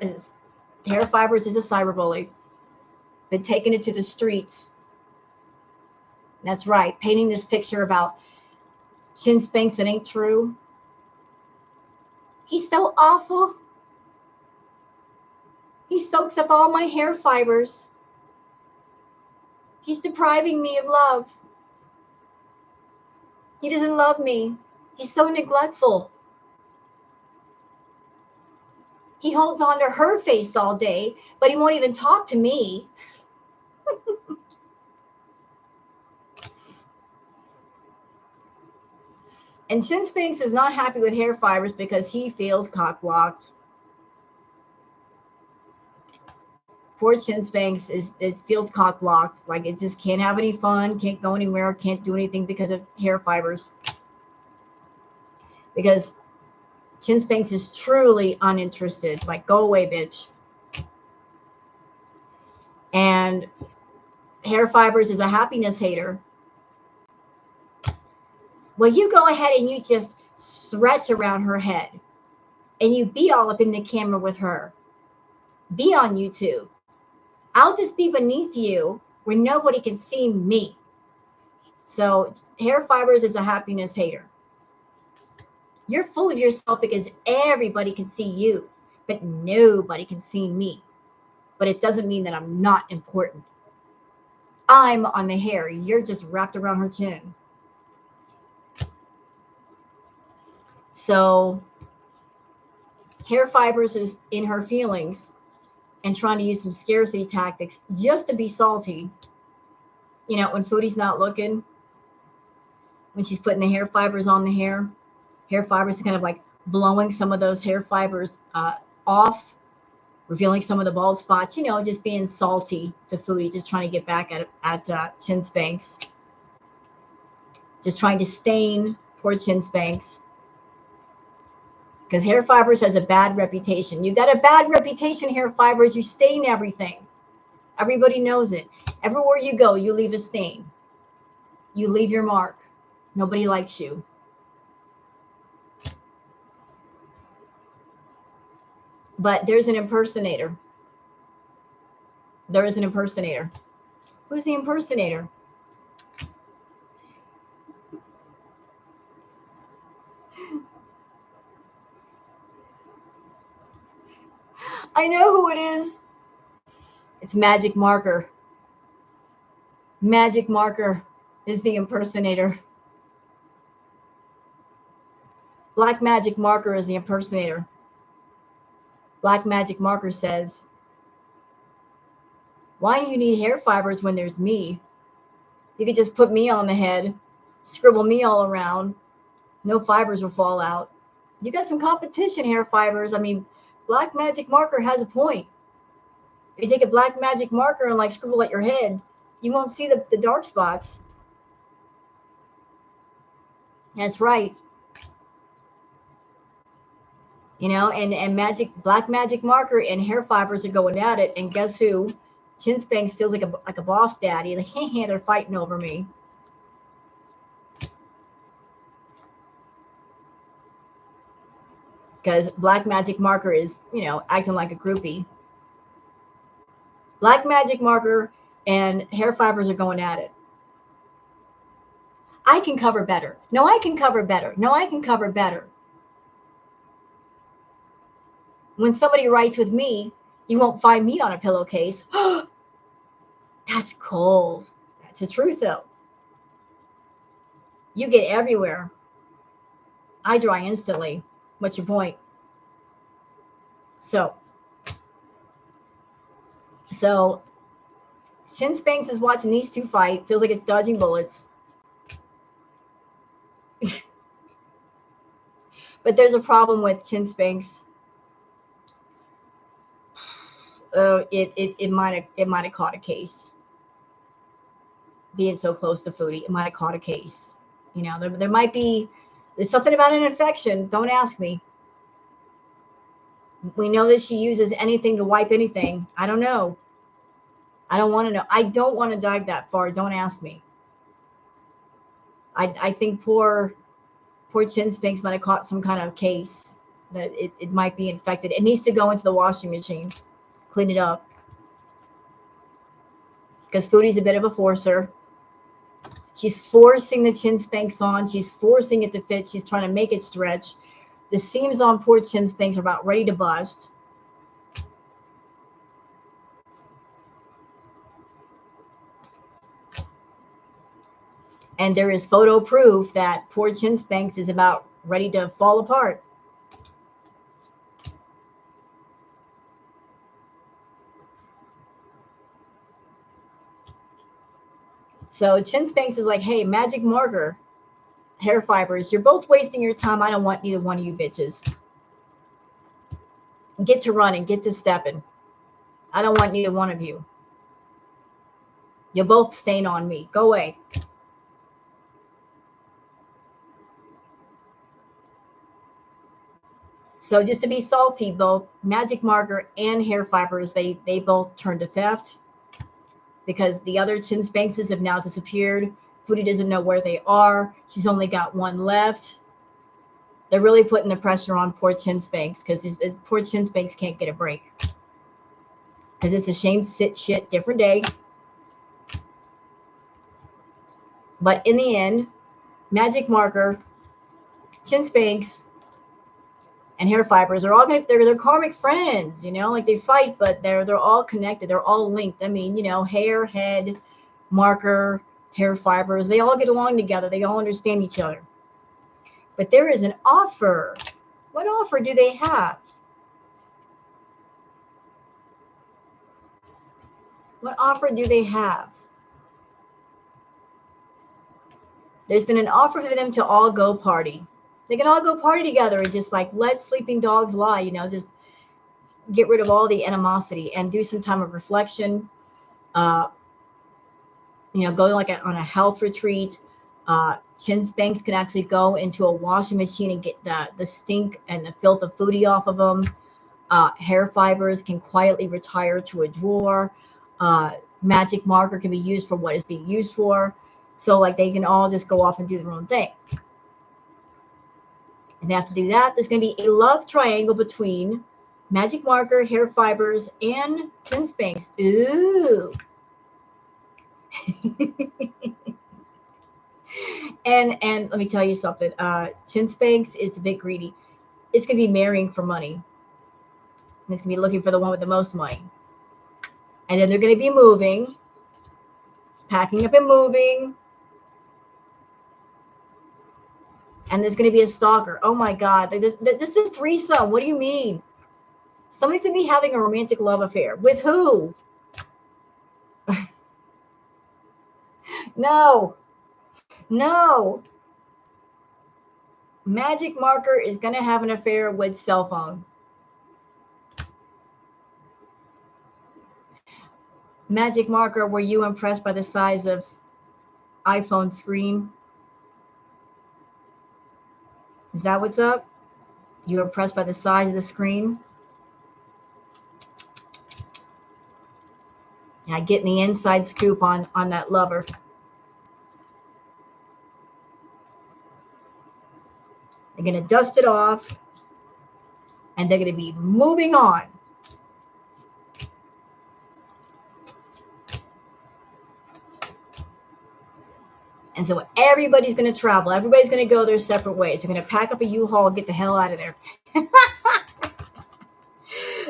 fibers is a cyberbully. Been taking it to the streets. That's right. Painting this picture about chin spanks that ain't true. He's so awful. He soaks up all my hair fibers. He's depriving me of love. He doesn't love me. He's so neglectful. He holds on to her face all day, but he won't even talk to me. And Chin Spanks is not happy with hair fibers because he feels cock blocked. Poor Chin Spanks it feels cock blocked. Like it just can't have any fun, can't go anywhere, can't do anything because of hair fibers. Because Chin Spanks is truly uninterested. Like, go away, bitch. And hair fibers is a happiness hater. Well, you go ahead and you just stretch around her head and you be all up in the camera with her. Be on YouTube. I'll just be beneath you where nobody can see me. So hair fibers is a happiness hater. You're full of yourself because everybody can see you, but nobody can see me. But it doesn't mean that I'm not important. I'm on the hair. You're just wrapped around her chin. So hair fibers is in her feelings and trying to use some scarcity tactics just to be salty. You know, when Foodie's not looking, when she's putting the hair fibers on the hair fibers are kind of like blowing some of those hair fibers off, revealing some of the bald spots, you know, just being salty to Foodie, just trying to get back at Chin Spanks. Just trying to stain poor Chin Spanks. Because hair fibers has a bad reputation. You got a bad reputation, hair fibers. You stain everything. Everybody knows it. Everywhere you go, you leave a stain. You leave your mark. Nobody likes you. But there's an impersonator. There is an impersonator. Who's the impersonator? I know who it is. It's Magic Marker. Magic Marker is the impersonator. Black Magic Marker is the impersonator. Black Magic Marker says, why do you need hair fibers when there's me? You could just put me on the head, scribble me all around. No fibers will fall out. You got some competition, hair fibers. I mean, Black Magic Marker has a point. If you take a black magic marker and like scribble at your head, you won't see the dark spots. That's right. You know, and black magic marker and hair fibers are going at it. And guess who? Chin Spanks feels like a boss daddy. Like, hey, they're fighting over me. Because black magic marker is, you know, acting like a groupie. Black magic marker and hair fibers are going at it. I can cover better. No, I can cover better. No, I can cover better. When somebody writes with me, you won't find me on a pillowcase. That's cold. That's the truth, though. You get everywhere. I dry instantly. What's your point? So Chin Spanks is watching these two fight. Feels like it's dodging bullets. But there's a problem with Chin Spanks. It might have caught a case. Being so close to Foodie, it might have caught a case. You know, there's something about an infection. Don't ask me. We know that she uses anything to wipe anything. I don't know. I don't want to know. I don't want to dive that far. Don't ask me. I think poor chin spanks might have caught some kind of case that it might be infected. It needs to go into the washing machine, clean it up. Because Foodie's a bit of a forcer. She's forcing the chin spanks on. She's forcing it to fit. She's trying to make it stretch. The seams on poor chin spanks are about ready to bust. And there is photo proof that poor chin spanks is about ready to fall apart. So chin spanks is like, hey, magic marker, hair fibers, you're both wasting your time. I don't want neither one of you bitches. Get to running, get to stepping. I don't want neither one of you. You'll both stain on me. Go away. So just to be salty, both magic marker and hair fibers, they both turned to theft because the other chin spankses have now disappeared. Foodie doesn't know where they are. She's only got one left. They're really putting the pressure on poor chin spanks because poor chin spanks can't get a break. Because it's a shame, shit, different day. But in the end, magic marker, chin spanks, and hair fibers are all they're karmic friends, you know, like they fight, but they're all connected. They're all linked. I mean, you know, hair, head, marker, hair fibers, they all get along together. They all understand each other. But there is an offer. What offer do they have? What offer do they have? There's been an offer for them to all go party. They can all go party together and just like let sleeping dogs lie, you know, just get rid of all the animosity and do some time of reflection. You know, go like on a health retreat. Chin spanks can actually go into a washing machine and get the stink and the filth of Foodie off of them. Hair fibers can quietly retire to a drawer. Magic marker can be used for what it's being used for. So like they can all just go off and do their own thing. And after do that, there's going to be a love triangle between magic marker, hair fibers, and chin spanks. Ooh. and let me tell you something. Chin spanks is a bit greedy. It's going to be marrying for money. And it's going to be looking for the one with the most money. And then they're going to be moving, packing up and moving. And there's going to be a stalker. Oh my God. This is threesome. What do you mean? Somebody's going to be having a romantic love affair. With who? No. No. Magic marker is going to have an affair with cell phone. Magic marker, were you impressed by the size of iPhone screen? Is that what's up? You impressed by the size of the screen? Yeah, getting the inside scoop on that lover. They're going to dust it off, and they're going to be moving on. And so everybody's going to travel. Everybody's going to go their separate ways. They're going to pack up a U-Haul and get the hell out of there.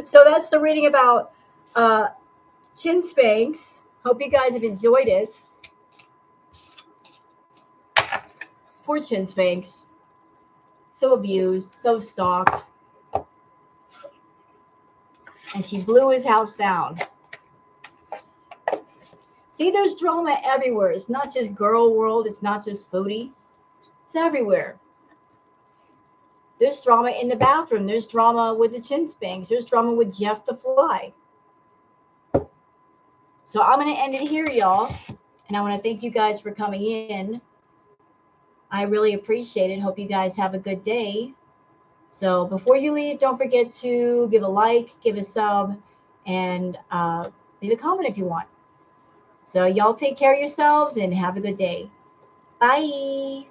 So that's the reading about chin spanks. Hope you guys have enjoyed it. Poor chin spanks. So abused, so stalked. And she blew his house down. See, there's drama everywhere. It's not just girl world. It's not just Foodie. It's everywhere. There's drama in the bathroom. There's drama with the chin spanks. There's drama with Jeff the Fly. So I'm going to end it here, y'all. And I want to thank you guys for coming in. I really appreciate it. Hope you guys have a good day. So before you leave, don't forget to give a like, give a sub, and leave a comment if you want. So y'all take care of yourselves and have a good day. Bye.